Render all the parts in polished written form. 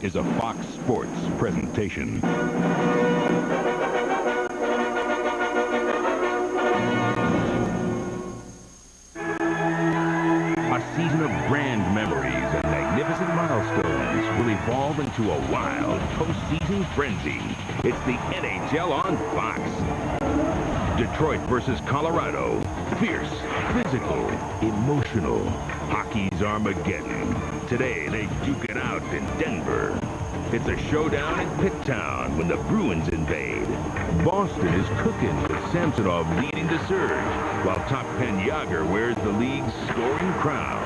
is a Fox Sports presentation. A season of grand memories and magnificent milestones will evolve into a wild postseason frenzy. It's the NHL on Fox. Detroit versus Colorado. Fierce, physical, emotional. Hockey's Armageddon. Today they duke it out in Denver. It's a showdown in Pitttown when the Bruins invade. Boston is cooking with Samsonov leading the surge, while top pen Yager wears the league's scoring crown.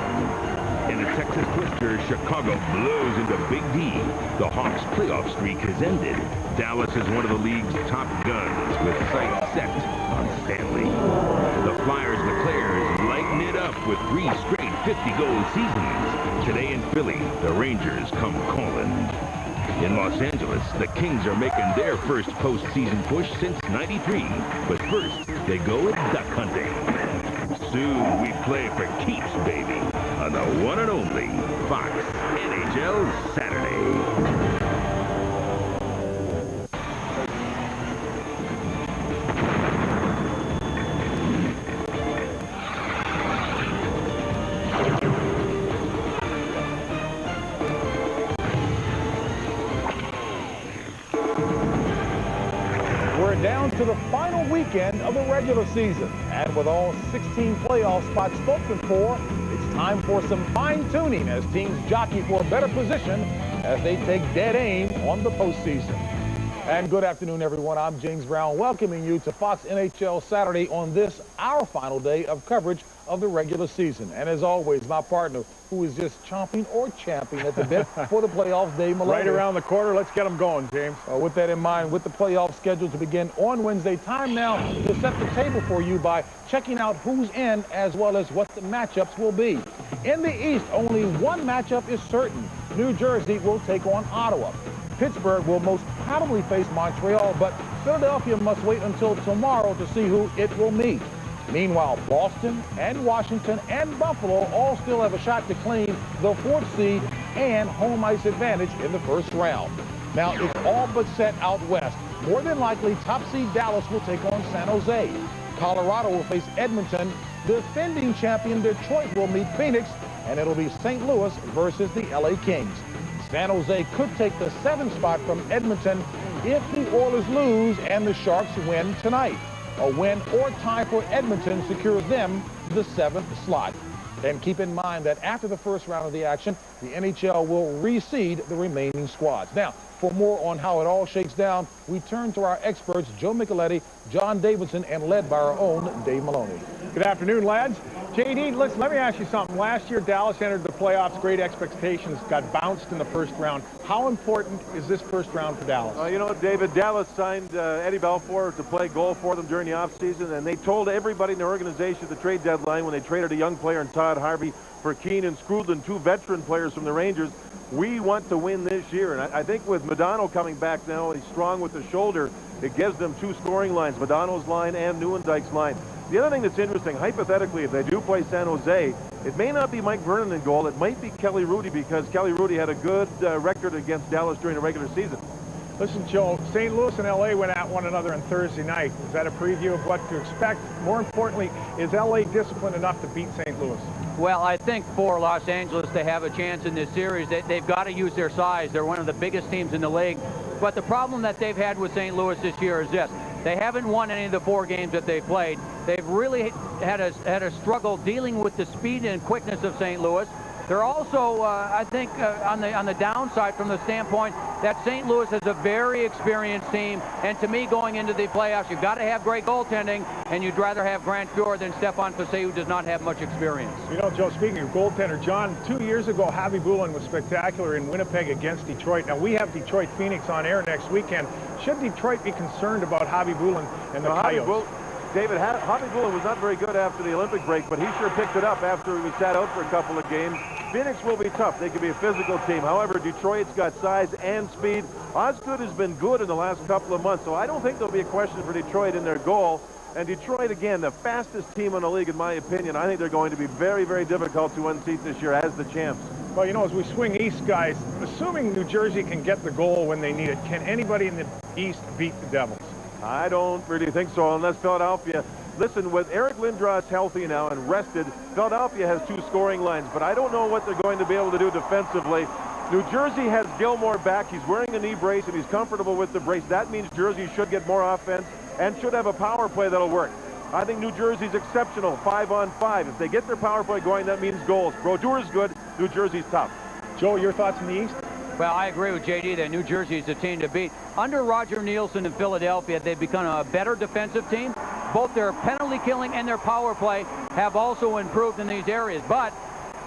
In a Texas twister, Chicago blows into Big D. The Hawks' playoff streak has ended. Dallas is one of the league's top guns with sights set on Stanley. The Flyers and the Clares lighten it up with 3 straight 50-goal seasons. Today in Philly, the Rangers come calling. In Los Angeles, the Kings are making their first postseason push since '93. But first, they go duck hunting. Soon we play for keeps, baby, on the one and only Fox NHL Saturday. Down to the final weekend of the regular season. And with all 16 playoff spots spoken for, it's time for some fine-tuning as teams jockey for a better position as they take dead aim on the postseason. And good afternoon, everyone. I'm James Brown, welcoming you to Fox NHL Saturday on this, our final day of coverage of the regular season. And as always, my partner, who is just chomping or champing at the bit for the playoffs, Dave Maloney. Right around the corner. Let's get them going, James. With that in mind, with the playoffs scheduled to begin on Wednesday, time now to set the table for you by checking out who's in as well as what the matchups will be. In the East, only one matchup is certain. New Jersey will take on Ottawa. Pittsburgh will most probably face Montreal, but Philadelphia must wait until tomorrow to see who it will meet. Meanwhile, Boston and Washington and Buffalo all still have a shot to claim the 4th seed and home ice advantage in the first round. Now, it's all but set out west. More than likely, top seed Dallas will take on San Jose. Colorado will face Edmonton. Defending champion Detroit will meet Phoenix, and it'll be St. Louis versus the LA Kings. San Jose could take the 7th spot from Edmonton if the Oilers lose and the Sharks win tonight. A win or tie for Edmonton secures them the 7th slot. And keep in mind that after the first round of the action, the NHL will reseed the remaining squads. Now, for more on how it all shakes down, we turn to our experts, Joe Micheletti, John Davidson, and led by our own Dave Maloney. Good afternoon, lads. JD, listen, let me ask you something. Last year, Dallas entered the playoffs, great expectations, got bounced in the first round. How important is this first round for Dallas? You know, David, Dallas signed Eddie Belfour to play goal for them during the offseason, and they told everybody in their organization at the trade deadline when they traded a young player in Todd Harvey for Keenan Skrudland, 2 veteran players from the Rangers, we want to win this year. And I think with Modano coming back now, he's strong with the shoulder, it gives them 2 scoring lines, Modano's line and Nieuwendyke's line. The other thing that's interesting, hypothetically, if they do play San Jose, it may not be Mike Vernon in goal. It might be Kelly Hrudey, because Kelly Hrudey had a good record against Dallas during the regular season. Listen, Joe, St. Louis and L.A. went at one another on Thursday night. Is that a preview of what to expect? More importantly, is L.A. disciplined enough to beat St. Louis? Well, I think for Los Angeles to have a chance in this series, they've got to use their size. They're one of the biggest teams in the league. But the problem that they've had with St. Louis this year is this. They haven't won any of the 4 games that they've played. They've really had a struggle dealing with the speed and quickness of St. Louis. They're also, I think, on the downside from the standpoint that St. Louis is a very experienced team. And to me, going into the playoffs, you've got to have great goaltending, and you'd rather have Grant Fuhr than Stefan Fassé, who does not have much experience. You know, Joe, speaking of goaltender, John, 2 years ago, Javi Bulin was spectacular in Winnipeg against Detroit. Now, we have Detroit-Phoenix on air next weekend. Should Detroit be concerned about Javi Bulin and the Coyotes? David, Javi Bulin was not very good after the Olympic break, but he sure picked it up after he was sat out for a couple of games. Phoenix will be tough. They could be a physical team. However, Detroit's got size and speed. Osgood has been good in the last couple of months, so I don't think there'll be a question for Detroit in their goal. And Detroit, again, the fastest team in the league, in my opinion. I think they're going to be very, very difficult to unseat this year as the champs. Well, you know, as we swing east, guys, assuming New Jersey can get the goal when they need it, can anybody in the East beat the Devils? I don't really think so, unless Philadelphia... Listen, with Eric Lindros healthy now and rested, Philadelphia has 2 scoring lines, but I don't know what they're going to be able to do defensively. New Jersey has Gilmore back. He's wearing a knee brace, and he's comfortable with the brace. That means Jersey should get more offense and should have a power play that'll work. I think New Jersey's exceptional, 5-on-5. If they get their power play going, that means goals. Brodeur's good. New Jersey's tough. Joe, your thoughts in the East? Well, I agree with JD that New Jersey is the team to beat. Under Roger Nielsen in Philadelphia, they've become a better defensive team. Both their penalty killing and their power play have also improved in these areas. But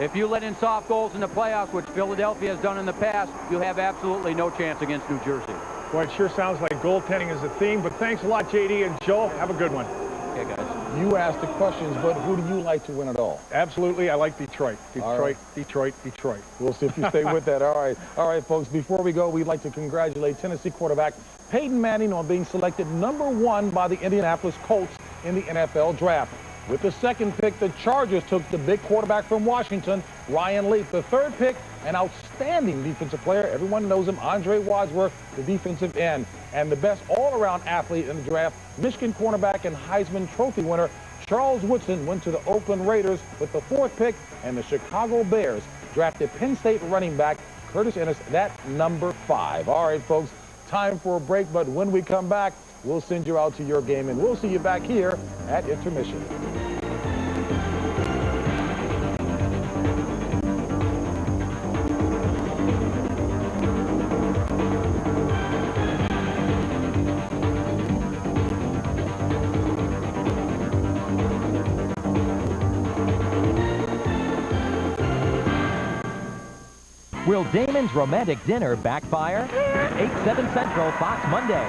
if you let in soft goals in the playoffs, which Philadelphia has done in the past, you have absolutely no chance against New Jersey. Boy, it sure sounds like goaltending is a theme, but thanks a lot, JD and Joe. Have a good one. Okay, guys. You asked the questions, but who do you like to win it all? Absolutely, I like Detroit. Right. Detroit. We'll see if you stay with that. All right, folks, before we go, we'd like to congratulate Tennessee quarterback Peyton Manning on being selected #1 by the Indianapolis Colts in the NFL draft. With the 2nd pick, the Chargers took the big quarterback from Washington, Ryan Leaf. The 3rd pick, an outstanding defensive player. Everyone knows him, Andre Wadsworth, the defensive end. And the best all-around athlete in the draft, Michigan cornerback and Heisman Trophy winner, Charles Woodson, went to the Oakland Raiders with the 4th pick, and the Chicago Bears drafted Penn State running back Curtis Ennis, that #5. All right, folks, time for a break, but when we come back, we'll send you out to your game, and we'll see you back here at intermission. Will Damon's romantic dinner backfire? 8/7 Central, Fox Monday.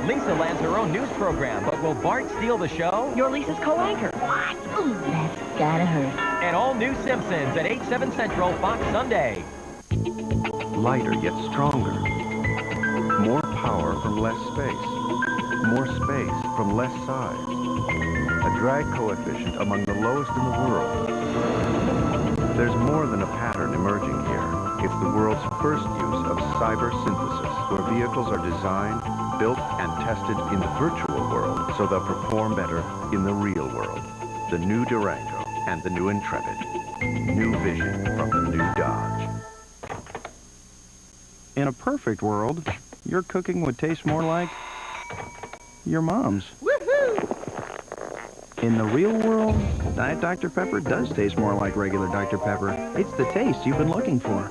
Lisa lands her own news program, but will Bart steal the show? You're Lisa's co-anchor. What? Ooh, that's gotta hurt. And all new Simpsons at 8/7 Central, Fox Sunday. Lighter yet stronger. More power from less space. More space from less size. A drag coefficient among the lowest in the world. There's more than a pattern emerging here. It's the world's first use of cyber synthesis, where vehicles are designed, built, and tested in the virtual world so they'll perform better in the real world. The new Durango and the new Intrepid. New vision from the new Dodge. In a perfect world, your cooking would taste more like your mom's. Woohoo! In the real world, Diet Dr. Pepper does taste more like regular Dr. Pepper. It's the taste you've been looking for.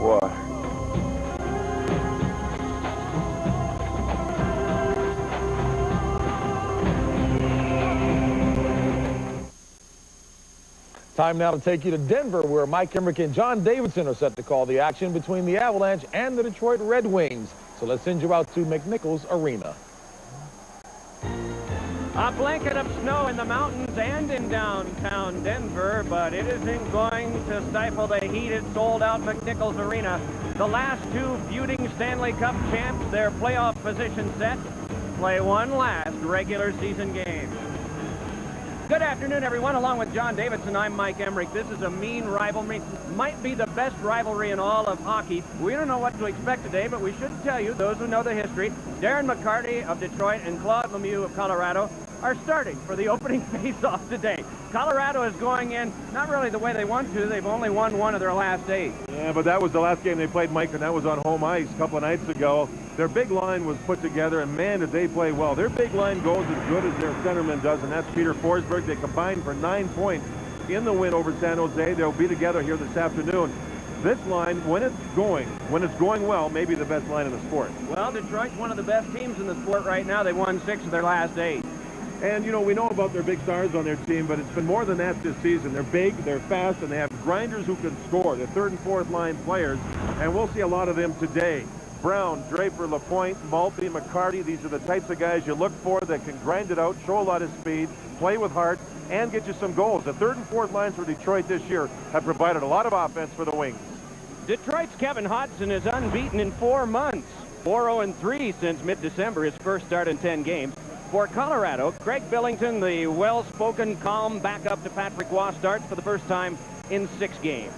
What? Time now to take you to Denver, where Mike Emmerich and John Davidson are set to call the action between the Avalanche and the Detroit Red Wings. So let's send you out to McNichols Arena. A blanket of snow in the mountains and in downtown Denver, but it isn't going to stifle the heat at sold-out McNichols Arena. The last two feuding Stanley Cup champs, their playoff position set, play one last regular season game. Good afternoon, everyone. Along with John Davidson, I'm Mike Emmerich. This is a mean rivalry. Might be the best rivalry in all of hockey. We don't know what to expect today, but we should tell you, those who know the history, Darren McCarty of Detroit and Claude Lemieux of Colorado are starting for the opening face-off today. Colorado is going in not really the way they want to. They've only won one of their last 8. Yeah, but that was the last game they played, Mike, and that was on home ice a couple of nights ago. Their big line was put together, and man, did they play well. Their big line goes as good as their centerman does, and that's Peter Forsberg. They combined for 9 points in the win over San Jose. They'll be together here this afternoon. This line, when it's going well, may be the best line in the sport. Well, Detroit's one of the best teams in the sport right now. They won 6 of their last 8. And, you know, we know about their big stars on their team, but it's been more than that this season. They're big, they're fast, and they have grinders who can score. They're third and fourth line players, and we'll see a lot of them today. Brown, Draper, Lapointe, Maltby, McCarty, these are the types of guys you look for that can grind it out, show a lot of speed, play with heart, and get you some goals. The third and fourth lines for Detroit this year have provided a lot of offense for the Wings. Detroit's Kevin Hodgson is unbeaten in 4 months. 4-0-3 since mid-December, his first start in 10 games. For Colorado, Craig Billington, the well-spoken, calm backup to Patrick Waugh, starts for the first time in 6 games.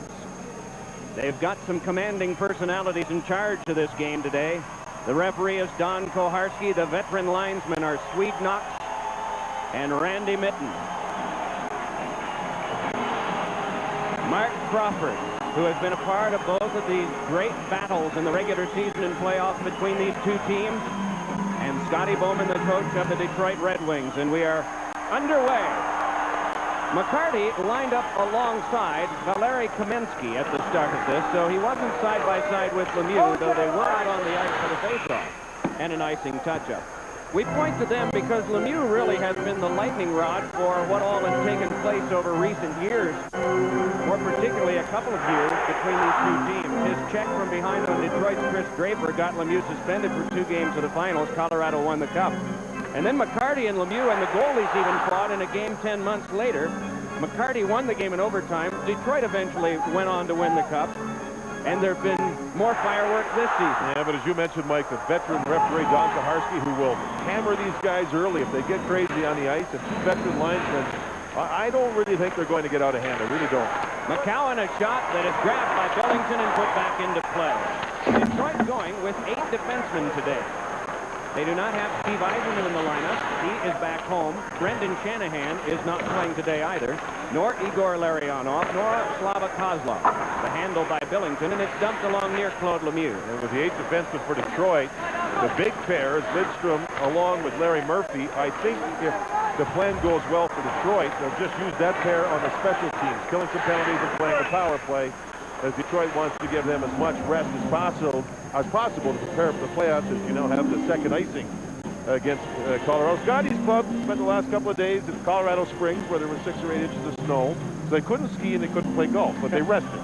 They've got some commanding personalities in charge of this game today. The referee is Don Koharski. The veteran linesmen are Swede Knox and Randy Mitten. Mark Crawford, who has been a part of both of these great battles in the regular season and playoffs between these two teams, and Scotty Bowman, the coach of the Detroit Red Wings, and we are underway. McCarty lined up alongside Valeri Kamensky at the start of this, so he wasn't side by side with Lemieux, though they were out on the ice for the faceoff and an icing touch-up. We point to them because Lemieux really has been the lightning rod for what all has taken place over recent years, more particularly a couple of years between these two teams. His check from behind on Detroit's Chris Draper got Lemieux suspended for 2 games of the finals. Colorado won the cup. And then McCarty and Lemieux and the goalies even fought in a game 10 months later. McCarty won the game in overtime. Detroit eventually went on to win the cup. And there have been more fireworks this season. Yeah, but as you mentioned, Mike, the veteran referee Don Koharski, who will hammer these guys early if they get crazy on the ice, and 2 veteran linesmen, I don't really think they're going to get out of hand. I really don't. McCowan, a shot that is grabbed by Billington and put back into play. Detroit going with 8 defensemen today. They do not have Steve Eisenman in the lineup. He is back home. Brendan Shanahan is not playing today either, nor Igor Larionov, nor Slava Kozlov. The handle by Billington, and it's dumped along near Claude Lemieux. And with the 8 defensemen for Detroit, the big pair is Lidstrom along with Larry Murphy. I think if the plan goes well for Detroit, they'll just use that pair on the special teams, killing some penalties and playing the power play, as Detroit wants to give them as much rest as possible to prepare for the playoffs, as you know have the second icing against Colorado. Scotty's club spent the last couple of days in Colorado Springs where there was 6 or 8 inches of snow. So they couldn't ski and they couldn't play golf, but they rested.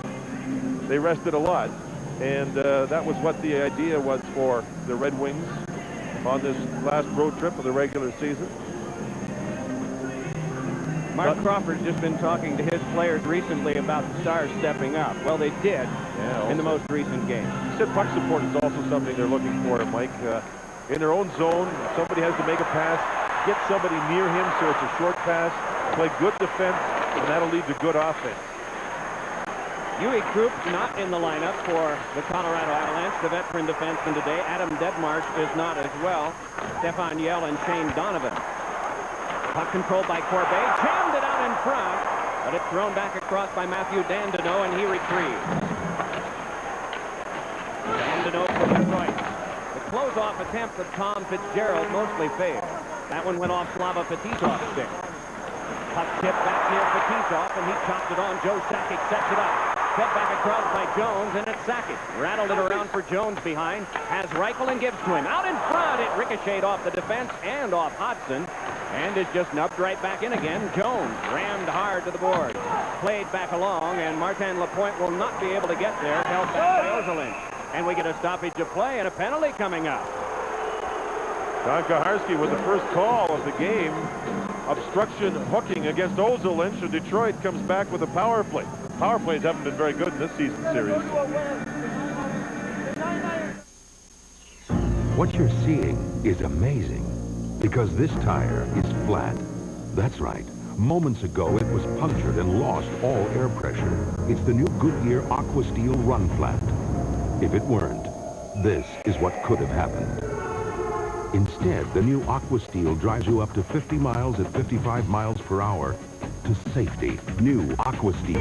They rested a lot. And that was what the idea was for the Red Wings on this last road trip of the regular season. Mark Crawford's just been talking to his players recently about the Stars stepping up. Well, they did in the most recent game. He said puck support is also something they're looking for, Mike. In their own zone, somebody has to make a pass, get somebody near him so it's a short pass, play good defense, and that'll lead to good offense. Huey Krupp not in the lineup for the Colorado Avalanche, the veteran defenseman today. Adam Deadmarsh is not as well. Stefan Yell and Shane Donovan. Puck controlled by Corbet, jammed it out in front, but it's thrown back across by Matthew Dandino, and he retrieves. Dandino for Detroit. The close-off attempt of Tom Fitzgerald mostly failed. That one went off Slava Fetisov's stick. Puck tipped back near Fetisov, and he chopped it on. Joe Sakic sets it up. Fed back across by Jones, and it's Sakic. Rattled it around for Jones behind. Has Reichel and gives to him. Out in front, it ricocheted off the defense and off Hodgson. And is just nubbed right back in again. Jones rammed hard to the board. Played back along, and Martin Lapointe will not be able to get there. Held back by Ozolinsh. And we get a stoppage of play and a penalty coming up. Don Kaharski with the first call of the game. Obstruction hooking against Ozolinsh, and Detroit comes back with a power play. Power plays haven't been very good in this season series. What you're seeing is amazing because this tire is flat. That's right. Moments ago, it was punctured and lost all air pressure. It's the new Goodyear Aqua Steel Run Flat. If it weren't, this is what could have happened. Instead, the new Aqua Steel drives you up to 50 miles at 55 miles per hour to safety. New Aqua Steel.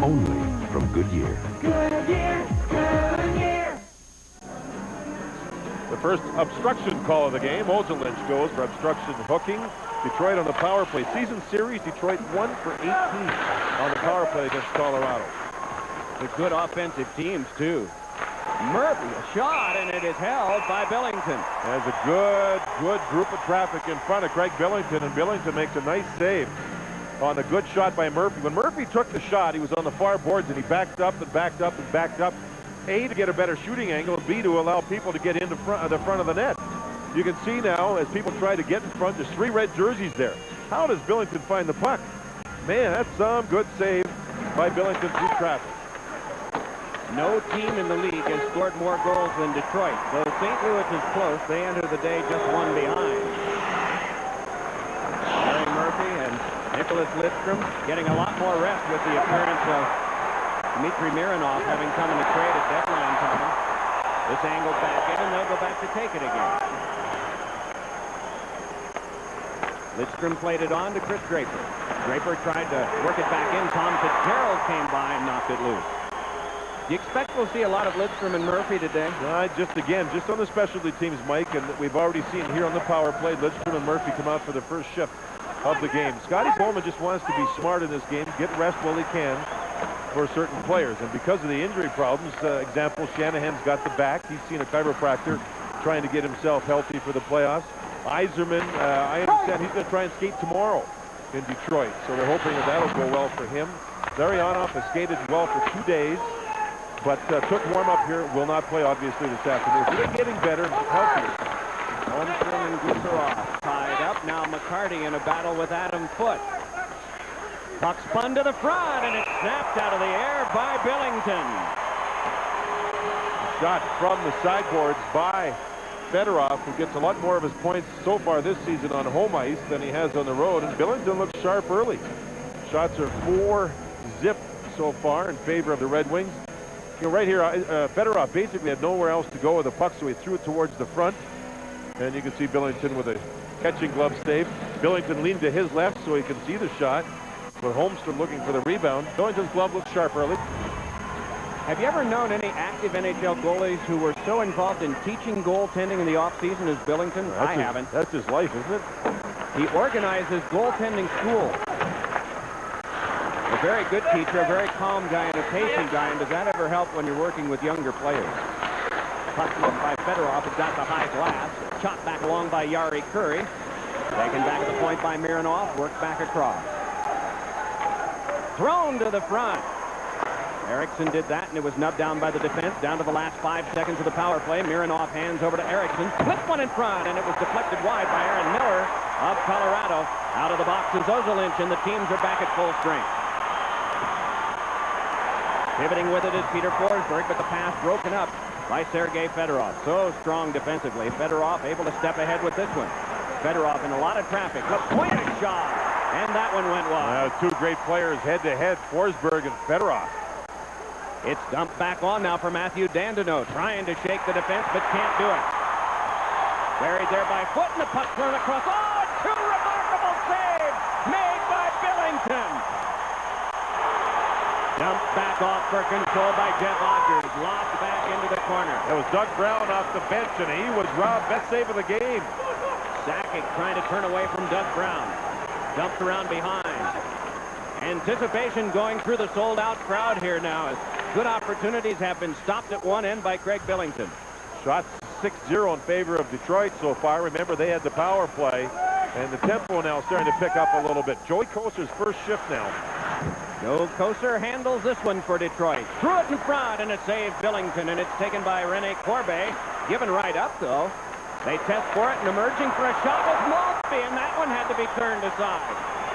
Only from Goodyear. Goodyear, Goodyear. The first obstruction call of the game. Ozolinsh goes for obstruction hooking. Detroit on the power play. Season series, Detroit 1 for 18 on the power play against Colorado. The good offensive teams, too. Murphy, a shot, and it is held by Billington. Has a good group of traffic in front of Craig Billington, and Billington makes a nice save on a good shot by Murphy. When Murphy took the shot, he was on the far boards, and he backed up and backed up and backed up. A, to get a better shooting angle, and B, to allow people to get into the front of the net. You can see now, as people try to get in front, there's 3 red jerseys there. How does Billington find the puck? Man, that's some good save by Billington through traffic. No team in the league has scored more goals than Detroit. Though St. Louis is close, they enter the day just one behind. Larry Murphy and Nicholas Lidstrom getting a lot more rest with the appearance of Dmitry Mironov having come in the trade at deadline time. This angled back in, and they'll go back to take it again. Lidstrom played it on to Chris Draper. Draper tried to work it back in. Tom Fitzgerald came by and knocked it loose. Do you expect we'll see a lot of Lidstrom and Murphy today? Just on the specialty teams, Mike, and we've already seen here on the power play, Lidstrom and Murphy come out for the first shift of the game. Scotty Bowman just wants to be smart in this game, get rest while he can for certain players. And because of the injury problems, example, Shanahan's got the back. He's seen a chiropractor trying to get himself healthy for the playoffs. Iserman, I understand he's going to try and skate tomorrow in Detroit, so they're hoping that that'll go well for him. Larionov has skated well for 2 days, but took warm-up here, will not play, obviously, this afternoon. They're getting better and healthier. Holmstrom and Gusarov tied up. Now McCarty in a battle with Adam Foote. Puck spun to the front, and it's snapped out of the air by Billington. Shot from the sideboards by Fedorov, who gets a lot more of his points so far this season on home ice than he has on the road. And Billington looks sharp early. Shots are 4-zip so far in favor of the Red Wings. You know, right here, Fedorov basically had nowhere else to go with the puck, so he threw it towards the front. And you can see Billington with a catching glove save. Billington leaned to his left so he can see the shot, but Holmstrom looking for the rebound. Billington's glove looks sharp early. Have you ever known any active NHL goalies who were so involved in teaching goaltending in the offseason as Billington? I haven't. That's his life, isn't it? He organizes goaltending school. A very good teacher, a very calm guy, and a patient guy. And does that ever help when you're working with younger players? Puck look by Fedorov, has got the high glass. Shot back along by Yari Curry. Taken back at the point by Mironov. Worked back across. Thrown to the front. Eriksson did that, and it was nubbed down by the defense. Down to the last 5 seconds of the power play. Mironov hands over to Eriksson. Flipped one in front, and it was deflected wide by Aaron Miller of Colorado. Out of the box is Ozolinsh, and the teams are back at full strength. Pivoting with it is Peter Forsberg, but the pass broken up by Sergei Fedorov. So strong defensively. Fedorov able to step ahead with this one. Fedorov in a lot of traffic. A pointed shot, and that one went wide. 2 great players head-to-head, Forsberg and Fedorov. It's dumped back on now for Matthew Dandino, trying to shake the defense, but can't do it. Buried there by Foote, and the puck thrown across. Oh, 2 remarkable saves made by Billington. Dumped back off for control by Jeff Odgers. Lost back into the corner. That was Doug Brown off the bench, and he was robbed. Best save of the game. Sakic trying to turn away from Doug Brown. Dumped around behind. Anticipation going through the sold-out crowd here now, as good opportunities have been stopped at one end by Craig Billington. Shots 6-0 in favor of Detroit so far. Remember, they had the power play, and the tempo now starting to pick up a little bit. Joey Koser's first shift now. Joe Koser handles this one for Detroit. Threw it in front, and it saved Billington, and it's taken by Rene Corbe. Given right up, though. They test for it, and emerging for a shot was Maltby, and that one had to be turned aside.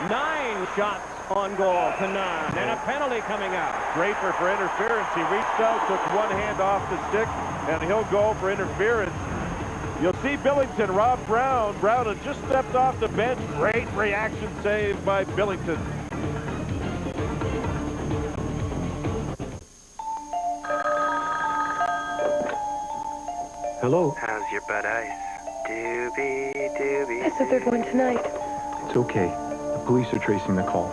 9 shots on goal to none, and a penalty coming out. Draper for interference. He reached out, took one hand off the stick, and he'll go for interference. You'll see Billington, Rob Brown. Brown had just stepped off the bench. Great reaction save by Billington. Hello. How's your butt ice? Doobie. I said they're going tonight. It's okay. The police are tracing the call.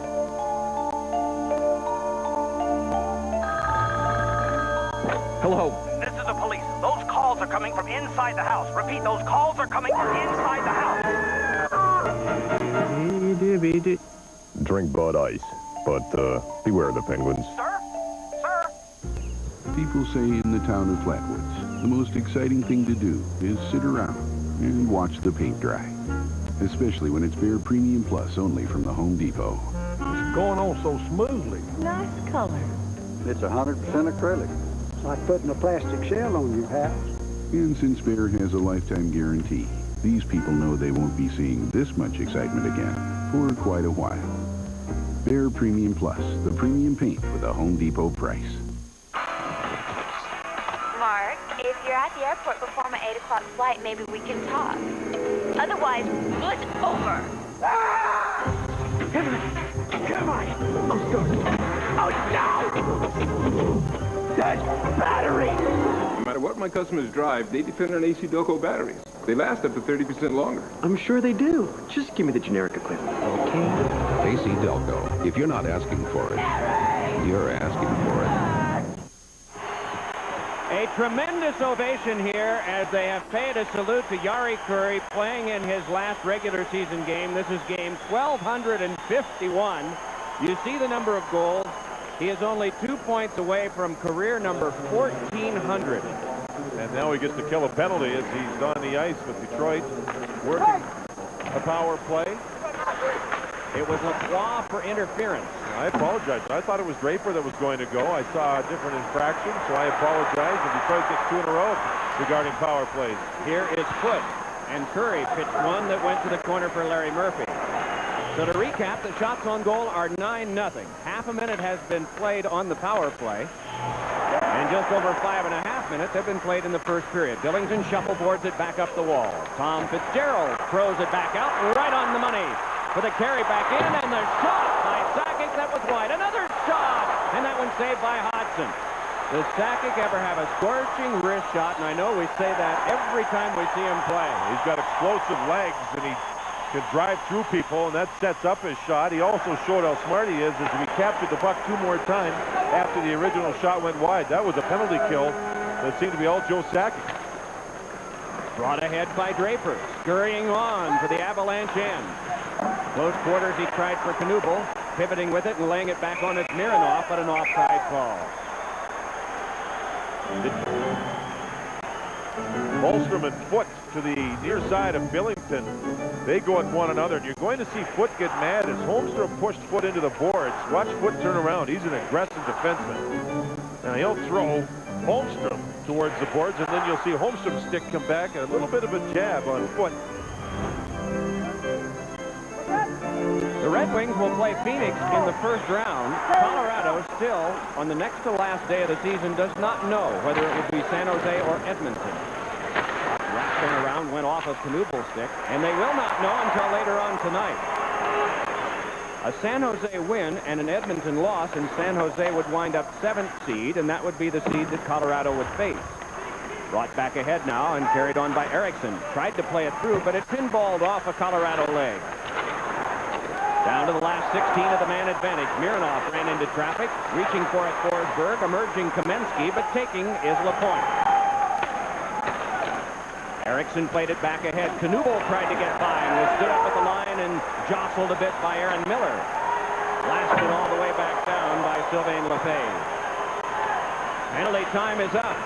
Hello. This is the police. Those calls are coming from inside the house. Repeat, those calls are coming from inside the house. Drink Bud Ice, but beware the penguins. Sir? Sir? People say in the town of Flatwoods, the most exciting thing to do is sit around and watch the paint dry. Especially when it's Behr Premium Plus only from the Home Depot. It's going on so smoothly. Nice color. It's 100% acrylic. It's like putting a plastic shell on your house. And since Behr has a lifetime guarantee, these people know they won't be seeing this much excitement again for quite a while. Behr Premium Plus, the premium paint with a Home Depot price. Mark, if you're at the airport before my 8 o'clock flight, maybe we can talk. Otherwise, it's over. Come on. Oh, sorry. Oh, no! That's battery! No matter what my customers drive, they depend on AC Delco batteries. They last up to 30% longer. I'm sure they do. Just give me the generic equipment, okay? AC Delco. If you're not asking for it, you're asking for it. A tremendous ovation here as they have paid a salute to Yari Curry playing in his last regular season game. This is game 1251. You see the number of goals. He is only 2 points away from career number 1400. And now he gets to kill a penalty as he's on the ice with Detroit, working a power play. It was Lacroix for interference. I apologize. I thought it was Draper that was going to go. I saw a different infraction, so I apologize. And Detroit gets 2 in a row regarding power plays. Here is Foote, and Curry pitched one that went to the corner for Larry Murphy. So to recap, the shots on goal are 9-0. Half a minute has been played on the power play. And just over 5.5 minutes have been played in the first period. Billington shuffleboards it back up the wall. Tom Fitzgerald throws it back out right on the money. For the carry back in, and the shot by Sakic, that was wide. Another shot, and that one saved by Hodgson. Does Sakic ever have a scorching wrist shot? And I know we say that every time we see him play. He's got explosive legs, and he can drive through people, and that sets up his shot. He also showed how smart he is as he captured the puck 2 more times after the original shot went wide. That was a penalty kill that seemed to be all Joe Sakic. Brought ahead by Draper, scurrying on to the Avalanche end. Close quarters, he tried for Knuble, pivoting with it and laying it back on its Mironov, but an offside call. Holmstrom and Foote to the near side of Billington. They go at one another, and you're going to see Foote get mad as Holmstrom pushed Foote into the boards. Watch Foote turn around. He's an aggressive defenseman. Now he'll throw Holmstrom towards the boards, and then you'll see Holmstrom's stick come back and a little bit of a jab on Foote. The Red Wings will play Phoenix in the first round. Colorado still, on the next to last day of the season, does not know whether it would be San Jose or Edmonton. Wrapping around went off of Knubel's stick, and they will not know until later on tonight. A San Jose win and an Edmonton loss, and San Jose would wind up 7th seed, and that would be the seed that Colorado would face. Brought back ahead now and carried on by Erickson. Tried to play it through, but it pinballed off a Colorado leg. Down to the last 16 of the man advantage. Mironov ran into traffic, reaching for it Forsberg, emerging Kamensky, but taking is Lapointe. Erickson played it back ahead. Knuble tried to get by and was stood up at the line and jostled a bit by Aaron Miller. Blasted all the way back down by Sylvain Lefebvre. Penalty time is up.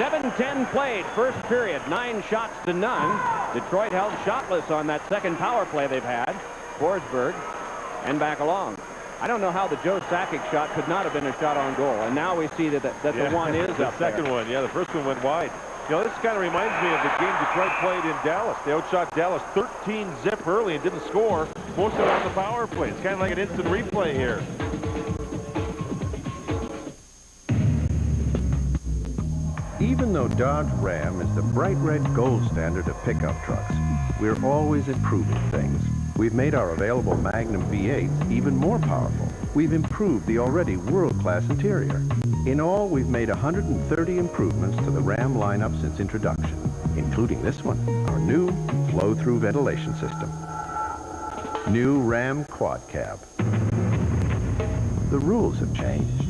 7:10 played, first period, 9 shots to none. Detroit held shotless on that second power play they've had. Forsberg and back along. I don't know how the Joe Sakic shot could not have been a shot on goal, and now we see that the one is the up second there. one. Yeah, the first one went wide. You know, this kind of reminds me of the game Detroit played in Dallas. They outshot Dallas 13-zip early and didn't score. Most of it on the power play. It's kind of like an instant replay here. Even though Dodge Ram is the bright red gold standard of pickup trucks, we're always improving things. We've made our available Magnum V8s even more powerful. We've improved the already world-class interior. In all, we've made 130 improvements to the Ram lineup since introduction, including this one, our new flow-through ventilation system. New Ram Quad Cab. The rules have changed.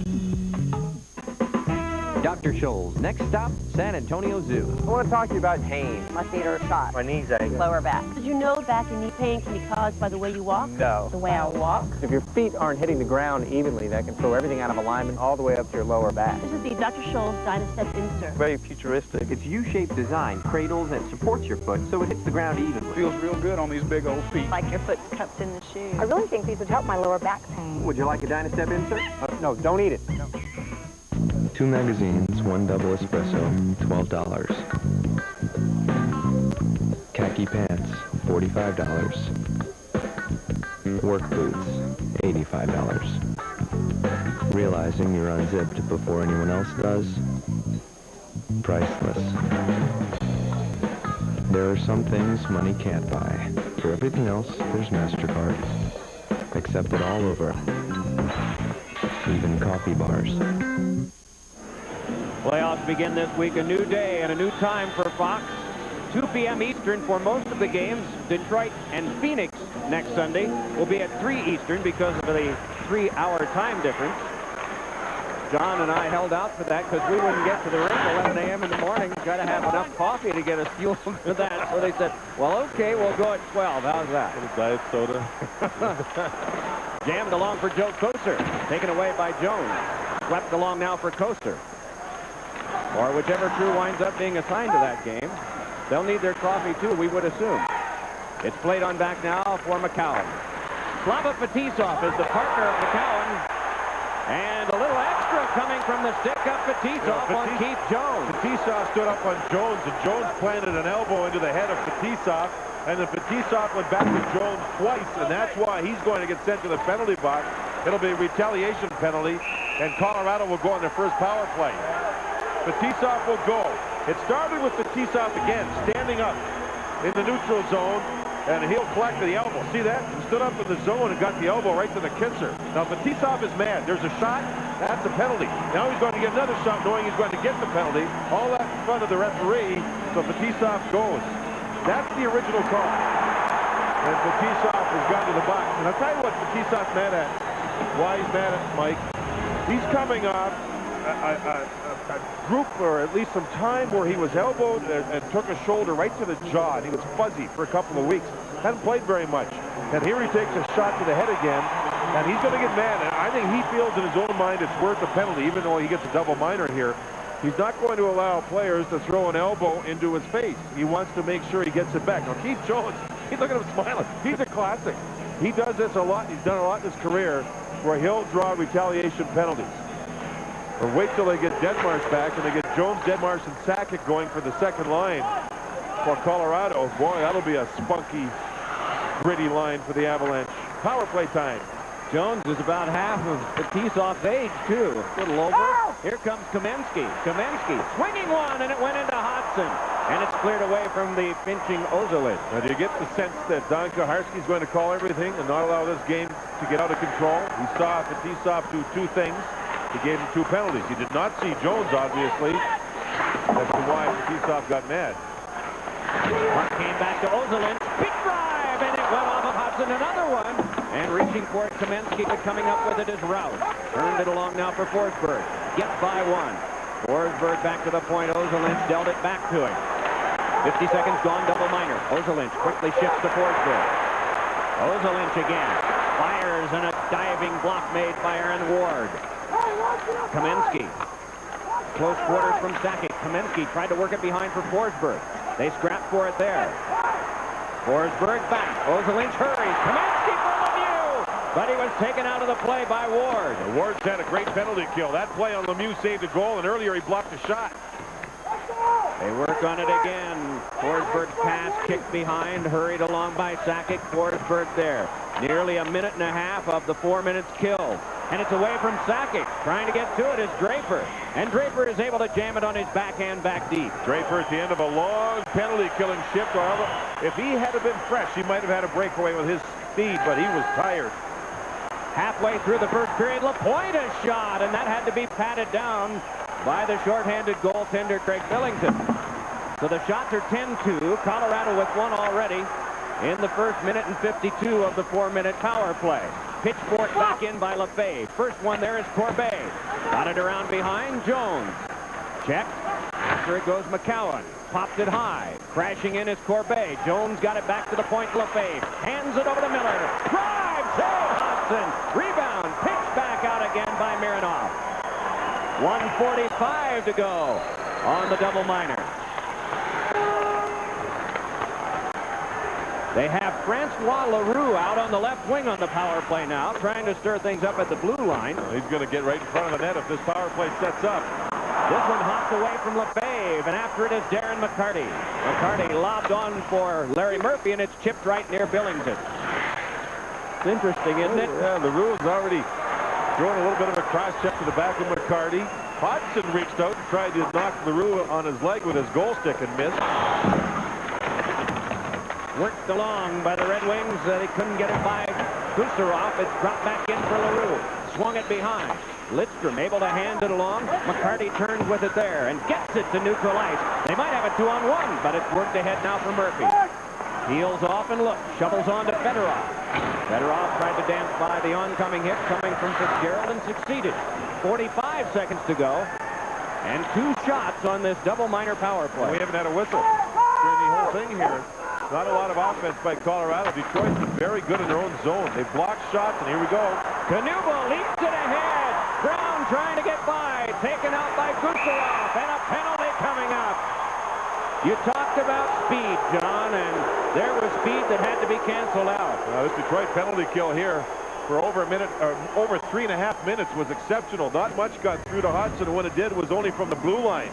Dr. Scholl's next stop, San Antonio Zoo. I want to talk to you about pain. My feet are shot. My knees ache. Lower back. Did you know back and knee pain can be caused by the way you walk? No. The way I walk? If your feet aren't hitting the ground evenly, that can throw everything out of alignment all the way up to your lower back. This is the Dr. Scholl's Dynastep insert. Very futuristic. Its U-shaped design cradles and supports your foot so it hits the ground evenly. Feels real good on these big old feet. Like your foot's cupped in the shoe. I really think these would help my lower back pain. Would you like a Dynastep insert? No, don't eat it. No. 2 magazines, 1 double espresso, $12. Khaki pants, $45. Work boots, $85. Realizing you're unzipped before anyone else does? Priceless. There are some things money can't buy. For everything else, there's MasterCard. Accepted all over. Even coffee bars. Playoffs begin this week, a new day and a new time for Fox. 2 p.m. Eastern for most of the games. Detroit and Phoenix next Sunday will be at 3 Eastern because of the 3-hour time difference. John and I held out for that because we wouldn't get to the rink at 11 a.m. in the morning. Got to have enough coffee to get us fueled for that. So they said, well, okay, we'll go at 12. How's that? A little diet soda. Jammed along for Joe Koser. Taken away by Jones. Swept along now for Koser. Or whichever crew winds up being assigned to that game. They'll need their coffee, too, we would assume. It's played on back now for McCowan. Slava Fetisov is the partner of McCowan. And a little extra coming from the stick of Fetisov on Keith Jones. Fetisov stood up on Jones, and Jones planted an elbow into the head of Fetisov. And then Fetisov went back to Jones twice, and that's why he's going to get sent to the penalty box. It'll be a retaliation penalty, and Colorado will go on their first power play. Fetisov will go. It started with Fetisov again, standing up in the neutral zone, and he'll collect the elbow. See that? He stood up in the zone and got the elbow right to the kisser. Now, Fetisov is mad. There's a shot. That's a penalty. Now he's going to get another shot knowing he's going to get the penalty. All that in front of the referee, so Fetisov goes. That's the original call. And Fetisov has gone to the box. And I'll tell you what Fetisov's mad at. Why he's mad at Mike. He's coming off a group, or at least some time, where he was elbowed and took a shoulder right to the jaw, and he was fuzzy for a couple of weeks. Hadn't played very much. And here he takes a shot to the head again, and he's going to get mad. And I think he feels in his own mind it's worth a penalty, even though he gets a double minor here. He's not going to allow players to throw an elbow into his face. He wants to make sure he gets it back. Now, Keith Jones, look at him smiling. He's a classic. He does this a lot. He's done a lot in his career where he'll draw retaliation penalties. Or wait till they get Deadmarsh back, and they get Jones, Deadmarsh, and Sakic going for the second line for Colorado. Boy, that'll be a spunky, gritty line for the Avalanche. Power play time. Jones is about half of Fetisov's age, too. A little over. Here comes Kamensky. Kamensky swinging one, and it went into Hodgson. And it's cleared away from the pinching Ozolin. Now, do you get the sense that Don Koharski's going to call everything and not allow this game to get out of control? He saw Fetisov do 2 things. He gave him 2 penalties. He did not see Jones, obviously. That's why Fetisov got mad. Puck came back to Ozolin. Big drive, and it went off of Hodgson. Another one. And reaching for it, Kamensky, but coming up with it is Rout. Turned it along now for Forsberg. Gets by 1. Forsberg back to the point. Ozolin dealt it back to him. 50 seconds gone, double minor. Ozolin quickly shifts to Forsberg. Ozolin again. Fires, and a diving block made by Aaron Ward. Kamensky. Close quarters from Sakic. Kamensky tried to work it behind for Forsberg. They scrapped for it there. Forsberg back. Ozolin hurries. Kamensky for Lemieux. But he was taken out of the play by Ward. Ward's had a great penalty kill. That play on Lemieux saved a goal, and earlier he blocked a shot. They work on it again. Forsberg's pass kicked behind, hurried along by Sakic. Forsberg there. Nearly a minute and a half of the 4 minutes killed. And it's away from Sakic. Trying to get to it is Draper. And Draper is able to jam it on his backhand back deep. Draper at the end of a long penalty-killing shift. If he had been fresh, he might have had a breakaway with his speed, but he was tired. Halfway through the first period, Lapointe a shot, and that had to be patted down by the shorthanded goaltender, Craig Billington. So the shots are 10-2. Colorado with one already in the first minute and 52 of the 4-minute power play. Pitchfork back in by Lefebvre. First one there is Corbet. Got it around behind, Jones. Check. After it goes McCowan. Popped it high. Crashing in is Corbet. Jones got it back to the point. Lefebvre hands it over to Miller. Drive! Save Hudson. Rebound. Pitched back out again by Mironov. 1:45 to go on the double minor. They have Francois Leroux out on the left wing on the power play now, trying to stir things up at the blue line. He's going to get right in front of the net if this power play sets up. This one hops away from Lefebvre, and after it is Darren McCarty. McCarty lobbed on for Larry Murphy, and it's chipped right near Billington. It's interesting, isn't it? Yeah, Leroux is already throwing a little bit of a cross check to the back of McCarty. Hodgson reached out and tried to knock Leroux on his leg with his goal stick and missed. Worked along by the Red Wings. They couldn't get it by Gusarov. It's dropped back in for Leroux. Swung it behind. Lidstrom able to hand it along. McCarty turns with it there and gets it to neutral ice. They might have a 2-on-1, but it's worked ahead now for Murphy. Peels off and looks. Shovels on to Fedorov. Fedorov tried to dance by the oncoming hit coming from Fitzgerald and succeeded. 45 seconds to go. And 2 shots on this double minor power play. We haven't had a whistle during the whole thing here. Not a lot of offense by Colorado. Detroit's been very good in their own zone. They blocked shots, and here we go. Knuble leaps it ahead. Brown trying to get by. Taken out by Gusarov. And a penalty coming up. You talked about speed, John, and there was speed that had to be canceled out. This Detroit penalty kill here for over a minute, or over 3.5 minutes was exceptional. Not much got through to Hudson, and when it did, it was only from the blue line.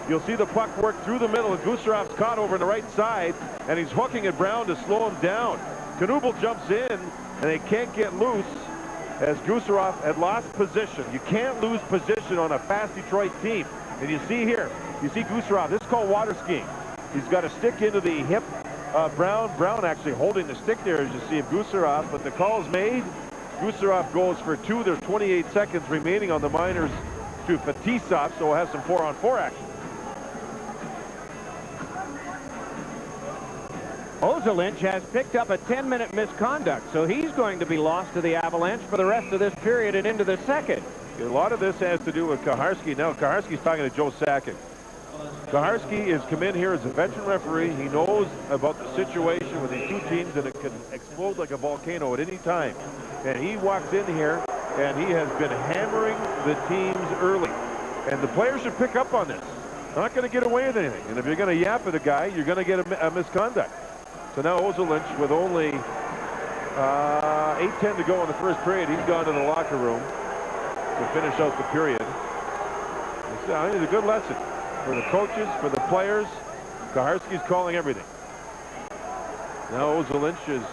You'll see the puck work through the middle, and Gusarov's caught over on the right side, and he's hooking at Brown to slow him down. Knuble jumps in, and they can't get loose as Gusarov had lost position. You can't lose position on a fast Detroit team. And you see here, you see Gusarov. This is called water skiing. He's got a stick into the hip. Brown actually holding the stick there as you see of Gusarov, but the call's made. Gusarov goes for 2. There's 28 seconds remaining on the minors to Fetisov, so we'll have some 4-on-4 action. Ozelinch has picked up a 10-minute misconduct, so he's going to be lost to the Avalanche for the rest of this period and into the second. A lot of this has to do with Kaharski. Now, Kaharski's talking to Joe Sakic. Kaharski has come in here as a veteran referee. He knows about the situation with these two teams, and it can explode like a volcano at any time. And he walks in here, and he has been hammering the teams early. And the players should pick up on this. Not going to get away with anything. And if you're going to yap at a guy, you're going to get a misconduct. So now Ozelinch, with only 8:10 to go in the first period, he's gone to the locker room to finish out the period. It's a good lesson for the coaches, for the players. Kaharski's calling everything. Now Ozelinch is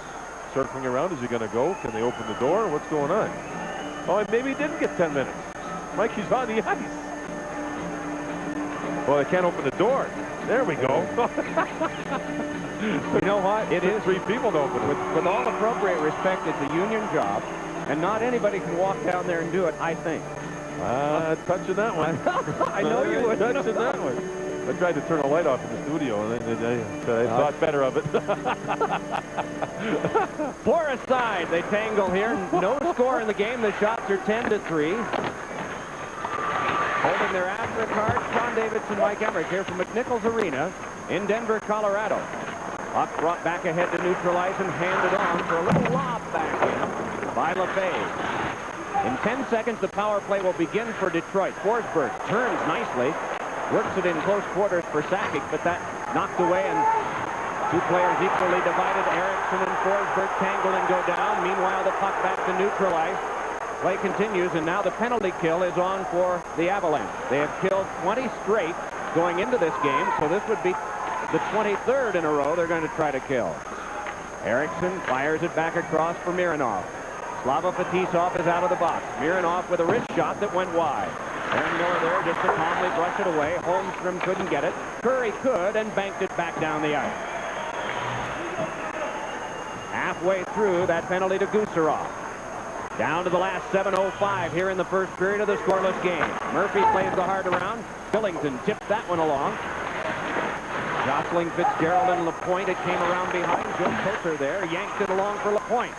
circling around. Is he going to go? Can they open the door? What's going on? Oh, maybe he didn't get 10 minutes. Mike, he's on the ice. Well, they can't open the door. There we go. You know what? It is 3 people to open it. With all appropriate respect, it's a union job, and not anybody can walk down there and do it, I think. Touching that one. I know you would. Touching that one. I tried to turn a light off in the studio, and then I thought better of it. 4 aside, they tangle here. No score in the game. The shots are 10-3. Holding their after cards, John Davidson, Mike Emmerich here from McNichols Arena in Denver, Colorado. Puck brought back ahead to neutralize and handed on for a little lob back in by Lefebvre. In 10 seconds, the power play will begin for Detroit. Forsberg turns nicely, works it in close quarters for Sakic, but that knocked away, and 2 players equally divided. Eriksson and Forsberg tangle and go down. Meanwhile, the puck back to neutralize. Play continues, and now the penalty kill is on for the Avalanche. They have killed 20 straight going into this game, so this would be the 23rd in a row they're going to try to kill. Eriksson fires it back across for Mironov. Slava Fetisov is out of the box. Mironov with a wrist shot that went wide. Aaron Miller there just to calmly brush it away. Holmstrom couldn't get it. Curry could and banked it back down the ice. Halfway through that penalty to Gusarov. Down to the last 7:05 here in the first period of the scoreless game. Murphy plays the hard around. Billington tips that one along. Jostling Fitzgerald and LaPointe. It came around behind. Joe Coulter there yanked it along for LaPointe.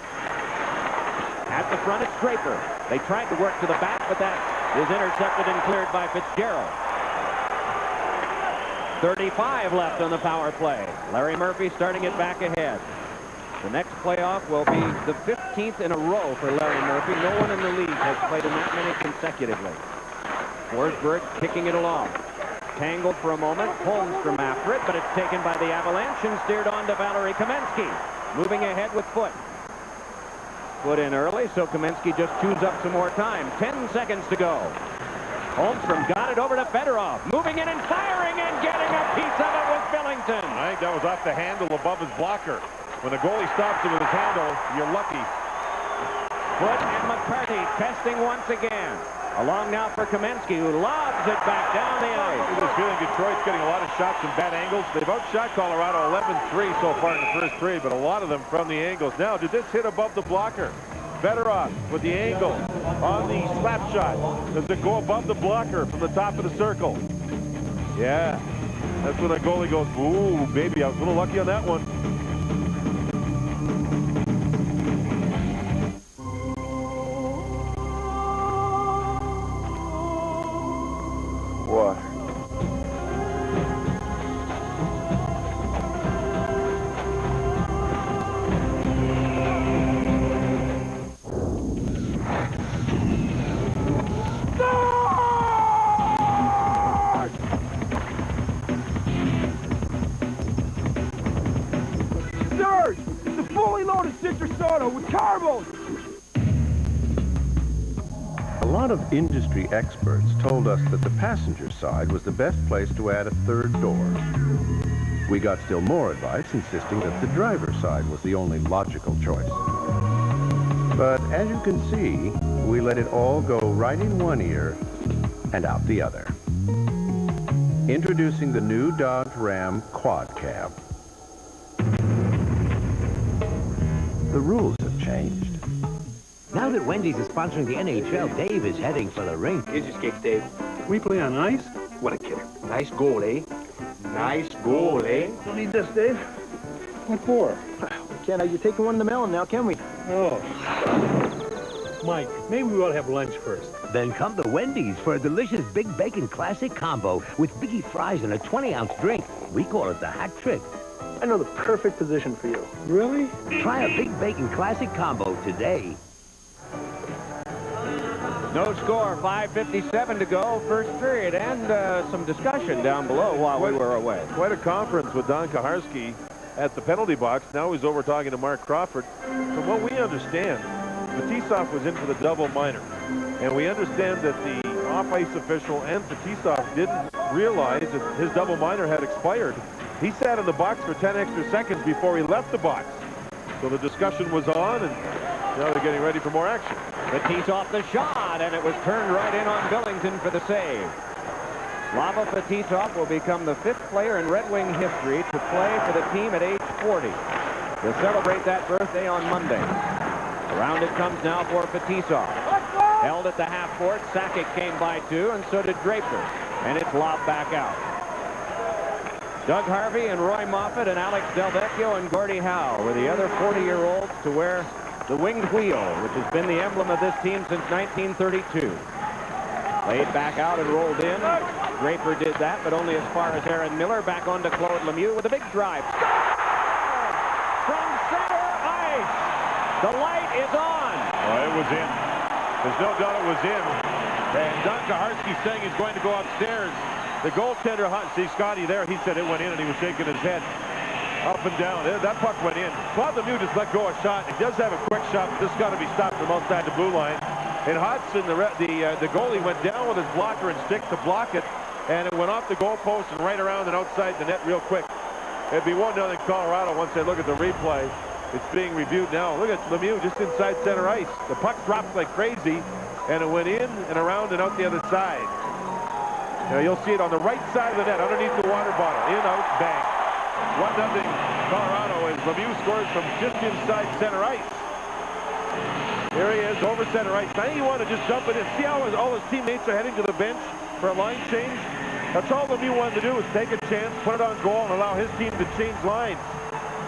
At the front, it's Draper. They tried to work to the back, but that is intercepted and cleared by Fitzgerald. 35 left on the power play. Larry Murphy starting it back ahead. The next playoff will be the 15th in a row for Larry Murphy. No one in the league has played in that many consecutively. Forsberg kicking it along. Tangled for a moment. Holmstrom after it, but it's taken by the Avalanche and steered on to Valerie Kamensky. Moving ahead with Foote. Foote in early, so Kamensky just chews up some more time. 10 seconds to go. Holmstrom got it over to Fedorov. Moving in and firing and getting a piece of it with Billington. I think that was off the handle above his blocker. When the goalie stops it with his handle, you're lucky. Foote and McCarthy testing once again. Along now for Kamensky, who lobs it back down the ice. I have a feeling Detroit's getting a lot of shots from bad angles. They've outshot Colorado 11-3 so far in the first period, but a lot of them from the angles. Now, did this hit above the blocker? Fedorov with the angle on the slap shot. Does it go above the blocker from the top of the circle? Yeah. That's when the goalie goes, ooh, baby, I was a little lucky on that one. What? Surge! It's a fully loaded citrus soda with carbos! A lot of industry experts told us that the passenger side was the best place to add a third door. We got still more advice insisting that the driver's side was the only logical choice. But as you can see, we let it all go right in one ear and out the other. Introducing the new Dodge Ram Quad Cab. The rules have changed. Now that Wendy's is sponsoring the NHL, Dave is heading for the rink. Here's your skate, Dave. We play on ice? What a killer. Nice goal, eh? Nice goal, eh? Don't need this, Dave. What for? We can't have you taking one in the melon now, can we? Oh. Mike, maybe we ought to have lunch first. Then come to Wendy's for a delicious Big Bacon Classic Combo with Biggie fries and a 20-ounce drink. We call it the hat trick. I know the perfect position for you. Really? Try a Big Bacon Classic Combo today. No score, 5:57 to go, first period, and some discussion down below while we were away. Quite a conference with Don Kaharski at the penalty box. Now he's over talking to Mark Crawford. From what we understand, Fetisov was in for the double minor. And we understand that the off-ice official and Fetisov didn't realize that his double minor had expired. He sat in the box for 10 extra seconds before he left the box. So the discussion was on, and now they're getting ready for more action. Fetisov the shot, and it was turned right in on Billington for the save. Slava Fetisov will become the 5th player in Red Wing history to play for the team at age 40. They'll celebrate that birthday on Monday. Around it comes now for Fetisov. Held at the half court. Sakic came by too, and so did Draper. And it's lobbed back out. Doug Harvey and Roy Moffat and Alex Delvecchio and Gordie Howe were the other 40-year-olds to wear the winged wheel, which has been the emblem of this team since 1932. Laid back out and rolled in. Draper did that, but only as far as Aaron Miller. Back onto Claude Lemieux with a big drive. From center ice. The light is on. Well, it was in. There's no doubt it was in. And Don Kaharski's saying he's going to go upstairs. The goaltender, see Scotty there, he said it went in, and he was shaking his head up and down. That puck went in. Claude Lemieux just let go a shot. He does have a quick shot, but this got to be stopped from outside the blue line. And Hodgson, the goalie, went down with his blocker and stick to block it. and it went off the goalpost and right around and outside the net real quick. It'd be 1-0 Colorado once they look at the replay. It's being reviewed now. Look at Lemieux just inside center ice. The puck dropped like crazy, and it went in and around and out the other side. Now you'll see it on the right side of the net, underneath the water bottle. In, out, bang. 1-0 Colorado as Lemieux scores from just inside center ice. Here he is, over center ice. Now you want to just dump it in. See how all his teammates are heading to the bench for a line change? That's all Lemieux wanted to do, is take a chance, put it on goal, and allow his team to change lines.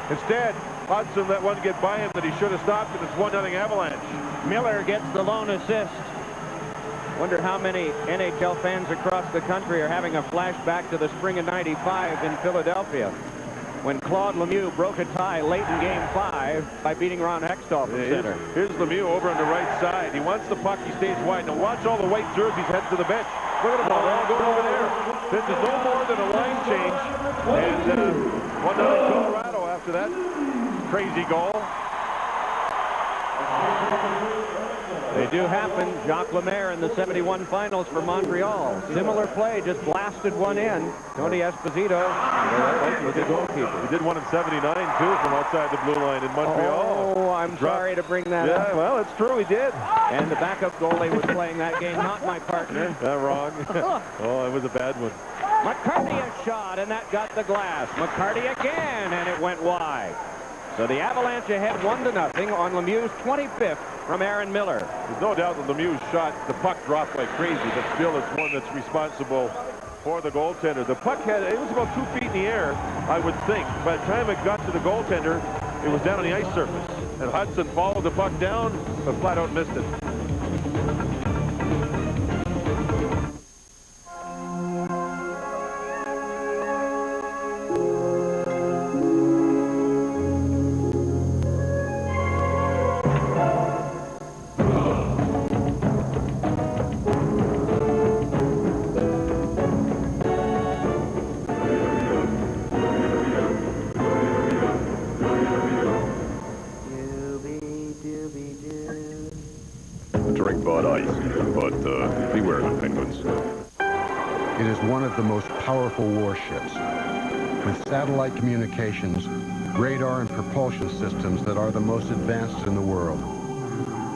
Instead, Hudson let one get by him that he should have stopped, and it's 1-0 Avalanche. Miller gets the lone assist. Wonder how many NHL fans across the country are having a flashback to the spring of '95 in Philadelphia, when Claude Lemieux broke a tie late in Game 5 by beating Ron Hextall from center. Here's Lemieux over on the right side. He wants the puck. He stays wide. Now watch all the white jerseys head to the bench. Look at them all going over there. This is no more than a line change. And 1-0 Colorado after that crazy goal. They do happen. Jacques Lemaire in the '71 finals for Montreal. Similar play, just blasted one in. Tony Esposito was the goalkeeper. He did one in '79 too from outside the blue line in Montreal. Oh, I'm sorry to bring that up. Yeah, well, it's true, he did. And the backup goalie was playing that game, not my partner. Wrong. Oh, it was a bad one. McCarty a shot, and that got the glass. McCarty again, and it went wide. So the Avalanche ahead 1-0 on Lemieux's 25th from Aaron Miller. There's no doubt that Lemieux's shot, the puck dropped like crazy, but still it's one that's responsible for the goaltender. The puck it was about 2 feet in the air, I would think. By the time it got to the goaltender, it was down on the ice surface. And Hudson followed the puck down, but flat out missed it. Drink Bud Ice, but beware the penguins. It is one of the most powerful warships, with satellite communications, radar and propulsion systems that are the most advanced in the world.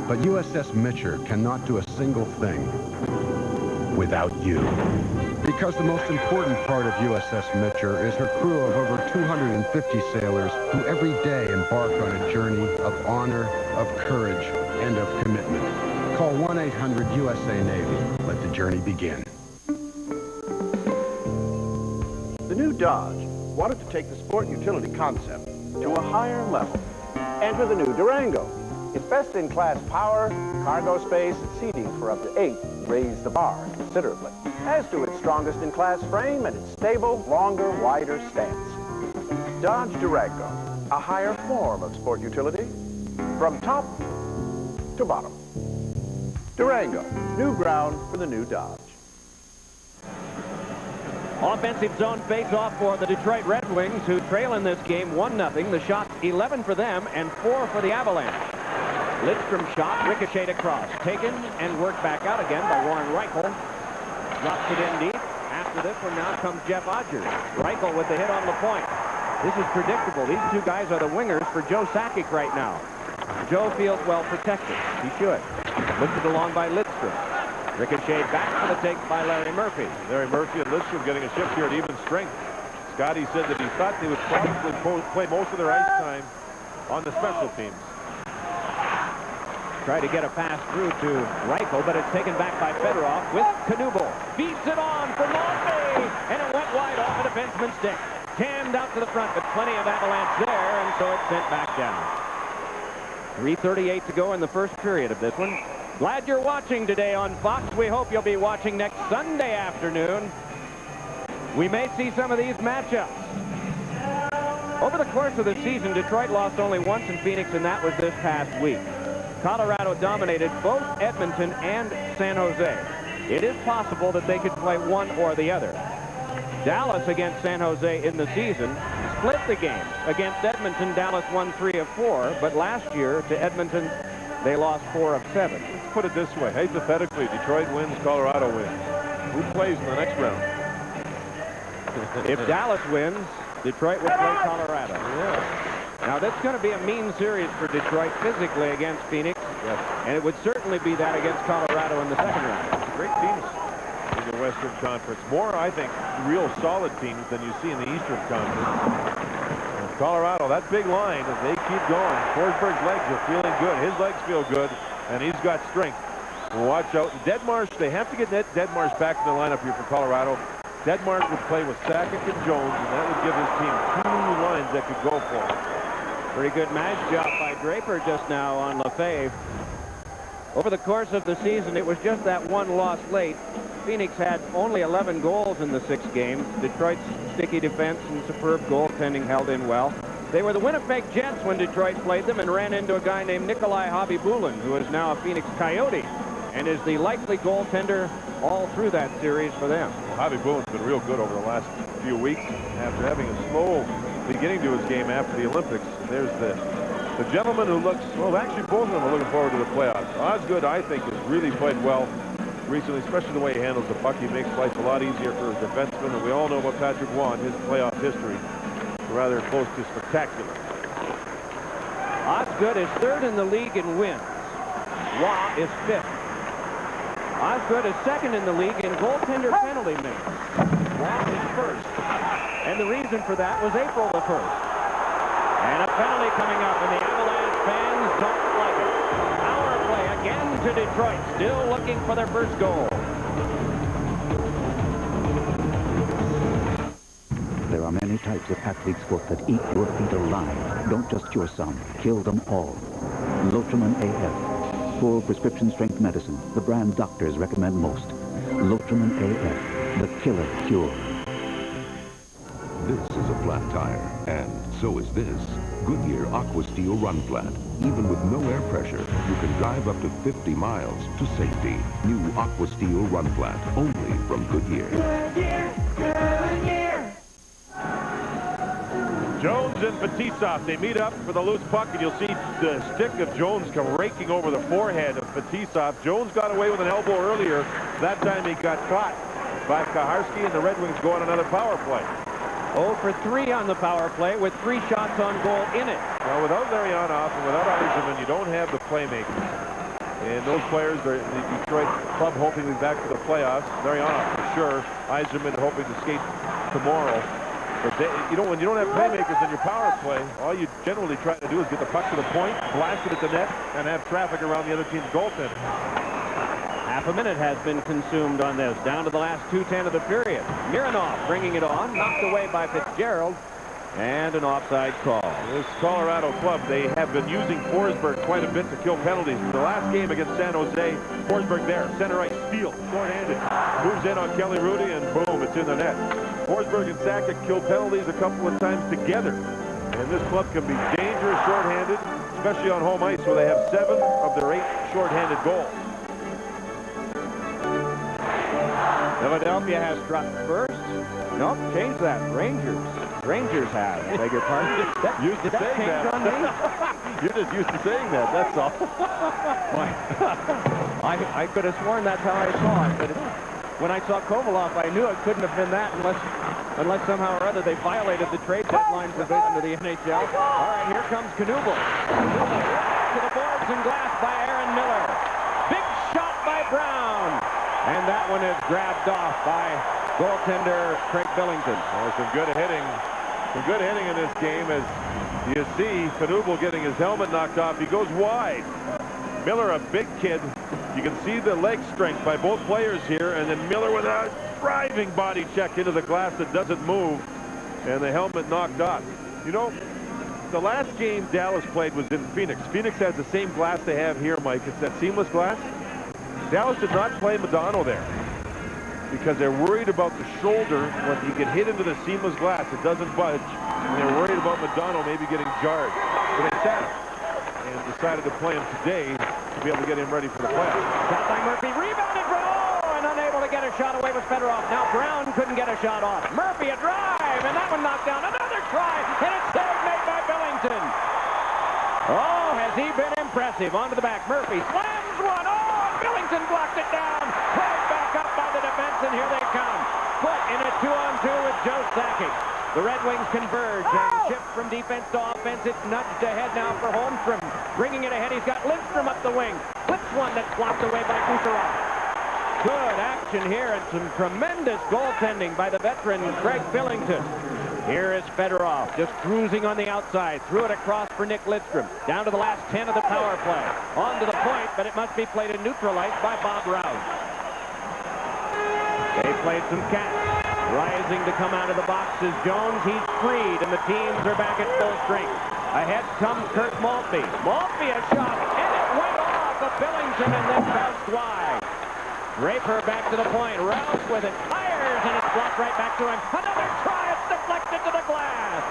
But USS Mitcher cannot do a single thing without you. Because the most important part of USS Mitcher is her crew of over 250 sailors who every day embark on a journey of honor, of courage, and of commitment. Call 1-800-USA-NAVY. Let the journey begin. The new Dodge wanted to take the sport utility concept to a higher level. Enter the new Durango. Its best-in-class power, cargo space, and seating for up to 8 raise the bar considerably, as do its strongest-in-class frame and its stable, longer, wider stance. Dodge Durango, a higher form of sport utility, from top to bottom. Durango, new ground for the new Dodge. Offensive zone face-off for the Detroit Red Wings, who trail in this game 1-0. The shots 11 for them and 4 for the Avalanche. Lidstrom shot, ricocheted across, taken and worked back out again by Warren Reichel. Drops it in deep. After this one now comes Jeff Odgers. Reichel with the hit on the point. This is predictable. These two guys are the wingers for Joe Sakic right now. Joe feels well protected. He should. Lifted along by Lidstrom. Ricocheted back for the take by Larry Murphy. Larry Murphy and Lidstrom getting a shift here at even strength. Scotty said that he thought they would probably play most of their ice time on the special teams. Tried to get a pass through to Reichel, but it's taken back by Fedorov with Knuble. Beats it on for Maltby, and it went wide off a defenseman's stick. Jammed out to the front, but plenty of Avalanche there, and so it's sent back down. 3:38 to go in the first period of this one. Glad you're watching today on Fox. We hope you'll be watching next Sunday afternoon. We may see some of these matchups. Over the course of the season, Detroit lost only once in Phoenix, and that was this past week. Colorado dominated both Edmonton and San Jose. It is possible that they could play one or the other. Dallas against San Jose in the season split the game. Against Edmonton, Dallas won 3 of 4, but last year to Edmonton, they lost 4 of 7. Let's put it this way. Hypothetically, Detroit wins, Colorado wins. Who plays in the next round? If Dallas wins, Detroit will play Colorado. Now, that's going to be a mean series for Detroit physically against Phoenix. And it would certainly be that against Colorado in the second round. Great teams in the Western Conference. More, I think, real solid teams than you see in the Eastern Conference. And Colorado, that big line, as they keep going, Forsberg's legs are feeling good. His legs feel good, and he's got strength. Watch out. Deadmarsh, they have to get Deadmarsh back in the lineup here for Colorado. Deadmarsh would play with Sakic and Jones, and that would give his team 2 lines that could go for him. Pretty good match job by Draper just now on Lefebvre. Over the course of the season, it was just that one loss late. Phoenix had only 11 goals in the 6 games. Detroit's sticky defense and superb goaltending held in well. They were the Winnipeg Jets when Detroit played them and ran into a guy named Nikolai Khabibulin, who is now a Phoenix Coyote and is the likely goaltender all through that series for them. Well, Khabibulin's been real good over the last few weeks after having a slow beginning to his game after the Olympics. There's the gentleman who looks, well, actually both of them are looking forward to the playoffs. Osgood, I think, has really played well recently, especially the way he handles the puck. He makes life a lot easier for his defensemen, and we all know about Patrick Waugh and his playoff history. Rather close to spectacular. Osgood is 3rd in the league in wins. Waugh is 5th. Osgood is 2nd in the league in goaltender penalty minutes. Waugh is 1st. And the reason for that was April the 1st. And a penalty coming up, and the Avalanche fans don't like it. Power play again to Detroit, still looking for their first goal. There are many types of athletic sport that eat your feet alive. Don't just cure some, kill them all. Lotramin AF. Full prescription strength medicine, the brand doctors recommend most. Lotramin AF, the killer cure. This is a flat tire, and so is this. Goodyear Aqua Steel Run Flat. Even with no air pressure, you can drive up to 50 miles to safety. New Aqua Steel Run Flat, only from Goodyear. Goodyear, Goodyear. Jones and Fetisov, they meet up for the loose puck, and you'll see the stick of Jones come raking over the forehead of Fetisov. Jones got away with an elbow earlier. That time he got caught by Kaharski, and the Red Wings go on another power play. 0 for 3 on the power play with 3 shots on goal in it. Well, without Larionov and without Eisenman, you don't have the playmakers. And those players, the Detroit club hoping to be back to the playoffs. Larionov for sure. Eisenman hoping to skate tomorrow. But when you don't have playmakers in your power play, all you generally try to do is get the puck to the point, blast it at the net, and have traffic around the other team's goaltender. Half a minute has been consumed on this, down to the last 2:10 of the period. Mironov bringing it on, knocked away by Fitzgerald, and an offside call. This Colorado club, they have been using Forsberg quite a bit to kill penalties. In the last game against San Jose, Forsberg there, center ice, steal, short-handed, moves in on Kelly Rudy, and boom, it's in the net. Forsberg and Sakic killed penalties a couple of times together. And this club can be dangerous short-handed, especially on home ice where they have 7 of their 8 short-handed goals. Philadelphia has struck first. Nope, change that. Rangers have. Beg your pardon. Used to saying that. You're just used to saying that, that's all. I could have sworn that's how I saw it, but when I saw Kovalov, I knew it couldn't have been that unless somehow or other they violated the trade deadline provision of the NHL. All right, here comes Knuble. To the boards and glass by Aaron Miller. Big shot by Brown. And that one is grabbed off by goaltender Craig Billington. Well, some good hitting in this game as you see Knuble getting his helmet knocked off. He goes wide. Miller, a big kid. You can see the leg strength by both players here, and then Miller with a driving body check into the glass that doesn't move, and the helmet knocked off. You know, the last game Dallas played was in Phoenix. Phoenix has the same glass they have here, Mike. It's that seamless glass. Dallas did not play Modano there because they're worried about the shoulder when he get hit into the seamless glass. It doesn't budge, and they're worried about Modano maybe getting jarred. So they sat him and decided to play him today to be able to get him ready for the playoffs. Shot by Murphy, rebounded from and unable to get a shot away with Fedorov. Now Brown couldn't get a shot off. Murphy a drive, and that one knocked down. Another try, and a save made by Billington. Oh, has he been impressive? Onto the back, Murphy slams one. Oh, Billington blocked it down. Right back up by the defense, and here they come. Put in a 2-on-2 with Joe Sakic. The Red Wings converge and shift from defense to offense. It's nudged ahead now for Holmstrom. Bringing it ahead, he's got Lindstrom up the wing. Flips one that's blocked away by Kucherov. Good action here and some tremendous goaltending by the veteran Craig Billington. Here is Fedorov just cruising on the outside. Threw it across for Nick Lidstrom. Down to the last 10 of the power play. On to the point, but it must be played in neutral ice by Bob Rouse. They played some catch. Rising to come out of the box is Jones. He's freed, and the teams are back at full strength. Ahead comes Kurt Maltby. Maltby a shot, and it went off of Billington and then bounced wide. Draper back to the point. Rouse with it. Fires, and it's blocked right back to him. Another try. It's deflected to the glass.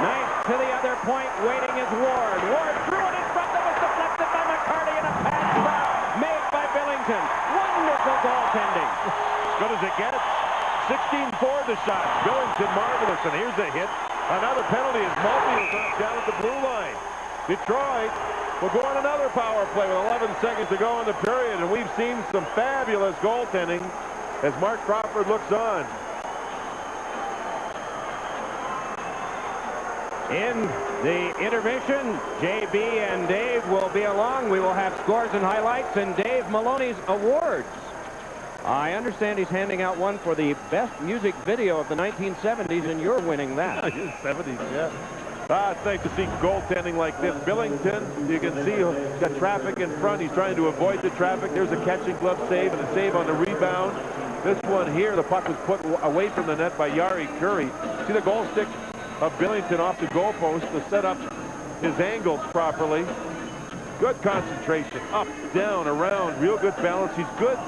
Knight to the other point. Waiting is Ward. Ward threw it in front. That was deflected by McCarty, and a pass stop made by Billington. Wonderful goaltending. As good as it gets. 16-4 the shot. Billington marvelous, and here's a hit. Another penalty as Maltby is knocked down at the blue line. Detroit will go on another power play with 11 seconds to go in the period, and we've seen some fabulous goaltending as Mark Crawford looks on. In the intermission, JB and Dave will be along. We will have scores and highlights and Dave Maloney's awards. I understand he's handing out one for the best music video of the 1970s, and you're winning that. 70s, yeah. It's nice to see goaltending like this. Billington, you can see the traffic in front. He's trying to avoid the traffic. There's a catching glove save and a save on the rebound. This one here, the puck was put away from the net by Yari Curry. See the goal stick of Billington off the goalpost to set up his angles properly. Good concentration. Up, down, around. Real good balance. He's good.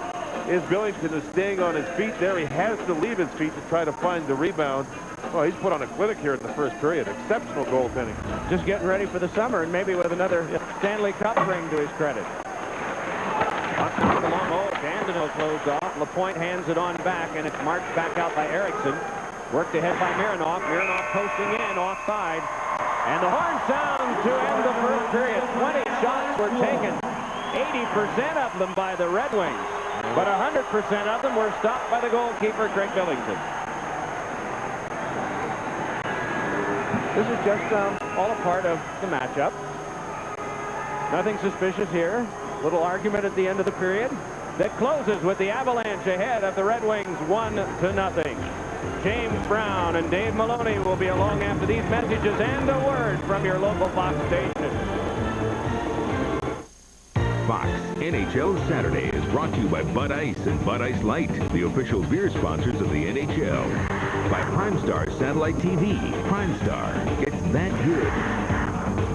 Is Billington is staying on his feet there. He has to leave his feet to try to find the rebound. Well, he's put on a clinic here in the first period. Exceptional goaltending. Just getting ready for the summer, and maybe with another Stanley Cup ring to his credit. Dandenot closed off. Lapointe hands it on back, and it's marched back out by Erickson. Worked ahead by Mironov. Mironov posting in offside. And the horn sounds to end the first period. 20 shots were taken. 80% of them by the Red Wings. But 100% of them were stopped by the goalkeeper, Craig Billington. This is just all a part of the matchup. Nothing suspicious here. Little argument at the end of the period that closes with the Avalanche ahead of the Red Wings 1-0. James Brown and Dave Maloney will be along after these messages and a word from your local Fox station. Fox NHL Saturday is brought to you by Bud Ice and Bud Ice Light, the official beer sponsors of the NHL. By Prime Star Satellite TV. Prime Star gets that good.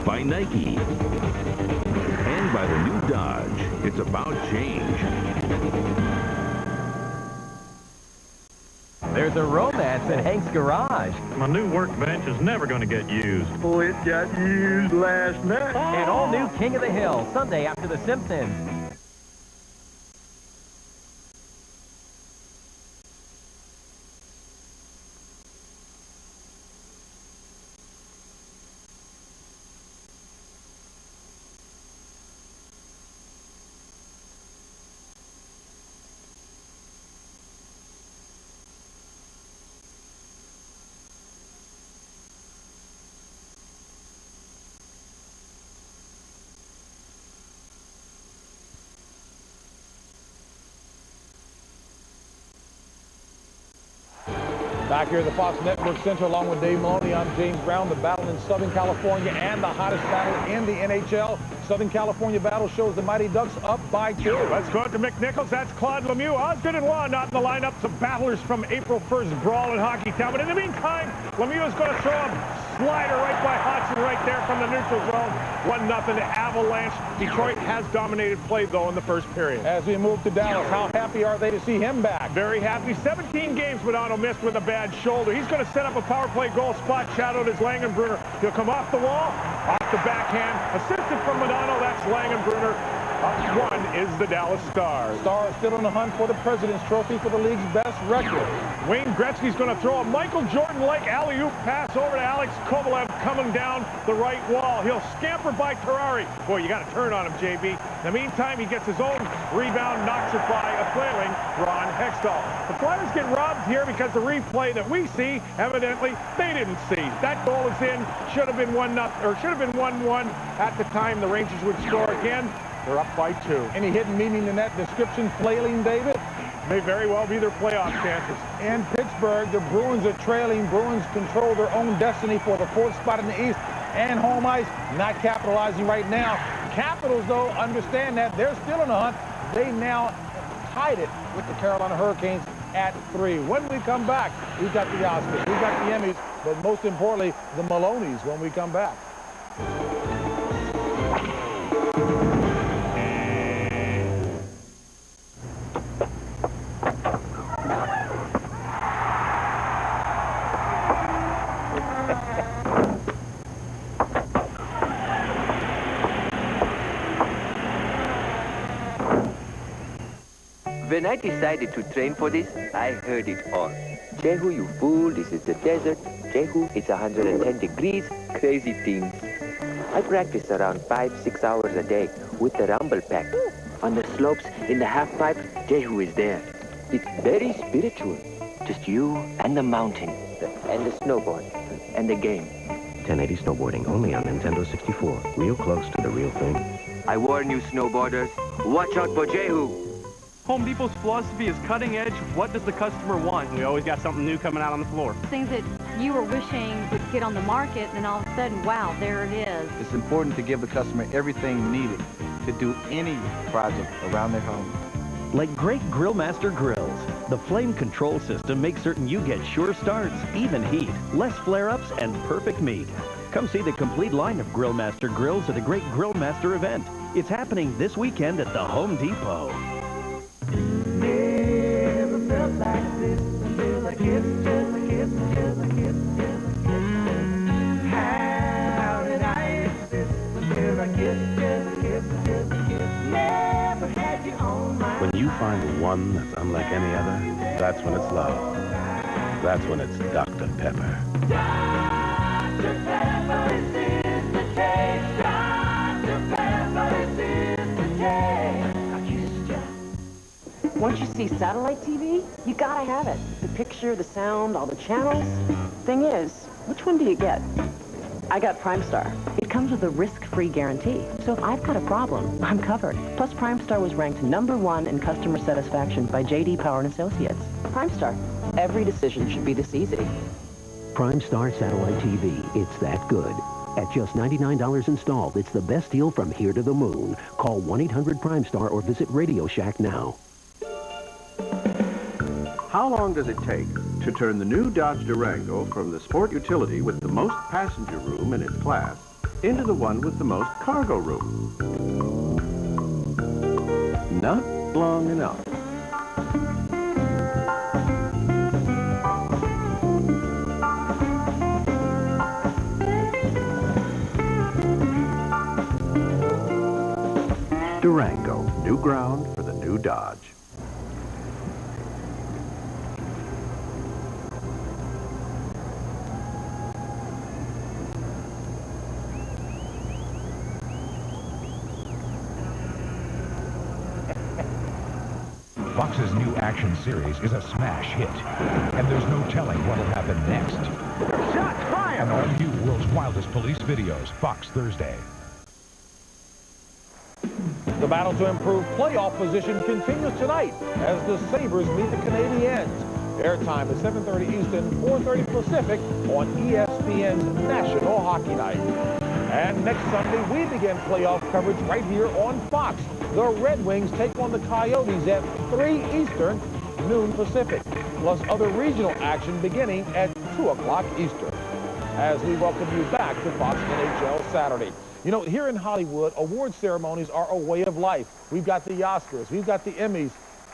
By Nike. And by the new Dodge. It's about change. There's a romance in Hank's garage. My new workbench is never going to get used. Oh, it got used last night. And all new King of the Hill, Sunday after The Simpsons. Back here at the Fox Network Center along with Dave Maloney, I'm James Brown. The battle in Southern California and the hottest battle in the NHL. Southern California battle shows the Mighty Ducks up by 2. Let's go to McNichols. That's Claude Lemieux. Osgood and Waugh not in the lineup. Some battlers from April 1st brawl in Hockey Town. But in the meantime, Lemieux is going to throw a slider right by Hodgson right there from the neutral zone. 1-0 Avalanche. Detroit has dominated play, though, in the first period. As we move to Dallas, how happy are they to see him back? Very happy. 17 games Modano missed with a bad shoulder. He's going to set up a power play goal spot. Shadowed as Langenbrunner. He'll come off the wall, off the backhand. Assisted from Modano. That's Langenbrunner. Up one is the Dallas Stars. Stars still on the hunt for the President's Trophy for the league's best record. Wayne Gretzky's going to throw a Michael Jordan-like alley-oop pass over to Alex Kovalev coming down the right wall. He'll scamper by Terrari. Boy, you got to turn on him, JB. In the meantime, he gets his own rebound, knocks it by the flailing Ron Hextall. The Flyers get robbed here because the replay that we see, evidently, they didn't see. That goal is in. Should have been 1-0, or should have been 1-1 at the time the Rangers would score again. They're up by 2. Any hidden meaning in that description, flailing, David? May very well be their playoff chances. In Pittsburgh, the Bruins are trailing. Bruins control their own destiny for the 4th spot in the East. And home ice, not capitalizing right now. Capitals, though, understand that. They're still in the hunt. They now tied it with the Carolina Hurricanes at 3. When we come back, we've got the Oscars, we've got the Emmys, but most importantly, the Maloneys when we come back. When I decided to train for this, I heard it all. Jehu, you fool, this is the desert. Jehu, it's 110 degrees, crazy things. I practice around 5-6 hours a day with the rumble pack. On the slopes, in the half pipe, Jehu is there. It's very spiritual. Just you and the mountain, and the snowboard, and the game. 1080 snowboarding, only on Nintendo 64. Real close to the real thing. I warn you, snowboarders, watch out for Jehu. Home Depot's philosophy is cutting edge. What does the customer want? We always got something new coming out on the floor. Things that you were wishing would get on the market, and all of a sudden, wow, there it is. It's important to give the customer everything needed to do any project around their home. Like great Grillmaster grills, the flame control system makes certain you get sure starts, even heat, less flare-ups, and perfect meat. Come see the complete line of Grillmaster grills at the Great Grillmaster event. It's happening this weekend at the Home Depot. Never felt like this until I kissed, till I kissed, till I kissed, till I kissed. How did I exist until I kissed, till I kissed, till I kissed. Never had you on my When you find one that's unlike any other, that's when it's love. That's when it's Dr. Pepper. Dr. Pepper is in the taste. Dr. Pepper is in the taste. Once you see satellite TV, you gotta have it. The picture, the sound, all the channels. Thing is, which one do you get? I got Prime Star. It comes with a risk-free guarantee. So if I've got a problem, I'm covered. Plus, Prime Star was ranked #1 in customer satisfaction by J.D. Power & Associates. Prime Star. Every decision should be this easy. Prime Star Satellite TV. It's that good. At just $99 installed, it's the best deal from here to the moon. Call 1-800-PRIME-STAR or visit Radio Shack now. How long does it take to turn the new Dodge Durango from the sport utility with the most passenger room in its class into the one with the most cargo room? Not long enough. Durango, new ground for the new Dodge. Fox's new action series is a smash hit, and there's no telling what'll happen next. Shots fired! On all new World's Wildest Police Videos, Fox Thursday. The battle to improve playoff position continues tonight as the Sabres meet the Canadiens. Airtime is 7:30 Eastern, 4:30 Pacific on ESPN's National Hockey Night. And next Sunday, we begin playoff coverage right here on Fox. The Red Wings take on the Coyotes at 3 Eastern, noon Pacific, plus other regional action beginning at 2 o'clock Eastern. As we welcome you back to Fox NHL Saturday. You know, here in Hollywood, award ceremonies are a way of life. We've got the Oscars, we've got the Emmys.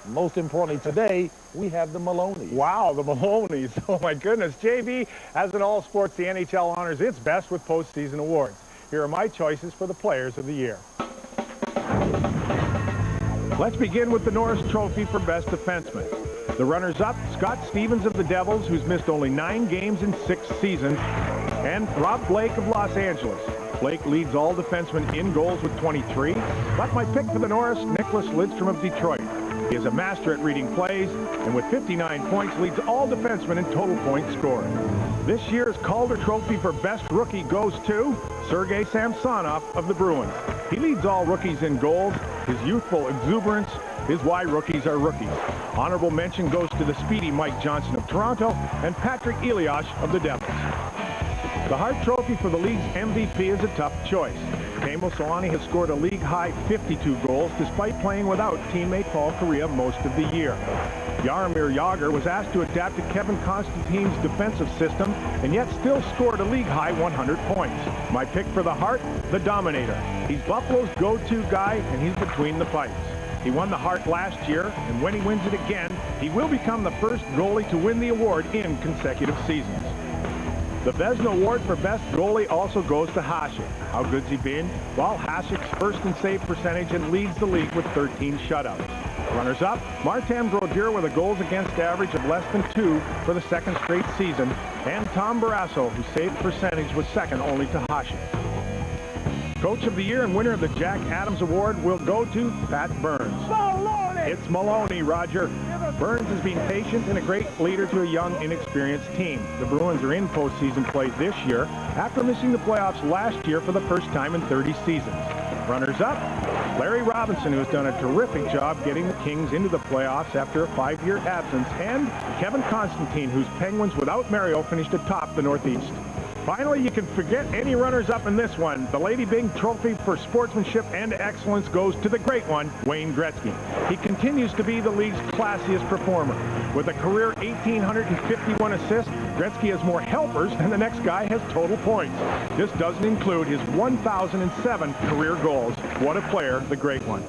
Most importantly today, we have the Maloneys. Wow, the Maloneys. Oh, my goodness. JB, as in all sports, the NHL honors its best with postseason awards. Here are my choices for the Players of the Year. Let's begin with the Norris Trophy for Best Defenseman. The runners-up, Scott Stevens of the Devils, who's missed only 9 games in 6 seasons, and Rob Blake of Los Angeles. Blake leads all defensemen in goals with 23, but my pick for the Norris, Nicholas Lidstrom of Detroit. He is a master at reading plays, and with 59 points, leads all defensemen in total points scored. This year's Calder Trophy for Best Rookie goes to Sergei Samsonov of the Bruins. He leads all rookies in goals, his youthful exuberance is why rookies are rookies. Honorable mention goes to the speedy Mike Johnson of Toronto and Patrick Elias of the Devils. The Hart Trophy for the league's MVP is a tough choice. Teemu Selanne has scored a league-high 52 goals despite playing without teammate Paul Kariya most of the year. Jaromir Jagr was asked to adapt to Kevin Constantine's defensive system and yet still scored a league-high 100 points. My pick for the Hart, the Dominator. He's Buffalo's go-to guy, and he's between the pipes. He won the Hart last year, and when he wins it again, he will become the first goalie to win the award in consecutive seasons. The Vezina Award for Best Goalie also goes to Hasek. How good's he been? Well, Hasek's first in save percentage and leads the league with 13 shutouts. Runners-up, Martin Brodeur with a goals against average of less than 2 for the second straight season, and Tom Barrasso, whose save percentage was second only to Hasek. Coach of the Year and winner of the Jack Adams Award will go to Pat Burns. Maloney! It's Maloney, Roger. Burns has been patient and a great leader to a young, inexperienced team. The Bruins are in postseason play this year after missing the playoffs last year for the first time in 30 seasons. Runners-up, Larry Robinson, who has done a terrific job getting the Kings into the playoffs after a 5-year absence, and Kevin Constantine, whose Penguins without Mario finished atop the Northeast. Finally, you can forget any runners-up in this one. The Lady Byng Trophy for sportsmanship and excellence goes to the great one, Wayne Gretzky. He continues to be the league's classiest performer. With a career 1,851 assists, Gretzky has more helpers than the next guy has total points. This doesn't include his 1,007 career goals. What a player, the great one.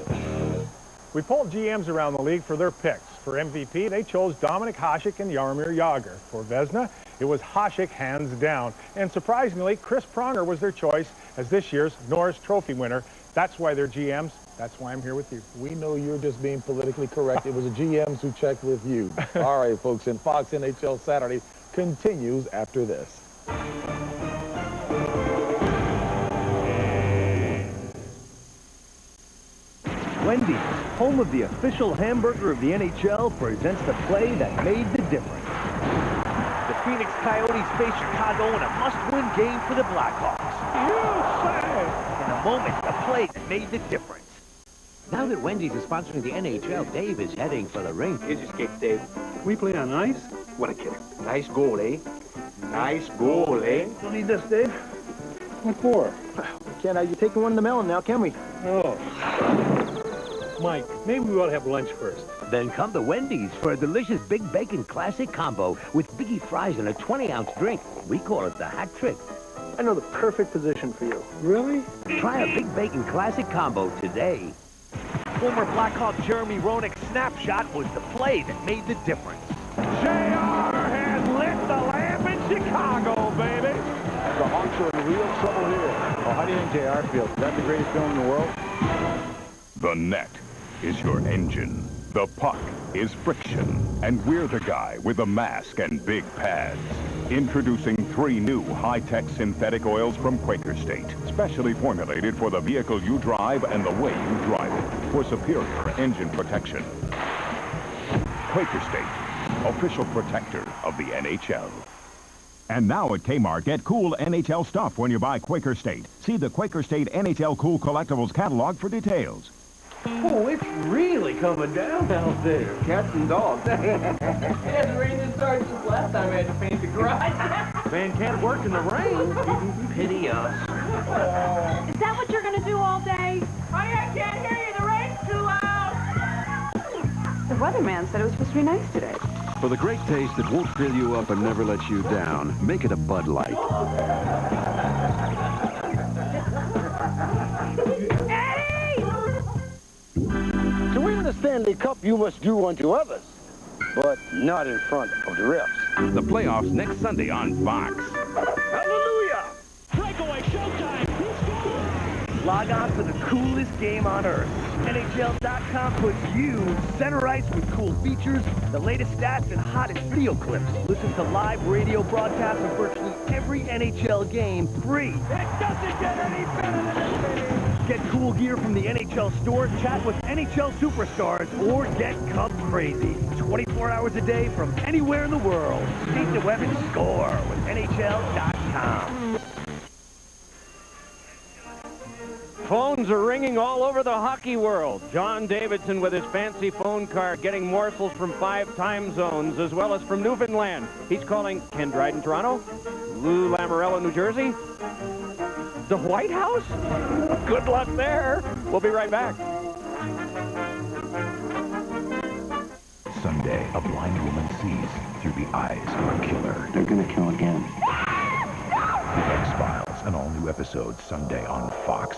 We polled GMs around the league for their picks. For MVP, they chose Dominik Hasek and Jaromir Jagr. For Vezina, it was Hasek hands down. And surprisingly, Chris Pronger was their choice as this year's Norris Trophy winner. That's why they're GMs. That's why I'm here with you. We know you're just being politically correct. It was the GMs who checked with you. All right, folks, and Fox NHL Saturday continues after this. Wendy's, home of the official hamburger of the NHL, presents the play that made the difference. The Phoenix Coyotes face Chicago in a must-win game for the Blackhawks. You say! In a moment, the play that made the difference. Now that Wendy's is sponsoring the NHL, Dave is heading for the rink. Here's your skate, Dave. We play on ice? What a kid. Nice goal, eh? Nice goal, eh? Don't need this, Dave. What for? We can't have you taking one in the melon now, can we? Oh. Mike, maybe we ought to have lunch first. Then come to Wendy's for a delicious Big Bacon Classic Combo with Biggie fries and a 20-ounce drink. We call it the hat trick. I know the perfect position for you. Really? Try a Big Bacon Classic Combo today. Former Blackhawk Jeremy Roenick's snapshot was the play that made the difference. JR has lit the lamp in Chicago, baby. The Hawks are in real trouble here. Well, how do you think JR feels? Is that the greatest film in the world? The net is your engine. The puck is friction. And we're the guy with the mask and big pads. Introducing 3 new high-tech synthetic oils from Quaker State. Specially formulated for the vehicle you drive and the way you drive it. For superior engine protection. Quaker State, official protector of the NHL. And now at Kmart, get cool NHL stuff when you buy Quaker State. See the Quaker State NHL Cool Collectibles catalog for details. Oh, it's really coming down out there. Cats and dogs. It hasn't rained this hard since last time I had to paint the garage. Man can't work in the rain. Pity us. Is that what you're going to do all day? Honey, I can't hear you. The rain's too loud. The weatherman said it was supposed to be nice today. For the great taste that won't fill you up and never lets you down, make it a Bud Light. To win the Stanley Cup, you must do unto others, but not in front of the refs. The playoffs next Sunday on Fox. Hallelujah! Breakaway showtime. Log on for the coolest game on earth. NHL.com puts you center ice with cool features, the latest stats, and hottest video clips. Listen to live radio broadcasts of virtually every NHL game free. It doesn't get any better than this, baby! Get cool gear from the NHL store, chat with NHL superstars, or get Cub crazy. 24 hours a day from anywhere in the world. Speak the web and score with NHL.com. Phones are ringing all over the hockey world. John Davidson with his fancy phone card getting morsels from 5 time zones as well as from Newfoundland. He's calling Ken Dryden, Toronto, Lou Lamoriello, New Jersey, the White House? Good luck there. We'll be right back. Sunday, a blind woman sees through the eyes of a killer. They're gonna kill again. The X-Files, an all-new episode Sunday on Fox.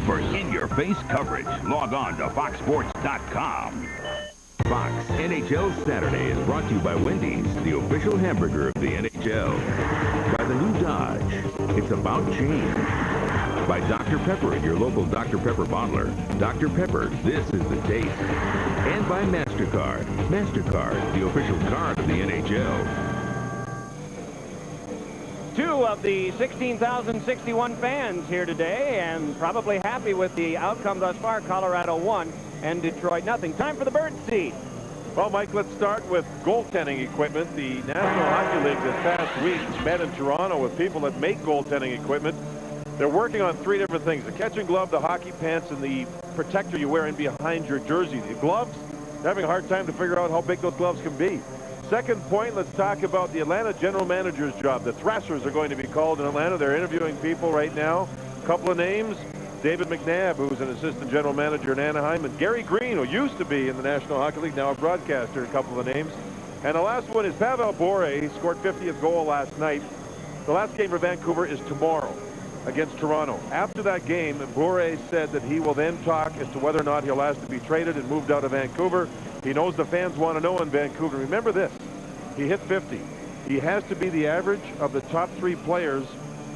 For in-your-face coverage, log on to foxsports.com. Fox NHL Saturday is brought to you by Wendy's, the official hamburger of the NHL. By the new Dodge, it's about change. By Dr. Pepper at your local Dr. Pepper bottler. Dr. Pepper, this is the taste. And by MasterCard. MasterCard, the official card of the NHL. 2 of the 16,061 fans here today, and probably happy with the outcome thus far. Colorado 1 and Detroit nothing. Time for the bird seed. Well, Mike, let's start with goaltending equipment. The National Hockey League this past week met in Toronto with people that make goaltending equipment. They're working on 3 different things: the catching glove, the hockey pants, and the protector you wear in behind your jersey. The gloves, they're having a hard time to figure out how big those gloves can be. Second point, let's talk about the Atlanta general manager's job. The Thrashers are going to be called in Atlanta. They're interviewing people right now. A couple of names: David McNabb, who's an assistant general manager in Anaheim, and Gary Green, who used to be in the National Hockey League, now a broadcaster. A couple of names. And the last one is Pavel Bure. He scored 50th goal last night. The last game for Vancouver is tomorrow against Toronto. After that game, Bure said that he will then talk as to whether or not he'll ask to be traded and moved out of Vancouver. He knows the fans want to know in Vancouver. Remember this: he hit 50. He has to be the average of the top 3 players,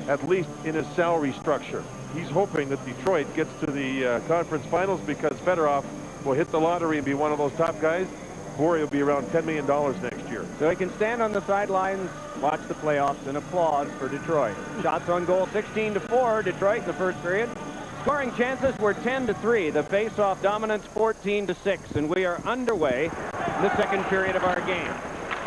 at least in his salary structure. He's hoping that Detroit gets to the conference finals because Fedorov will hit the lottery and be one of those top guys. Bure will be around $10 million next year. So he can stand on the sidelines, watch the playoffs, and applaud for Detroit. Shots on goal, 16-4, Detroit in the first period. Scoring chances were 10-3. The face-off dominance 14-6, and we are underway in the second period of our game.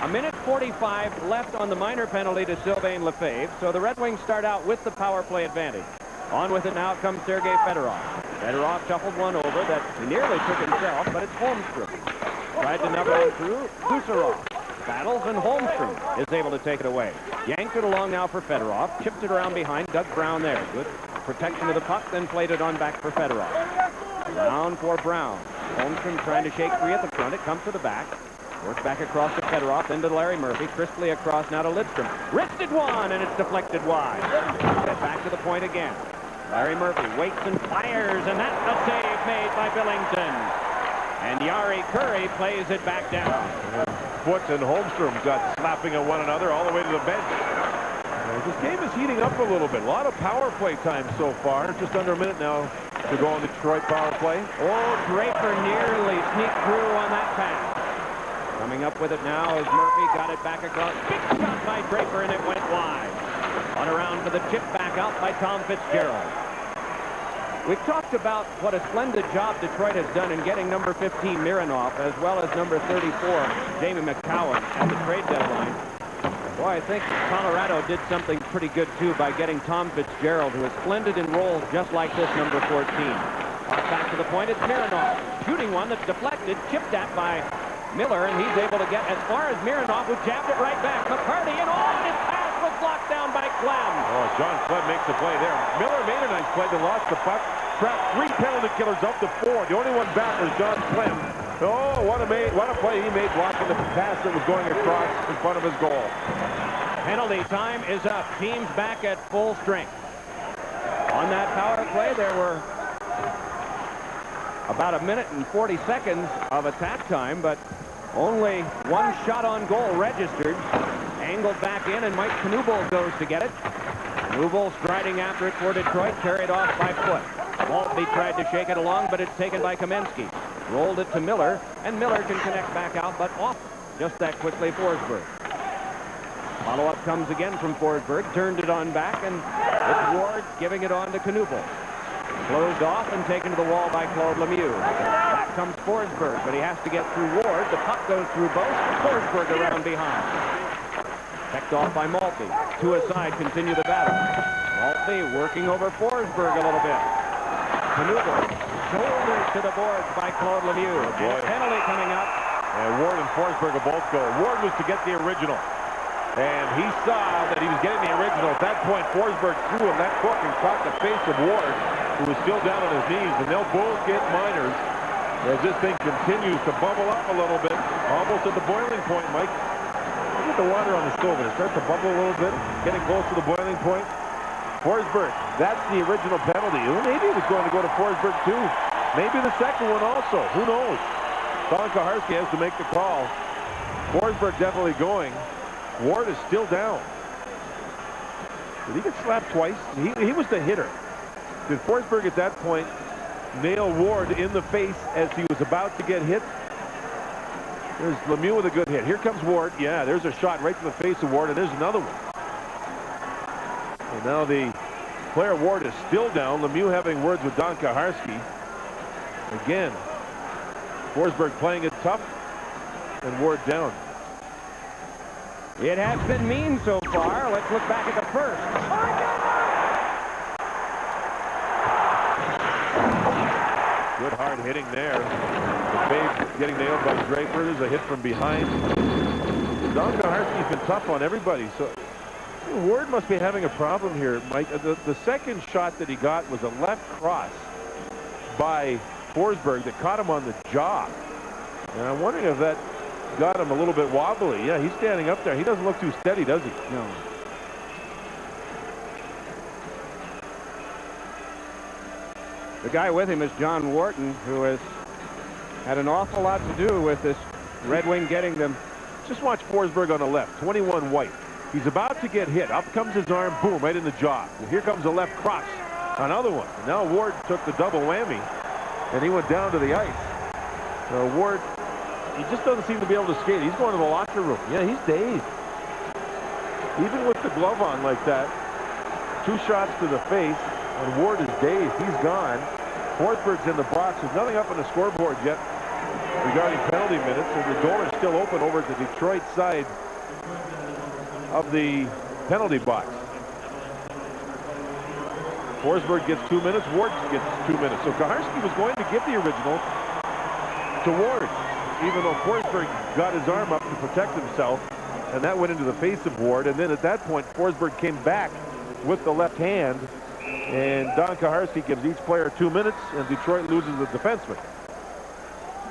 1:45 left on the minor penalty to Sylvain Lefebvre, so the Red Wings start out with the power play advantage. On with it now comes Sergei Fedorov. Fedorov shuffled one over that he nearly took himself, but it's Holmstrom. Tried to number one through Gusarov. battles, and Holmstrom is able to take it away. Yanked it along now for Fedorov. Chipped it around behind. Doug Brown there. Good protection of the puck, then played it on back for Fedorov. Brown for Brown. Holmstrom trying to shake free at the front. It comes to the back. Works back across to Fedorov, into Larry Murphy. Crisply across now to Lidstrom. Wristed one, and it's deflected wide. Get back to the point again. Larry Murphy waits and fires, and that's a save made by Billington. And Yari Curry plays it back down. Foots and Holmstrom got slapping at one another all the way to the bench. This game is heating up a little bit. A lot of power play time so far. Just under a minute now to go on the Detroit power play. Oh, Draper nearly sneaked through on that pass. Coming up with it now is Murphy. Got it back across. Big shot by Draper, and it went wide. On around for the chip back out by Tom Fitzgerald. We've talked about what a splendid job Detroit has done in getting number 15 Mironov, as well as number 34 Jamie McCowan at the trade deadline. Boy, I think Colorado did something pretty good too by getting Tom Fitzgerald, who is splendid in roles just like this number 14. Back to the point, it's Mironov shooting one that's deflected, chipped at by Miller, and he's able to get as far as Mironov, who jabbed it right back. McCarty, and his pass was blocked down by Clem. Oh, John Clem makes the play there. Miller made a nice play, then lost the puck. Trapped 3 penalty killers up to 4. The only one back was John Clem. Oh, what a play he made blocking the pass that was going across in front of his goal. Penalty time is up. Teams back at full strength. On that power play, there were about 1 minute and 40 seconds of attack time, but only one shot on goal registered. Angled back in, and Mike Knuble goes to get it. Knuble striding after it for Detroit, carried off by Foot. Maltby tried to shake it along, but it's taken by Kamensky. Rolled it to Miller, and Miller can connect back out, but off just that quickly Forsberg. Follow-up comes again from Forsberg, turned it on back, and it's Ward giving it on to Knuble. Closed off and taken to the wall by Claude Lemieux. Back comes Forsberg, but he has to get through Ward. The puck goes through both. Forsberg around behind. Checked off by Maltby. Two aside, continue the battle. Maltby working over Forsberg a little bit. Knuble, shoulders to the boards by Claude Lemieux. Penalty coming up. And Ward and Forsberg are both go. Ward was to get the original. And he saw that he was getting the original. At that point, Forsberg threw him that hook and caught the face of Ward, who was still down on his knees. And they'll both get minors as this thing continues to bubble up a little bit. Almost at the boiling point, Mike. Look at the water on the stove. It starts to bubble a little bit, getting close to the boiling point. Forsberg, that's the original penalty. Maybe it was going to go to Forsberg too. Maybe the second one also. Who knows? Don Kaharski has to make the call. Forsberg definitely going. Ward is still down. Did he get slapped twice? He was the hitter. Did Forsberg at that point nail Ward in the face as he was about to get hit? There's Lemieux with a good hit. Here comes Ward. Yeah, there's a shot right to the face of Ward, and there's another one. And now the player Ward is still down. Lemieux having words with Don Kaharski. Again, Forsberg playing it tough, and Ward down. It has been mean so far. Let's look back at the first. Good hard hitting there. The fade getting nailed by Draper. There's a hit from behind. Don Kaharski's been tough on everybody. So Ward must be having a problem here, Mike. The second shot that he got was a left cross by Forsberg that caught him on the jaw. And I'm wondering if that got him a little bit wobbly. Yeah, he's standing up there. He doesn't look too steady, does he? No. The guy with him is John Wharton, who has had an awful lot to do with this Red Wing getting them. Just watch Forsberg on the left, 21 white. He's about to get hit. Up comes his arm, boom, right in the jaw. And here comes the left cross. Another one. And now Ward took the double whammy, and he went down to the ice. Ward, he just doesn't seem to be able to skate. He's going to the locker room. Yeah, he's dazed. Even with the glove on like that, 2 shots to the face, and Ward is dazed. He's gone. Forsberg's in the box. There's nothing up on the scoreboard yet regarding penalty minutes, and the door is still open over at the Detroit side of the penalty box. Forsberg gets 2 minutes. Ward gets 2 minutes. So Kaharski was going to give the original to Ward. even though Forsberg got his arm up to protect himself, and that went into the face of Ward. And then at that point, Forsberg came back with the left hand, and Don Kaharski gives each player 2 minutes, and Detroit loses the defenseman.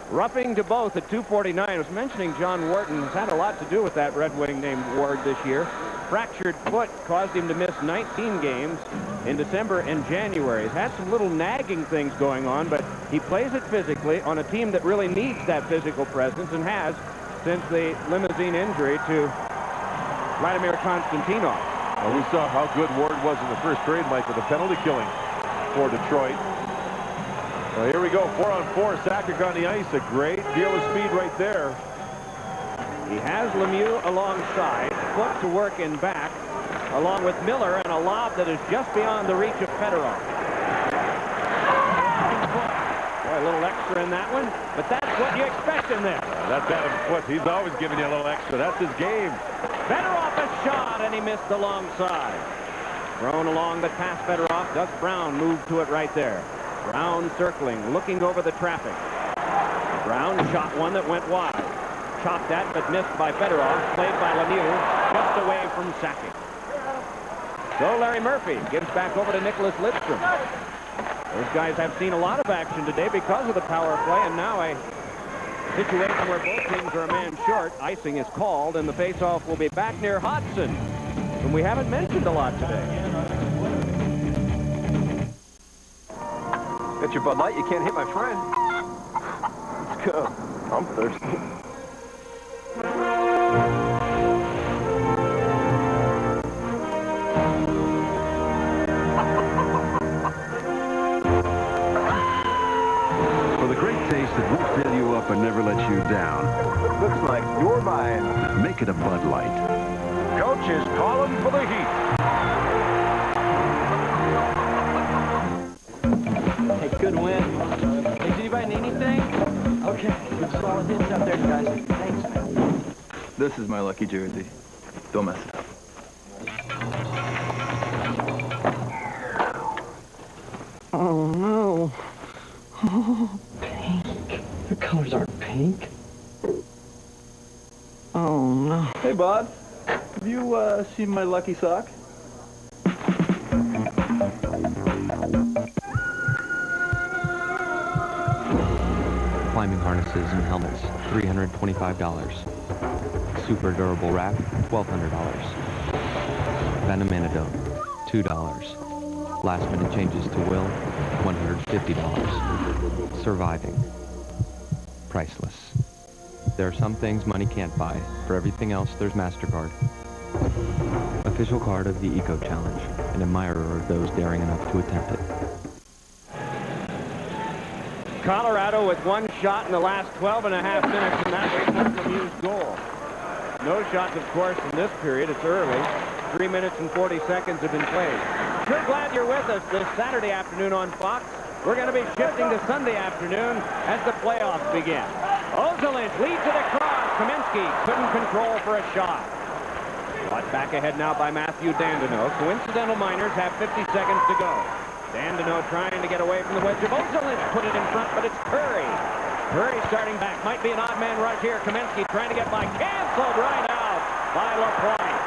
Roughing to both at 2:49. I was mentioning John Wharton has had a lot to do with that Red Wing named Ward this year. Fractured foot caused him to miss 19 games in December and January. He's had some little nagging things going on, but he plays it physically on a team that really needs that physical presence and has since the limousine injury to Vladimir Konstantinov. Well, we saw how good Ward was in the first period, Mike, with the penalty killing for Detroit. Well, here we go, 4-on-4. Sakic on the ice. A great deal of speed right there. He has Lemieux alongside, foot to work in back, along with Miller, and a lob that is just beyond the reach of Fedorov. Boy, a little extra in that one, but that's what you expect in this. That's Adam Foote. He's always giving you a little extra. That's his game. Fedorov a shot, and he missed the long side. Thrown along, but past Fedorov. Gus Brown moved to it right there. Brown circling, looking over the traffic. Brown shot one that went wide. Chopped at, but missed by Fedorov. Played by Lemieux, just away from Sakic. So Larry Murphy gives back over to Nicholas Lidstrom. Those guys have seen a lot of action today because of the power play, and now a situation where both teams are a man short. Icing is called, and the faceoff will be back near Hodgson, whom we haven't mentioned a lot today. Got your Bud Light, you can't hit my friend. Let's go. I'm thirsty. For the great taste that won't fill you up and never let you down. Looks like you're buying. Make it a Bud Light. Coach is calling for the Heat. Hey, good win. Hey, did anybody need anything? Okay, good solid hits out there, guys. Thanks, man. This is my lucky jersey. Don't mess it up. Oh, no. Oh, pink. The colors aren't pink. Oh, no. Hey, Bob. Have you seen my lucky sock? Climbing harnesses and helmets, $325. Super durable wrap, $1,200. Venom antidote, $2. Last minute changes to will, $150. Surviving, priceless. There are some things money can't buy. For everything else, there's MasterCard. Official card of the Eco Challenge, an admirer of those daring enough to attempt it. Colorado with one shot in the last 12.5 minutes, and that was Lemieux's goal. No shots, of course, in this period. It's early. 3 minutes and 40 seconds have been played. Sure glad you're with us this Saturday afternoon on Fox. We're going to be shifting to Sunday afternoon as the playoffs begin. Ozolinsh leads it across. Kaminsky couldn't control for a shot. Brought back ahead now by Matthew Dandino. Coincidental Miners have 50 seconds to go. Dandino trying to get away from the wedge of Ozolinsh. Put it in front, but it's Curry. Curry starting back. Might be an odd man rush here. Kaminsky trying to get by. Canceled right out by LaPointe.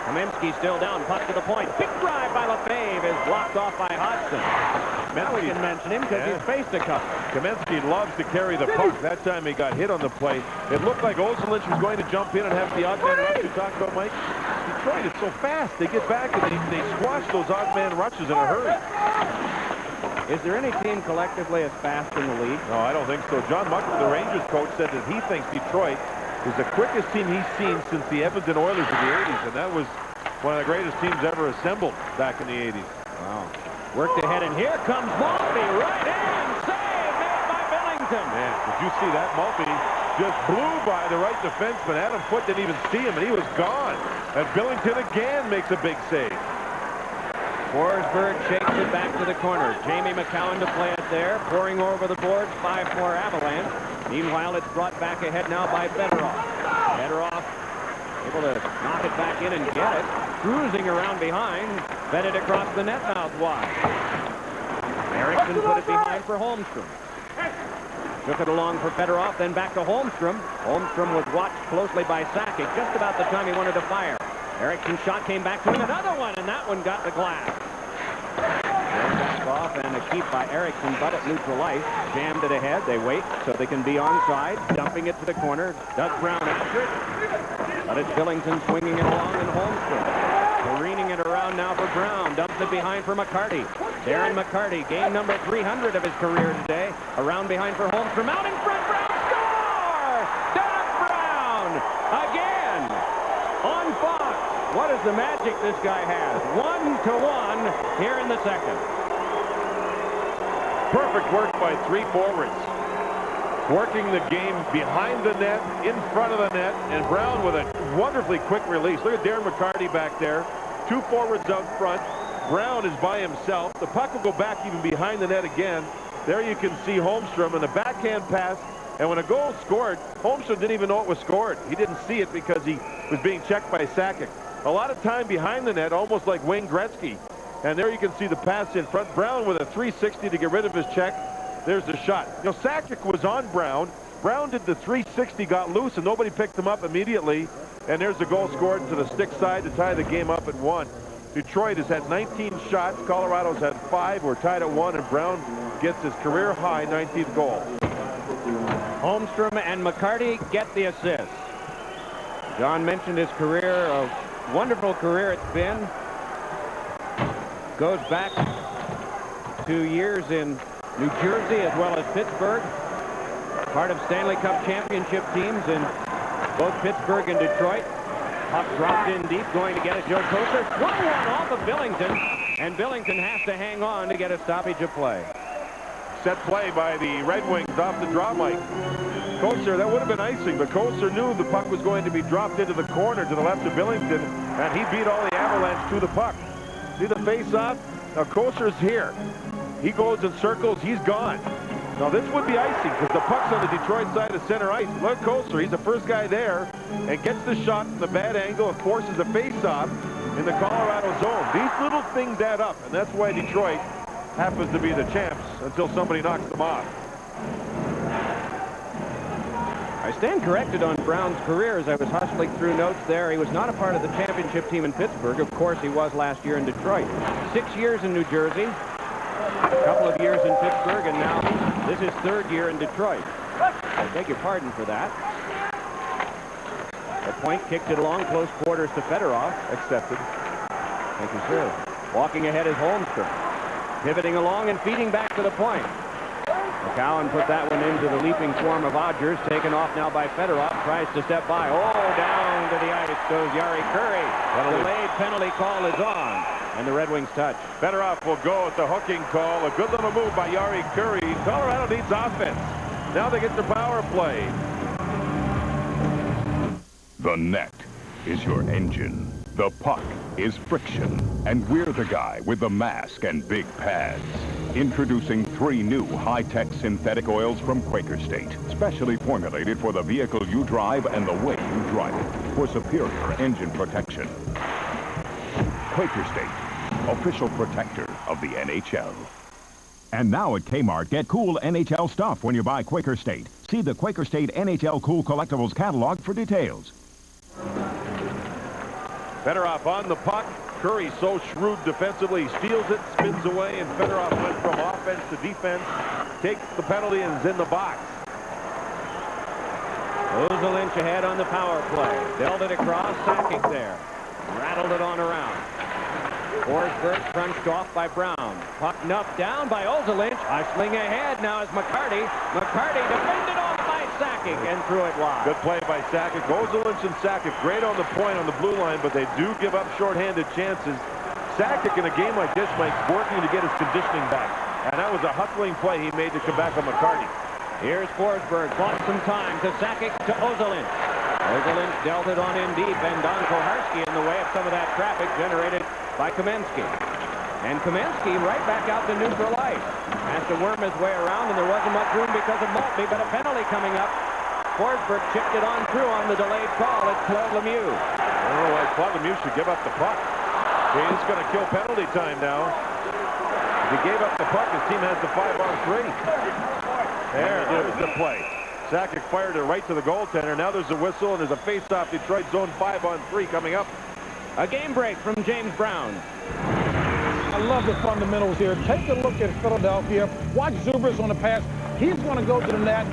Kaminsky still down. Puck to the point. Big drive by Lefebvre is blocked off by Hodgson. Now we can mention him because he's faced a couple. Kaminsky loves to carry the puck. That time he got hit on the play. It looked like Ozolinsh was going to jump in and have the odd man rush you talked about, Mike. Detroit is so fast. They get back and they squash those odd man rushes in a hurry. Is there any team collectively as fast in the league? No, I don't think so. John Muckler, the Rangers coach, said that he thinks Detroit is the quickest team he's seen since the Edmonton Oilers in the 80s, and that was one of the greatest teams ever assembled back in the 80s. Wow. Worked ahead, and here comes Maltby right in. Save made by Billington. Man, did you see that? Maltby just blew by the right defenseman. Adam Foote didn't even see him, and he was gone. And Billington again makes a big save. Forsberg shakes it back to the corner. Jamie McCowan to play it there. Pouring over the boards, 5 for Avalanche. Meanwhile, it's brought back ahead now by Fedorov. Fedorov able to knock it back in and get it. Cruising around behind. Fed it across the net mouth wide. Erickson put it behind for Holmstrom. Took it along for Fedorov, then back to Holmstrom. Holmstrom was watched closely by Sakic just about the time he wanted to fire. Ericsson's shot came back to him, another one, and that one got the glass. Back off, and a keep by Eriksson, but at neutral ice. Jammed it ahead. They wait so they can be onside. Dumping it to the corner. Does Brown after it. But it's Billington swinging it along, and Holmstrom careening it around now for Brown. Dumps it behind for McCarty. Darren McCarty, game number 300 of his career today. Around behind for Holmstrom. Out in front, Brown score! Doug Brown again on Fox. What is the magic this guy has? 1-1 here in the second. Perfect work by three forwards. Working the game behind the net, in front of the net, and Brown with a wonderfully quick release. Look at Darren McCarty back there. Two forwards out front. Brown is by himself. The puck will go back even behind the net again. There you can see Holmstrom and a backhand pass. And when a goal scored, Holmstrom didn't even know it was scored. He didn't see it because he was being checked by Sakic. A lot of time behind the net, almost like Wayne Gretzky. And there you can see the pass in front. Brown with a 360 to get rid of his check. There's the shot. You know, Sakic was on Brown. Brown did the 360, got loose, and nobody picked him up immediately. And there's the goal scored to the stick side to tie the game up at 1. Detroit has had 19 shots. Colorado's had 5. We're tied at 1, and Brown gets his career high 19th goal. Holmstrom and McCarty get the assist. John mentioned his career, a wonderful career it's been. Goes back to years in New Jersey as well as Pittsburgh. Part of Stanley Cup championship teams in both Pittsburgh and Detroit. Puck dropped in deep, going to get it. Joe Kocur. 1-1 off of Billington, and Billington has to hang on to get a stoppage of play. Set play by the Red Wings off the draw, Mike. Kocur, that would have been icing, but Kocur knew the puck was going to be dropped into the corner to the left of Billington, and he beat all the Avalanche to the puck. See the face-off? Now Kocur's here. He goes in circles. He's gone. Now this would be icing because the puck's on the Detroit side of center ice. Look, Kocur, he's the first guy there and gets the shot from the bad angle and forces a face-off in the Colorado zone. These little things add up, and that's why Detroit happens to be the champs until somebody knocks them off. I stand corrected on Brown's career as I was hustling through notes there. He was not a part of the championship team in Pittsburgh. Of course, he was last year in Detroit. 6 years in New Jersey, a couple of years in Pittsburgh, and now this is third year in Detroit. I beg your pardon for that. The point kicked it along close quarters to Fedorov. Accepted. Thank you, sir. Walking ahead is Holmstrom. Pivoting along and feeding back to the point. McCowan put that one into the leaping form of Odgers. Taken off now by Fedorov. Tries to step by. Oh, down to the ice goes Jari Kurri. Delayed penalty call is on. And the Red Wings touch. Fedorov will go at the hooking call. A good little move by Jari Kurri. Colorado needs offense. Now they get the power play. The net is your engine. The puck is friction. And we're the guy with the mask and big pads. Introducing 3 new high-tech synthetic oils from Quaker State. Specially formulated for the vehicle you drive and the way you drive it. For superior engine protection. Quaker State, official protector of the NHL. And now at Kmart, get cool NHL stuff when you buy Quaker State. See the Quaker State NHL Cool Collectibles catalog for details. Fedorov on the puck. Kurri so shrewd defensively, steals it, spins away, and Fedorov went from offense to defense, takes the penalty, and is in the box. Avalanche ahead on the power play. Dealt it across, Sakic there. Rattled it on around. Forsberg crunched off by Brown. Puck knocked down by Avalanche. Hustling ahead now is McCarty. McCarty defended off by Sakic and threw it wide. Good play by Sakic. Avalanche and Sakic great on the point on the blue line, but they do give up shorthanded chances. Sakic in a game like this, Mike, working to get his conditioning back. And that was a hustling play he made to come back on McCarty. Here's Forsberg. Bought some time to Sakic to Avalanche. Avalanche dealt it on in deep, and Don Koharski in the way of some of that traffic generated by Kamensky. And Kamensky right back out to neutral ice. Has to worm his way around, and there wasn't much room because of Maltby, but a penalty coming up. Forsberg chipped it on through on the delayed call. It's Claude Lemieux. I don't know why Claude Lemieux should give up the puck. He's going to kill penalty time now. If he gave up the puck, his team has the 5-on-3. There's the play. Sakic fired it right to the goaltender. Now there's a whistle, and there's a face-off. Detroit zone 5-on-3 coming up. A game break from James Brown. I love the fundamentals here. Take a look at Philadelphia. Watch Zubris on the pass. He's going to go to the net.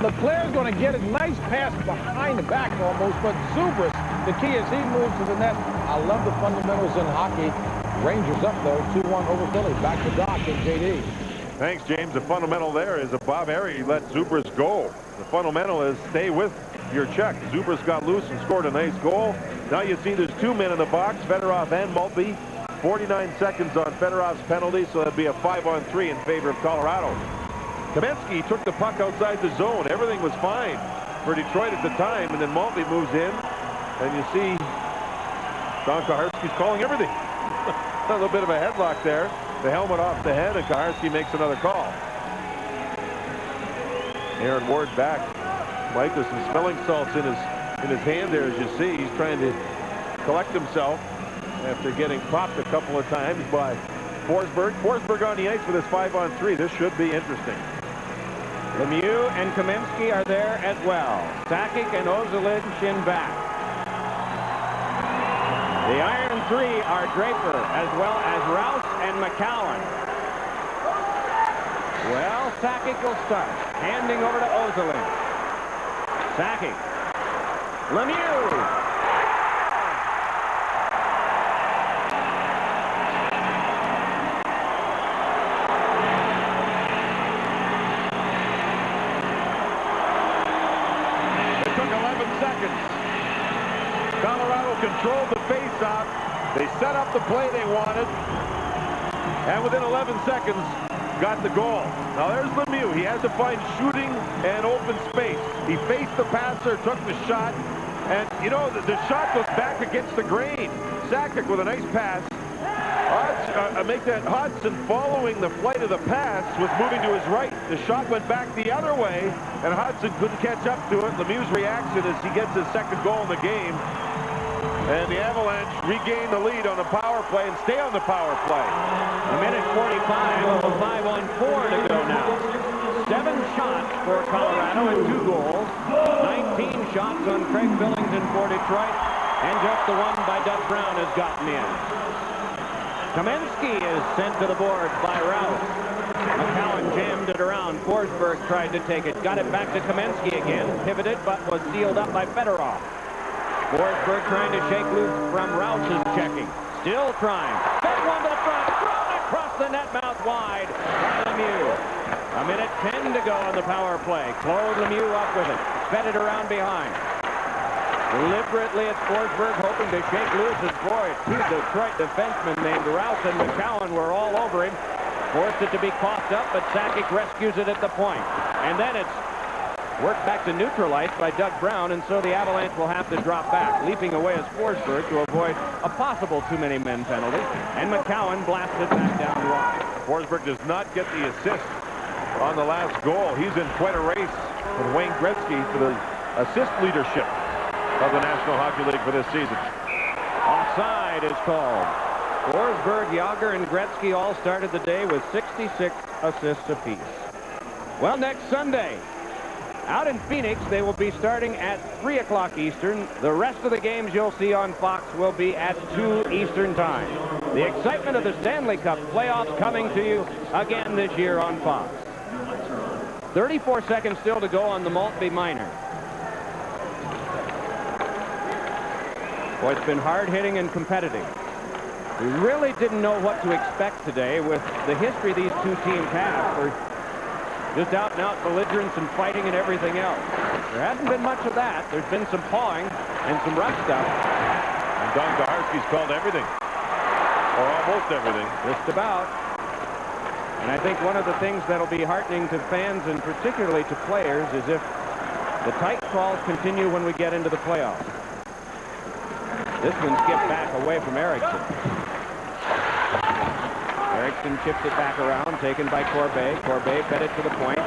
Leclerc's going to get a nice pass behind the back almost, but Zubris, the key is he moves to the net. I love the fundamentals in hockey. Rangers up, though, 2-1 over Philly. Back to Doc and JD. Thanks, James. The fundamental there is that Bob Harry let Zubris go. The fundamental is stay with your check. Zubris got loose and scored a nice goal. Now you see there's 2 men in the box, Fedorov and Maltby. 49 seconds on Fedorov's penalty, so it'll be a 5-on-3 in favor of Colorado. Kamensky took the puck outside the zone. Everything was fine for Detroit at the time, and then Maltby moves in, and you see Don Kaharski's calling everything. A little bit of a headlock there. The helmet off the head, and Kaharski makes another call. Aaron Ward back. Mike, there's some smelling salts in his hand there, as you see. He's trying to collect himself after getting popped a couple of times by Forsberg. Forsberg on the ice with his 5-on-3. This should be interesting. Lemieux and Kamensky are there as well. Sakic and Ozolinsh in back. The Iron Three are Draper as well as Rouse and McCowan. Well, Sakic will start. Handing over to Ozolinsh. Sakic. Lemieux. Colorado controlled the face-off. They set up the play they wanted. And within 11 seconds, got the goal. Now there's Lemieux. He has to find shooting and open space. He faced the passer, took the shot. And, you know, the shot goes back against the grain. Sakic with a nice pass. Hodgson, following the flight of the pass, was moving to his right. The shot went back the other way, and Hodgson couldn't catch up to it. Lemieux's reaction as he gets his second goal in the game. And the Avalanche regain the lead on the power play and stay on the power play. A minute 45, 5-on-4 to go now. 7 shots for Colorado and 2 goals. 19 shots on Craig Billington for Detroit. And just the one by Doug Brown has gotten in. Kamensky is sent to the boards by Rouse. McCowan jammed it around. Forsberg tried to take it. Got it back to Kamensky again. Pivoted, but was sealed up by Fedorov. Forsberg trying to shake loose from Rouse's checking. Still trying. Fed one to the front. Thrown across the net mouth wide. Lemieux. A minute 10 to go on the power play. Claude Lemieux up with it. Fed it around behind. Deliberately, it's Forsberg hoping to shake loose his boy. 2 Detroit defensemen named Rouse and McCowan were all over him. Forced it to be coughed up, but Sakic rescues it at the point. And then it's worked back to neutral ice by Doug Brown, and so the Avalanche will have to drop back. Leaping away is Forsberg to avoid a possible too-many-men penalty. And McCowan blasted back down wide. Forsberg does not get the assist on the last goal. He's in quite a race with Wayne Gretzky for the assist leadership of the National Hockey League for this season. Offside is called. Forsberg, Yager, and Gretzky all started the day with 66 assists apiece. Well, next Sunday, out in Phoenix, they will be starting at 3 o'clock Eastern. The rest of the games you'll see on Fox will be at 2 Eastern time. The excitement of the Stanley Cup playoffs coming to you again this year on Fox. 34 seconds still to go on the Maltby minor. Boy, it's been hard-hitting and competitive. We really didn't know what to expect today with the history these two teams have for just out-and-out belligerence and fighting and everything else. There hasn't been much of that. There's been some pawing and some rough stuff. And Don Kaharski's called everything, or almost everything. Just about. And I think one of the things that'll be heartening to fans and particularly to players is if the tight calls continue when we get into the playoffs. This one skipped back away from Erickson. Erickson chips it back around, taken by Corbet. Corbet fed it to the point.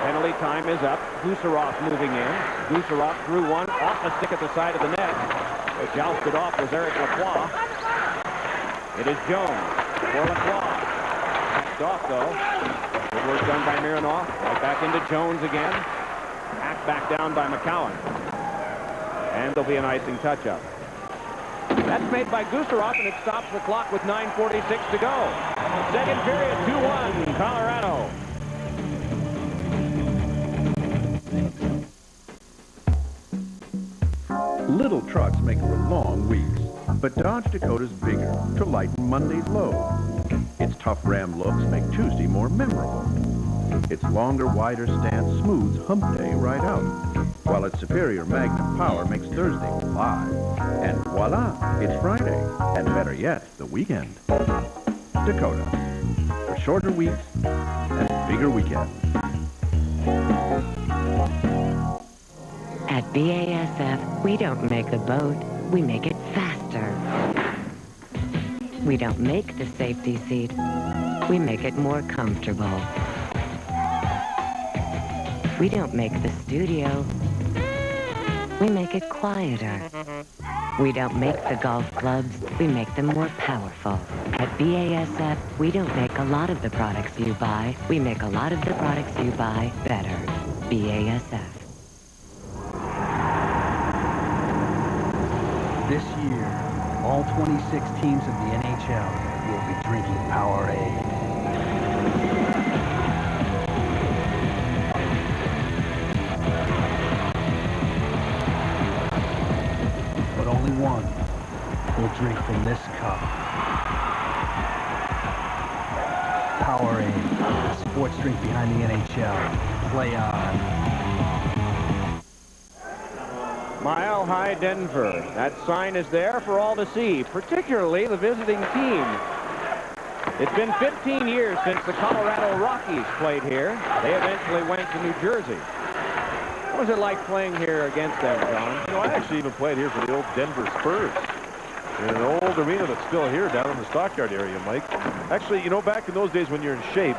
Penalty time is up. Gusarov moving in. Gusarov threw one off a stick at the side of the net. What jousted off was Eric Lacroix. It is Jones for Lacroix. Off though. Good work done by Mironov. Right back into Jones again. Hacked back down by McCowan. And there'll be an icing touch-up. That's made by Gusarov, and it stops the clock with 9:46 to go. Second period, 2-1, Colorado. Little trucks make for long weeks, but Dodge Dakota's bigger to lighten Monday's load. Its tough Ram looks make Tuesday more memorable. Its longer, wider stance smooths hump day right out, while its superior magnet power makes Thursday fly. And voila, it's Friday, and better yet, the weekend. Dakota, for shorter weeks and bigger weekends. At BASF, we don't make a boat, we make it faster. We don't make the safety seat, we make it more comfortable. We don't make the studio, we make it quieter. We don't make the golf clubs, we make them more powerful. At BASF, we don't make a lot of the products you buy, we make a lot of the products you buy better. BASF. This year, all 26 teams of the NHL will be drinking Powerade. But only one will drink from this cup. Powerade, the sports drink behind the NHL. Play on. Mile High Denver. That sign is there for all to see, particularly the visiting team. It's been 15 years since the Colorado Rockies played here. They eventually went to New Jersey. What was it like playing here against them, John? You know, I actually even played here for the old Denver Spurs. In an old arena that's still here down in the Stockyard area, Mike. Actually, you know, back in those days when you're in shape,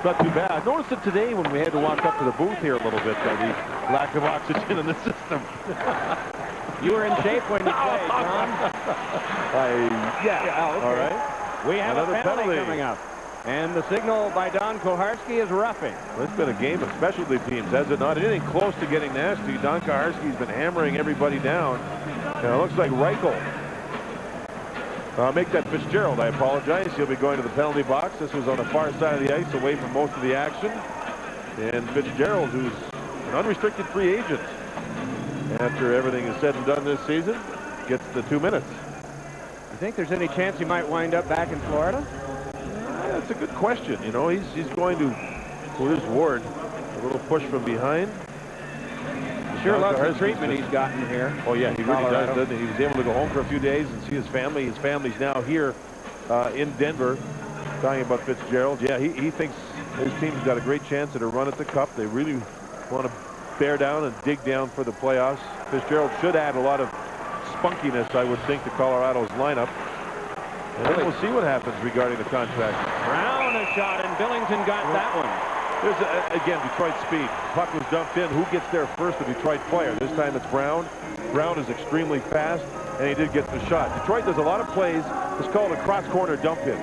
not too bad. I noticed it today when we had to walk up to the booth here a little bit by the lack of oxygen in the system. You were in shape when you played, John? Yeah. Okay. All right. We have Another a penalty coming up. And the signal by Don Koharski is roughing. Well, it's been a game of specialty teams, has it not? Anything close to getting nasty. Don Koharski's been hammering everybody down. And it looks like Reichel. Make that Fitzgerald, I apologize. He'll be going to the penalty box. This was on the far side of the ice, away from most of the action. And Fitzgerald, who's an unrestricted free agent, after everything is said and done this season, gets the 2 minutes. You think there's any chance he might wind up back in Florida? That's a good question. You know, he's going to Liz Ward. A little push from behind. Sure loves the treatment he's gotten here. Oh, yeah, he really does, doesn't he? He was able to go home for a few days and see his family. His family's now here in Denver. Talking about Fitzgerald. Yeah, he thinks his team's got a great chance at a run at the Cup. They really want to bear down and dig down for the playoffs. Fitzgerald should add a lot of spunkiness, I would think, to Colorado's lineup. And then we'll see what happens regarding the contract. Brown a shot, and Billington got that one. There's, again, Detroit speed. Puck was dumped in. Who gets there first? The Detroit player. This time it's Brown. Brown is extremely fast, and he did get the shot. Detroit does a lot of plays. It's called a cross-corner dump in.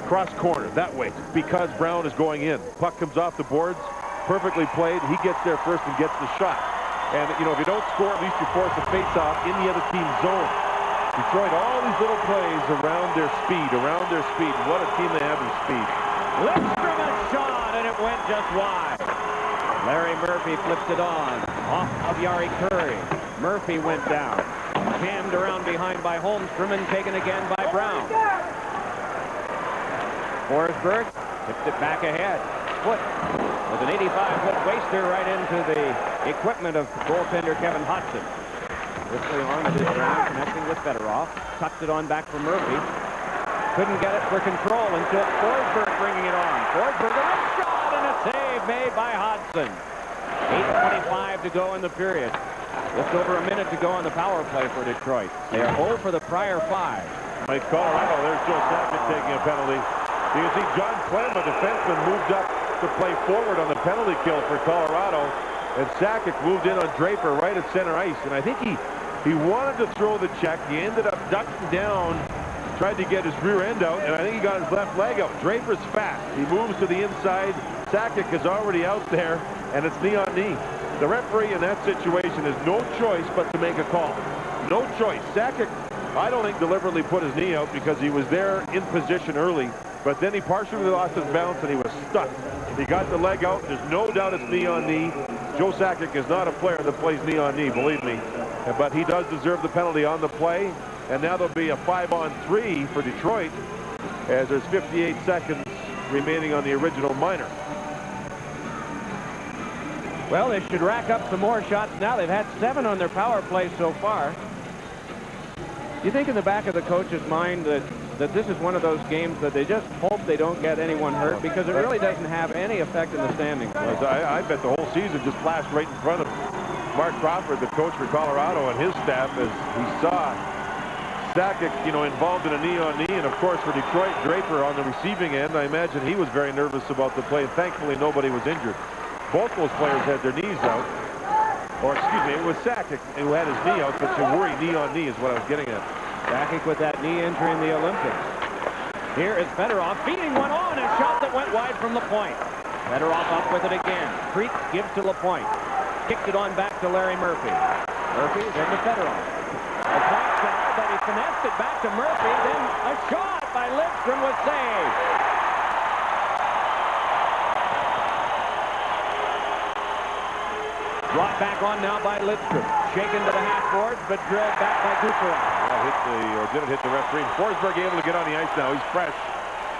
Cross-corner, that way, because Brown is going in. Puck comes off the boards, perfectly played. He gets there first and gets the shot. And, you know, if you don't score, at least you force a face-off in the other team's zone. Detroit, all these little plays around their speed, What a team they have in speed. Lidstrom a shot, and it went just wide. Larry Murphy flips it on. Off of Yari Curry. Murphy went down. Jammed around behind by Holmstrom and taken again by Brown. Forsberg tipped it back ahead. Foot with an 85-foot waster right into the equipment of goaltender Kevin Hodgson. Quickly on to Brown, connecting with Fedorov. Tucked it on back for Murphy. Couldn't get it for control until Forsberg bringing it on. Forsberg, a shot and a save made by Hodgson. 8:25 to go in the period. Just over a minute to go on the power play for Detroit. They are 0 for the prior 5. Mike Colorado, there's Joe Sakic taking a penalty. You can see John Clem, a defenseman, moved up to play forward on the penalty kill for Colorado. And Sakic moved in on Draper right at center ice. And I think he wanted to throw the check. He ended up ducking down tried to get his rear end out, and I think he got his left leg out. Draper's fast. He moves to the inside. Sakic is already out there, and it's knee on knee. The referee in that situation has no choice but to make a call. No choice. Sakic, I don't think deliberately put his knee out because he was there in position early, but then he partially lost his balance and he was stuck. He got the leg out. There's no doubt it's knee on knee. Joe Sakic is not a player that plays knee on knee, believe me. But he does deserve the penalty on the play. And now there'll be a 5-on-3 for Detroit as there's 58 seconds remaining on the original minor. Well, they should rack up some more shots now. They've had 7 on their power play so far. You think in the back of the coach's mind that this is one of those games that they just hope they don't get anyone hurt, because it really doesn't have any effect in the standings. I bet the whole season just flashed right in front of Mark Crawford, the coach for Colorado, and his staff, as he saw Sakic, involved in a knee-on-knee, and of course for Detroit, Draper on the receiving end. I imagine he was very nervous about the play, and thankfully nobody was injured. Both those players had their knees out. Or excuse me, it was Sakic who had his knee out, but you worry knee-on-knee is what I was getting at. Sakic with that knee injury in the Olympics. Here is Fedorov feeding one on, a shot that went wide from LaPointe. Fedorov up with it again. Creek gives to LaPointe. Kicked it on back to Larry Murphy. Murphy then to Fedorov. LaPointe foul, but he finessed it back to Murphy. Then a shot by Lidstrom was saved. Brought back on now by Lidstrom. Shaken to the half boards, but drilled back by Kucherov. Didn't hit the referee. Forsberg able to get on the ice now. He's fresh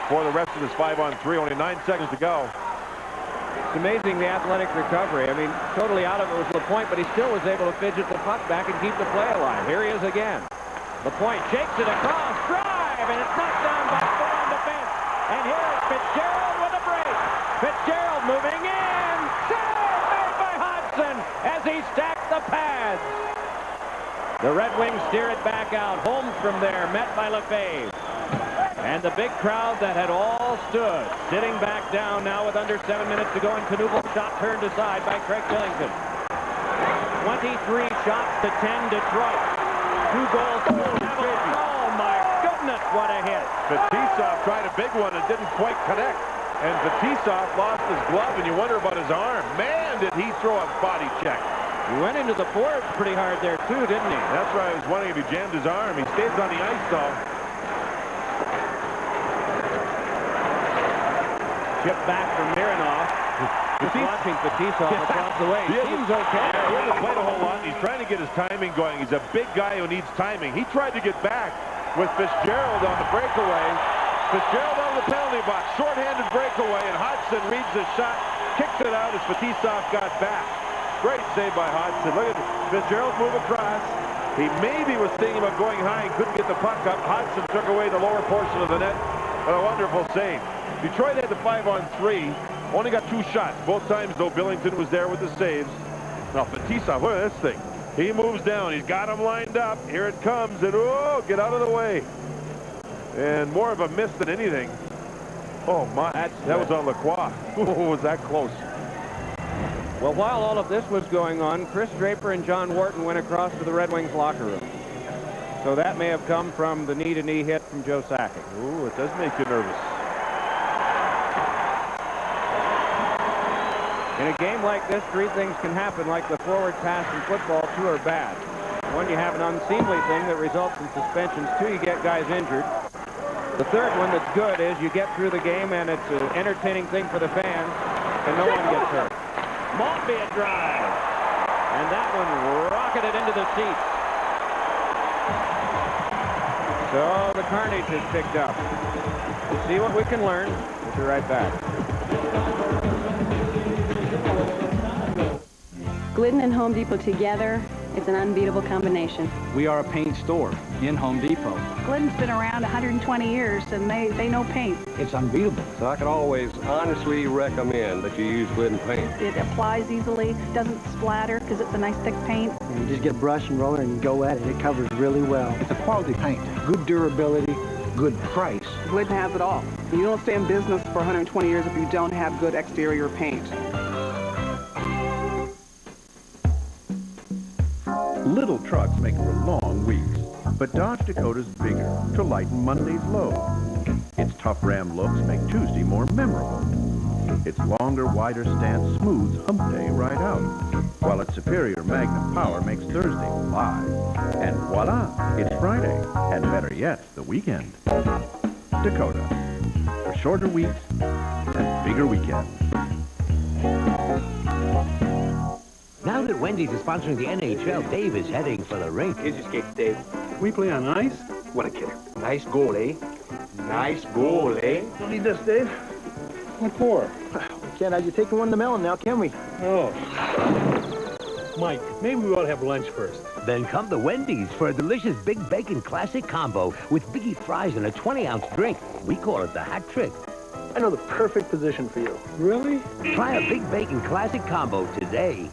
for the rest of his 5-on-3. Only 9 seconds to go. It's amazing the athletic recovery. I mean, totally out of it was LaPointe, but he still was able to fidget the puck back and keep the play alive. Here he is again. LaPointe shakes it across, drive, and it's knocked down by 4 on defense. And here is Fitzgerald with a break. Fitzgerald moving in. Save made by Hodgson as he stacks the pads. The Red Wings steer it back out. Holmstrom there, met by Lefebvre. And the big crowd that had all stood, sitting back down now with under 7 minutes to go, and Knuble shot turned aside by Craig Billington. 23 shots to 10 Detroit. 2 goals to Avalanche. Oh my goodness, what a hit. Fetisov tried a big one and didn't quite connect. And Fetisov lost his glove, and you wonder about his arm. Man, did he throw a body check. He went into the boards pretty hard there, too, didn't he? That's right. I was wondering if he jammed his arm. He stays on the ice, though. Chip back from Mironov. Just watching Fetisov across the way. He seems okay. Yeah, he hasn't played a whole lot. He's trying to get his timing going. He's a big guy who needs timing. He tried to get back with Fitzgerald on the breakaway. Fitzgerald out of the penalty box. Short-handed breakaway, and Hodgson reads the shot, kicks it out as Fetisov got back. Great save by Hodgson. Look at Fitzgerald move across. He maybe was thinking about going high and couldn't get the puck up. Hodgson took away the lower portion of the net. What a wonderful save. Detroit had the 5-on-3. Only got 2 shots. Both times, though, Billington was there with the saves. Now, Fetisov, look at this thing. He moves down. He's got him lined up. Here it comes. And, oh, get out of the way. And more of a miss than anything. Oh, my. That was on Lacroix. Oh, was that close. Well, while all of this was going on, Chris Draper and John Wharton went across to the Red Wings locker room. So that may have come from the knee-to-knee hit from Joe Sakic. Ooh, it does make you nervous. In a game like this, 3 things can happen, like the forward pass in football. 2 are bad. 1, you have an unseemly thing that results in suspensions. 2, you get guys injured. The third one that's good is you get through the game and it's an entertaining thing for the fans, and no one gets hurt. Maltby a drive. And that one rocketed into the seats. So the carnage is picked up. We'll see what we can learn. We'll be right back. Glidden and Home Depot together, it's an unbeatable combination. We are a paint store in Home Depot. Glidden's been around 120 years, and they know paint. It's unbeatable. So I can always honestly recommend that you use Glidden paint. It applies easily, doesn't splatter because it's a nice thick paint. And you just get a brush and roller and go at it. It covers really well. It's a quality paint. Good durability, good price. Glidden has it all. You don't stay in business for 120 years if you don't have good exterior paint. Little trucks make for long weeks. But Dodge Dakota's bigger to lighten Monday's load. Its tough Ram looks make Tuesday more memorable. Its longer, wider stance smooths Hump Day right out, while its superior Magnum power makes Thursday fly. And voila, it's Friday, and better yet, the weekend. Dakota, for shorter weeks and bigger weekends. Now that Wendy's is sponsoring the NHL, Dave is heading for the rink. Here's your skate, Dave. We play on ice? What a killer. Nice goal, eh? Nice goal, eh? Don't need this, Dave. What for? We can't have you taking one to Melon now, can we? Oh. Mike, maybe we ought to have lunch first. Then come to Wendy's for a delicious Big Bacon Classic Combo with Biggie fries and a 20-ounce drink. We call it the hat trick. I know the perfect position for you. Really? Try a Big Bacon Classic Combo today.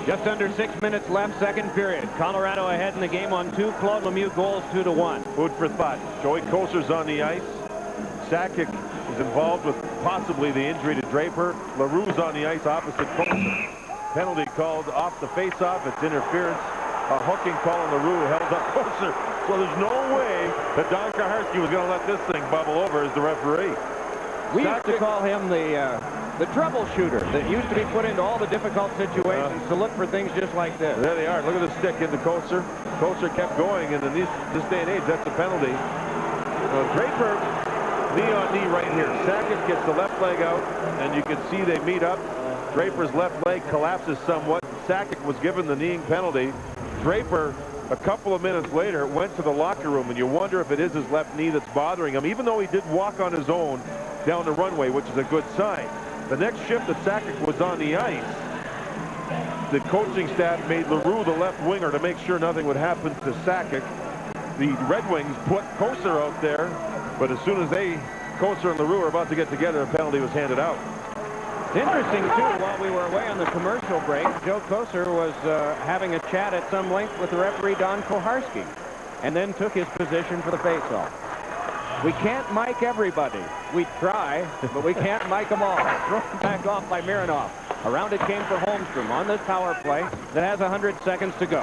Just under 6 minutes left, second period. Colorado ahead in the game on 2. Claude Lemieux goals 2-1. Food for thought. Joey Koser's on the ice. Sakic is involved with possibly the injury to Draper. LaRue's on the ice opposite Koser. Penalty called off the face-off. It's interference. A hooking call on LaRue held up Koser. So there's no way that Don Kaharski was going to let this thing bubble over as the referee. We used to call him the troubleshooter that used to be put into all the difficult situations to look for things just like this. There they are. Look at the stick into Koser. Koser kept going, and in this day and age, that's a penalty. Draper, knee on knee right here. Sakic gets the left leg out, and you can see they meet up. Draper's left leg collapses somewhat. Sakic was given the kneeing penalty. Draper, a couple of minutes later, went to the locker room, and you wonder if it is his left knee that's bothering him, even though he did walk on his own down the runway, which is a good sign. The next shift that Sakic was on the ice, the coaching staff made LaRue the left winger to make sure nothing would happen to Sakic. The Red Wings put Koser out there, but as soon as Koser and LaRue were about to get together, a penalty was handed out. It's interesting, too, while we were away on the commercial break, Joe Koser was having a chat at some length with the referee, Don Koharski, and then took his position for the faceoff. We can't mic everybody. We try, but we can't mic them all. Thrown back off by Mironov. Around it came for Holmstrom on this power play that has 100 seconds to go.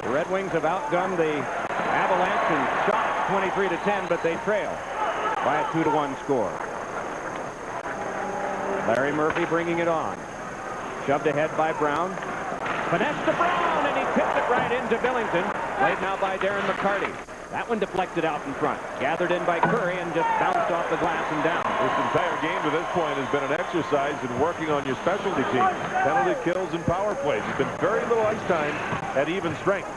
The Red Wings have outgunned the Avalanche in shots 23-10, but they trail by a 2-1 score. Larry Murphy bringing it on. Shoved ahead by Brown. Finesse to Brown, and he tipped it right into Billington. Played now by Darren McCarty. That one deflected out in front. Gathered in by Curry and just bounced off the glass and down. This entire game to this point has been an exercise in working on your specialty teams. Penalty kills and power plays. There's been very little ice time at even strength.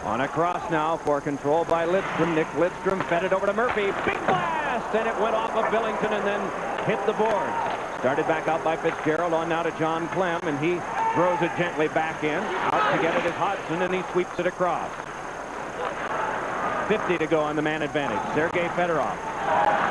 On a cross now for control by Lidstrom. Nick Lidstrom fed it over to Murphy. Big blast! And it went off of Billington and then hit the boards. Started back out by Fitzgerald. On now to John Clem, and he throws it gently back in. Out to get it is Hodgson, and he sweeps it across. 50 to go on the man advantage. Sergei Fedorov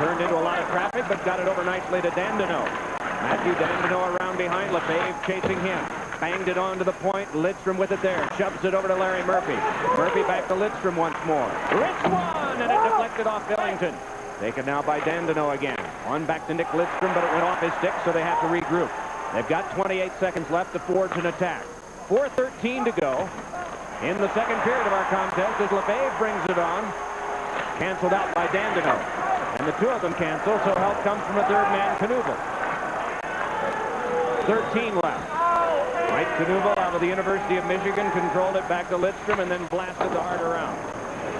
turned into a lot of traffic, but got it over nicely to Dandino. Matthew Dandino around behind. Lefebvre chasing him. Banged it on to the point. Lidstrom with it there. Shoves it over to Larry Murphy. Murphy back to Lidstrom once more. Rich one, and it deflected off Billington. Taken now by Dandino again. On back to Nick Lidstrom, but it went off his stick, so they have to regroup. They've got 28 seconds left to forge an attack. 4:13 to go in the second period of our contest as Lefebvre brings it on. Canceled out by Dandino. And the two of them cancel, so help comes from a third man, Knuble. 13 left. Mike Knuble out of the University of Michigan controlled it back to Lidstrom and then blasted the heart around.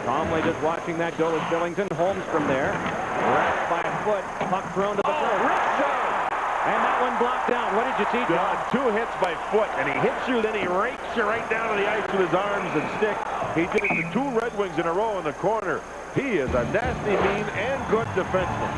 Calmly just watching that go is Billington. Holmstrom there. Wrapped by a foot. Puck thrown to the floor. Rich shot! And that one blocked down. What did you see, John? Two hits by foot, and he hits you, then he rakes you right down to the ice with his arms and stick. He did it to two Red Wings in a row in the corner. He is a nasty, mean, and good defenseman.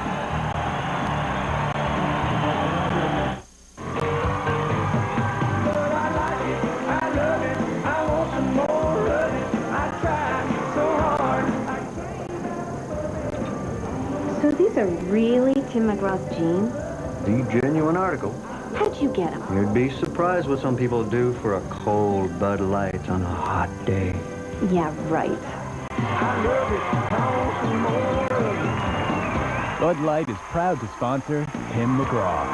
So these are really Tim McGraw's jeans? The genuine article. How'd you get them? You'd be surprised what some people do for a cold Bud Light on a hot day. Yeah, right. Bud Light is proud to sponsor Tim McGraw.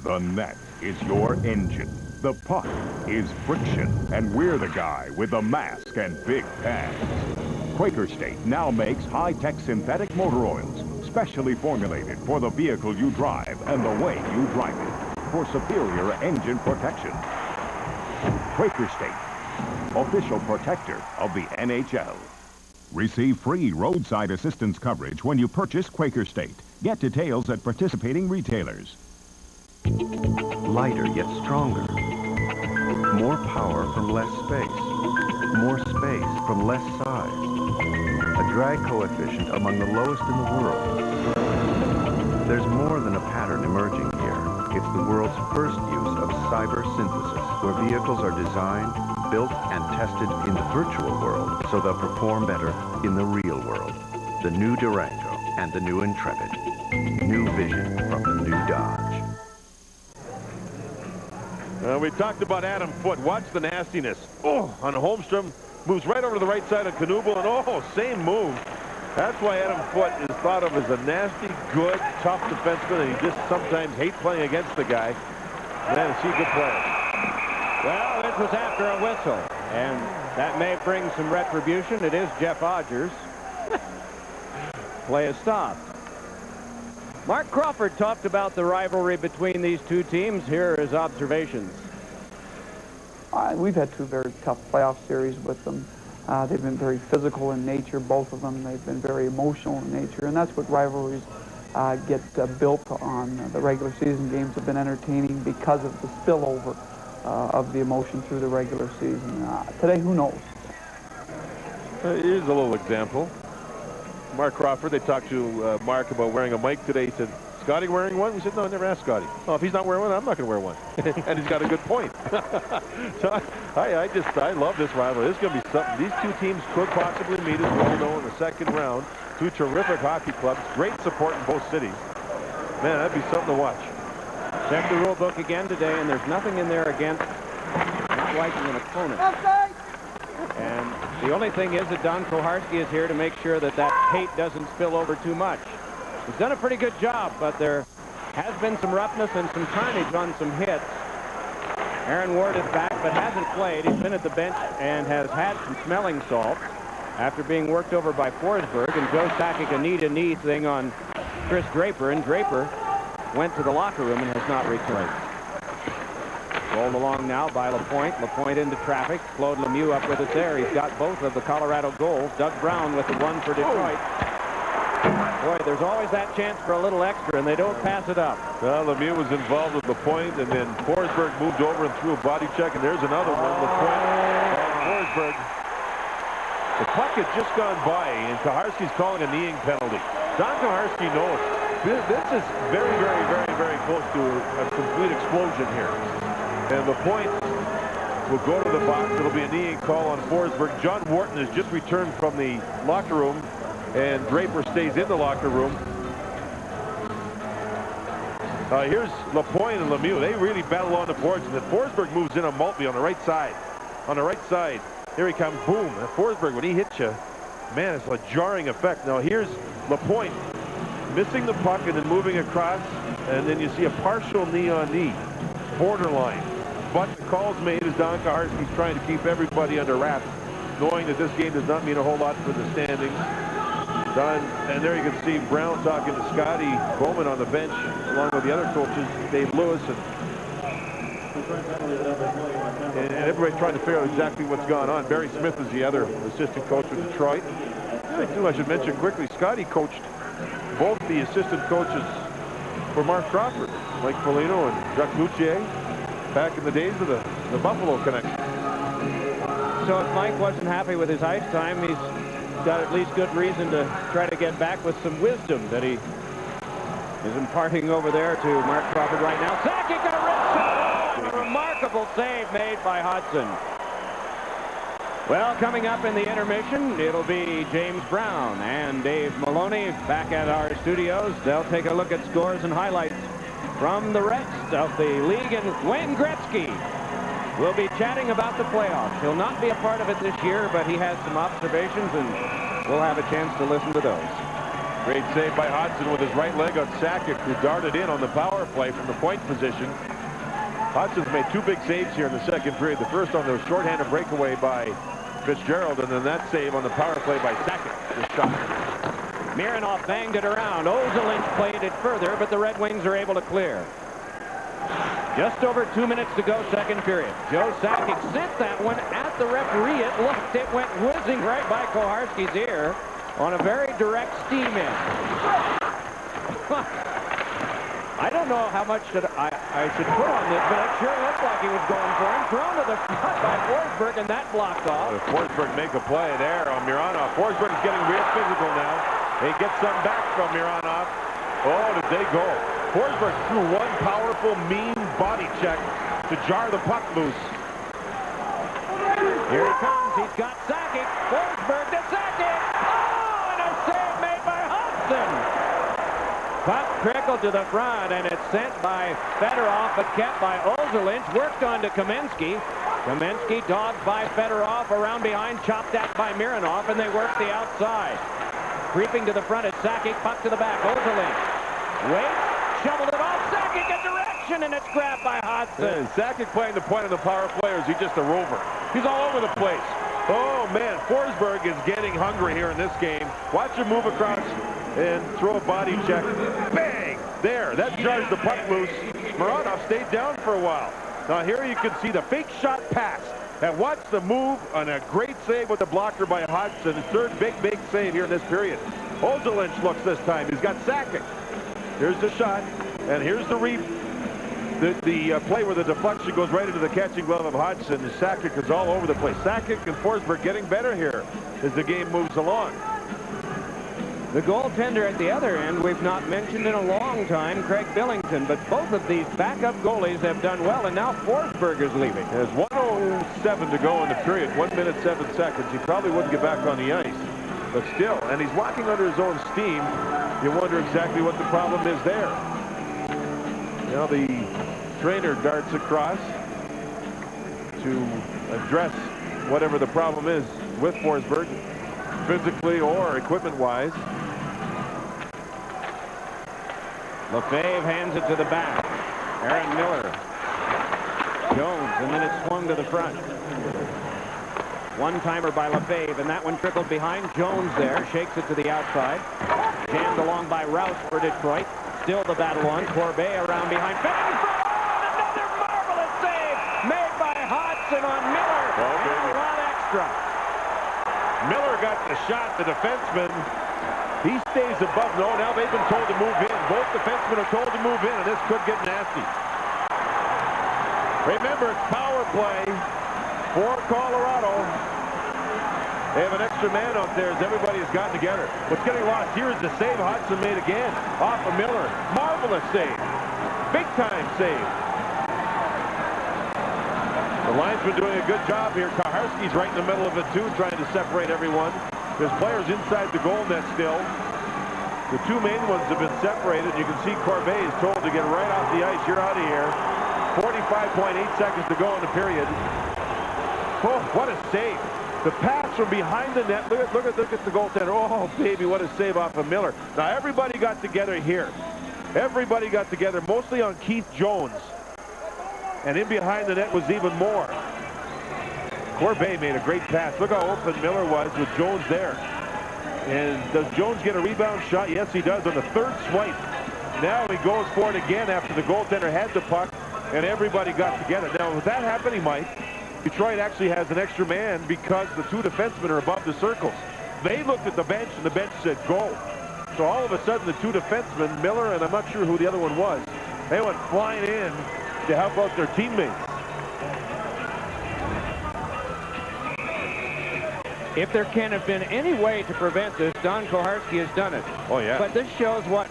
The net is your engine. The puck is friction, and we're the guy with the mask and big pads. Quaker State now makes high-tech synthetic motor oils, specially formulated for the vehicle you drive and the way you drive it, for superior engine protection. Quaker State, official protector of the NHL. Receive free roadside assistance coverage when you purchase Quaker State. Get details at participating retailers. Lighter yet stronger. More power from less space. More space from less size. A drag coefficient among the lowest in the world. There's more than a pattern emerging here. It's the world's first use of cyber synthesis, where vehicles are designed, built, and tested in the virtual world so they'll perform better in the real world. The new Durango and the new Intrepid. New vision from the new Dodge. We talked about Adam Foote. Watch the nastiness. Oh, on Holmstrom. Moves right over to the right side of Knuble, and oh, same move. That's why Adam Foote is thought of as a nasty, good, tough defenseman, and he just sometimes hates playing against the guy. Man, is he a good player. Well, it was after a whistle, and that may bring some retribution. It is Jeff Odgers. Play is stopped. Mark Crawford talked about the rivalry between these two teams. Here are his observations. We've had two very tough playoff series with them. They've been very physical in nature, both of them. They've been very emotional in nature, and that's what rivalries get built on. The regular season games have been entertaining because of the spillover of the emotion through the regular season. Today, who knows? Here's a little example. Mark Crawford, they talked to Mark about wearing a mic today. He said, Scotty wearing one? We said, no, I never asked Scotty. Oh, if he's not wearing one, I'm not going to wear one. And he's got a good point. So I love this rivalry. This is going to be something. These two teams could possibly meet, as we all know, in the second round. Two terrific hockey clubs. Great support in both cities. Man, that'd be something to watch. Check the rule book again today, and there's nothing in there against not liking an opponent. And the only thing is that Don Koharski is here to make sure that that hate doesn't spill over too much. He's done a pretty good job, but there has been some roughness and some carnage on some hits. Aaron Ward is back, but hasn't played. He's been at the bench and has had some smelling salts after being worked over by Forsberg. And Joe Sakic a knee-to-knee thing on Chris Draper, and Draper went to the locker room and has not returned. Rolled along now by LaPointe. LaPointe into traffic. Claude Lemieux up with it there. He's got both of the Colorado goals. Doug Brown with the one for Detroit. Boy, there's always that chance for a little extra, and they don't pass it up. Well, Lemieux was involved with LaPointe, and then Forsberg moved over and threw a body check, and there's another one. LaPointe and Forsberg. The puck had just gone by, and Koharski's calling a kneeing penalty. Don Koharski knows this is very, very, very, very close to a complete explosion here. And LaPointe will go to the box. It'll be a kneeing call on Forsberg. John Wharton has just returned from the locker room, and Draper stays in the locker room. Here's LaPointe and Lemieux. They really battle on the boards, and then Forsberg moves in on Maltby on the right side. On the right side. Here he comes. Boom. And Forsberg, when he hits you, man, it's a jarring effect. Now here's LaPointe missing the puck and then moving across, and then you see a partial knee-on-knee. Borderline. But the call's made as Don Koharski's trying to keep everybody under wraps, knowing that this game does not mean a whole lot for the standings. Don, and there you can see Brown talking to Scotty Bowman on the bench, along with the other coaches, Dave Lewis, and everybody trying to figure out exactly what's gone on. Barry Smith is the other assistant coach with Detroit. I should mention quickly, Scotty coached both the assistant coaches for Mark Crawford, Mike Foligno and Jacques Gauthier, back in the days of the Buffalo connection. So if Mike wasn't happy with his ice time, he's got at least good reason to try to get back with some wisdom that he is imparting over there to Mark Crawford right now. Sakic got a wrist shot. A remarkable save made by Hudson. Well, coming up in the intermission, it'll be James Brown and Dave Maloney back at our studios. They'll take a look at scores and highlights from the rest of the league. And Wayne Gretzky will be chatting about the playoffs. He'll not be a part of it this year, but he has some observations, and we'll have a chance to listen to those. Great save by Hodgson with his right leg on Sakic, who darted in on the power play from the point position. Hudson's made 2 big saves here in the second period. The first on the shorthanded breakaway by Fitzgerald, and then that save on the power play by Sakic. The shot. Mironov banged it around. Ozelinch played it further, but the Red Wings are able to clear. Just over 2 minutes to go, second period. Joe Sakic sent that one at the referee. It looked, it went whizzing right by Koharski's ear on a very direct steam in. I don't know how much I should put on this, but it sure looked like he was going for him. Thrown to the front by Forsberg, and that blocked off. Forsberg make a play there on Mironov. Forsberg is getting real physical now. They get some back from Mironov. Oh, did they go? Forsberg threw one powerful, mean body check to jar the puck loose. Here he comes. He's got Sakic. Forsberg to Sakic. Oh, and a save made by Hudson. Puck trickled to the front, and it's sent by Fedorov, but kept by Ozelinch. Worked on to Kamensky. Kamensky dogged by Fedorov, around behind, chopped at by Mironov, and they work the outside. Creeping to the front is Sakic, puck to the back. Ozelinch waits, shoveled it off. Sakic a direction, and it's grabbed by Hudson. And Sakic playing the point of the power play, or is he just a rover? He's all over the place. Oh, man, Forsberg is getting hungry here in this game. Watch him move across and throw a body check. Bang! There, that jars the puck loose. Mironov stayed down for a while. Now here you can see the fake shot pass. And watch the move on a great save with the blocker by Hudson. His third big save here in this period. Ozelinch looks this time. He's got Sakic. Here's the shot, and here's the play where the deflection goes right into the catching glove of Hudson. Sakic is all over the place. Sakic and Forsberg getting better here as the game moves along. The goaltender at the other end we've not mentioned in a long time, Craig Billington, but both of these backup goalies have done well, and now Forsberg is leaving. There's 1:07 to go in the period, 1 minute 7 seconds. He probably wouldn't get back on the ice, but still, and he's walking under his own steam. You wonder exactly what the problem is there. Now the trainer darts across to address whatever the problem is with Forsberg, physically or equipment-wise. Lefebvre hands it to the back. Aaron Miller. Jones, and then it's swung to the front. One-timer by Lefebvre, and that one trickled behind. Jones there, shakes it to the outside. Jammed along by Rouse for Detroit. Still the battle on. Corbet around behind. Fitting in front. Oh, another marvelous save made by Hudson on Miller. A lot extra. Miller got the shot, the defenseman. He stays above. No, now they've been told to move in. Both defensemen are told to move in, and this could get nasty. Remember, it's power play for Colorado. They have an extra man out there as everybody has gotten together. What's getting lost here is the save Hudson made again off of Miller. Marvelous save. Big-time save. The linesman doing a good job here. Koharski's right in the middle of it, too, trying to separate everyone. There's players inside the goal net still. The two main ones have been separated. You can see Corbet is told to get right off the ice. You're out of here. 45.8 seconds to go in the period. Oh, what a save. The pass from behind the net. Look at the goaltender. Oh, baby, what a save off of Miller. Now, everybody got together here. Everybody got together, mostly on Keith Jones. And in behind the net was even more. Corbet made a great pass. Look how open Miller was with Jones there. And does Jones get a rebound shot? Yes, he does on the third swipe. Now he goes for it again after the goaltender had the puck, and everybody got together. Now, with that happening, Mike, Detroit actually has an extra man because the two defensemen are above the circles. They looked at the bench, and the bench said, go. So all of a sudden, the two defensemen, Miller, and I'm not sure who the other one was, they went flying in to help out their teammates. If there can have been any way to prevent this, Don Koharski has done it. Oh, yeah. But this shows what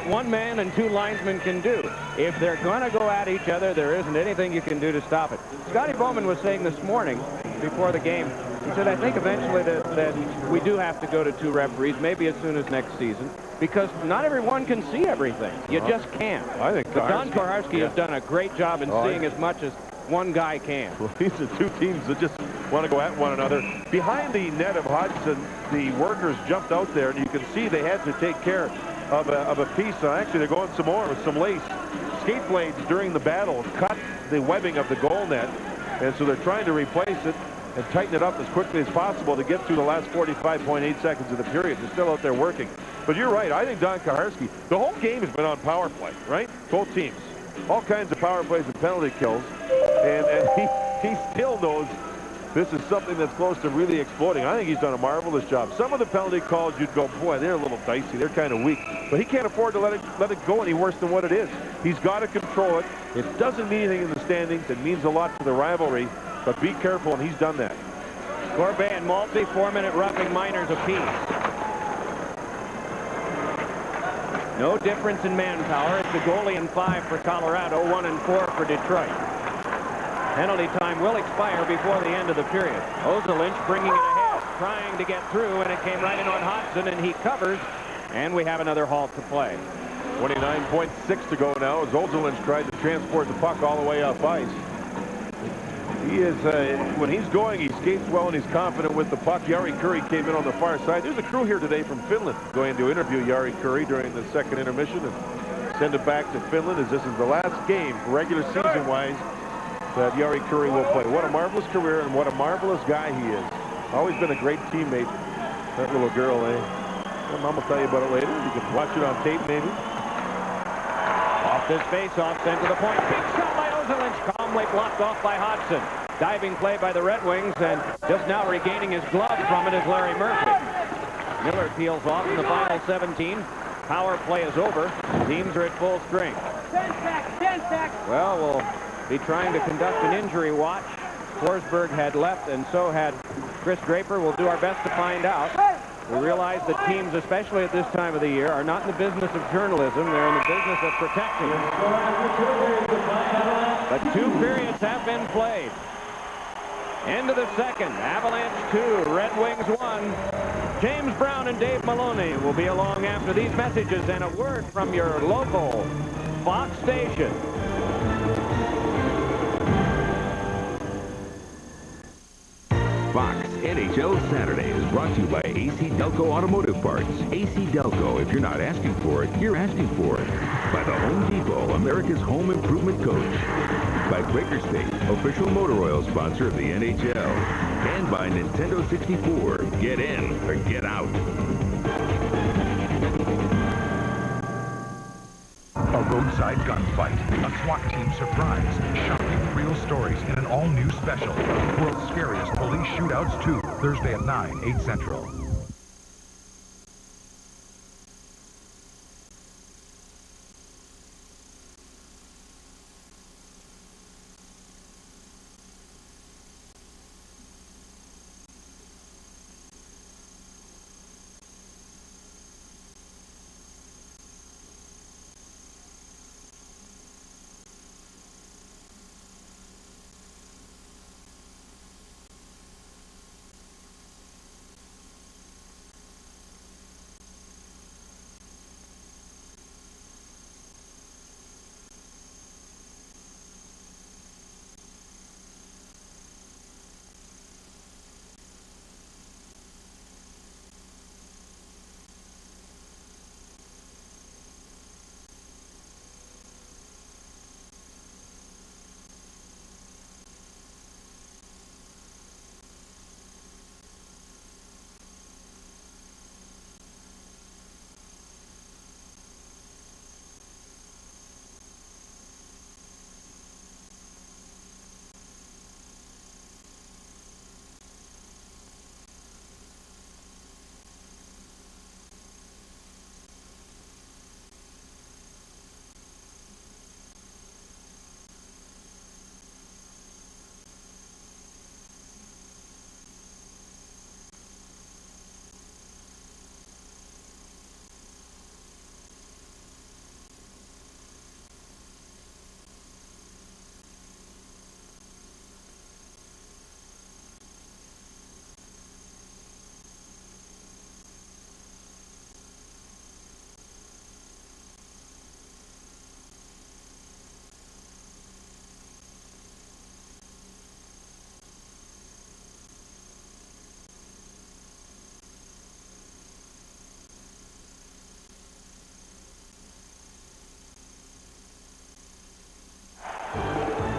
one man and two linesmen can do. If they're going to go at each other, there isn't anything you can do to stop it. Scotty Bowman was saying this morning before the game, he said, I think eventually that we do have to go to two referees, maybe as soon as next season, because not everyone can see everything. You just can't. I think Don Koharski has done a great job in seeing as much as one guy can. Well, these are two teams that just want to go at one another. Behind the net of Hudson, the workers jumped out there, and you can see they had to take care of a piece. Actually, they're going some more with some lace. Skate blades during the battle cut the webbing of the goal net. And so they're trying to replace it and tighten it up as quickly as possible to get through the last 45.8 seconds of the period. They're still out there working. But you're right. I think Don Kaharski, the whole game has been on power play, right? Both teams. All kinds of power plays and penalty kills. And he still knows this is something that's close to really exploding. I think he's done a marvelous job. Some of the penalty calls, you'd go, boy, they're a little dicey. They're kind of weak. But he can't afford to let it go any worse than what it is. He's got to control it. It doesn't mean anything in the standings. It means a lot to the rivalry. But be careful, and he's done that. Corbet and Maltby, 4-minute roughing minors apiece. No difference in manpower. It's the goalie and 5 for Colorado, 1 and 4 for Detroit. Penalty time will expire before the end of the period. Ozelinch bringing it ahead, trying to get through, and it came right in on Hodgson, and he covers, and we have another halt to play. 29.6 to go now as Ozelinch tried to transport the puck all the way up ice. He is, when he's going, he skates well and he's confident with the puck. Jari Kurri came in on the far side. There's a crew here today from Finland going to interview Jari Kurri during the second intermission and send it back to Finland, as this is the last game, regular season-wise, that Jari Kurri will play. What a marvelous career and what a marvelous guy he is. Always been a great teammate. That little girl, eh? Well, Mom will tell you about it later. You can watch it on tape, maybe. Off this face-off, sent to the point. Big shot by Ozelinch, calmly blocked off by Hodgson. Diving play by the Red Wings, and just now regaining his glove from it is Larry Murphy. Miller peels off in the final 17. Power play is over. Teams are at full strength. Well, we'll be trying to conduct an injury watch. Forsberg had left, and so had Chris Draper. We'll do our best to find out. We realize that teams, especially at this time of the year, are not in the business of journalism. They're in the business of protecting it. But 2 periods have been played. End of the second. Avalanche 2, Red Wings 1. James Brown and Dave Maloney will be along after these messages and a word from your local Fox station. Fox NHL Saturday is brought to you by AC Delco Automotive Parts. AC Delco, if you're not asking for it, you're asking for it. By the Home Depot, America's home improvement coach. By Quaker State, official motor oil sponsor of the NHL. And by Nintendo 64. Get in or get out. A roadside gunfight, a SWAT team surprise, shocking real stories in an all-new special. World's Scariest Police Shootouts 2, Thursday at 9, 8 Central.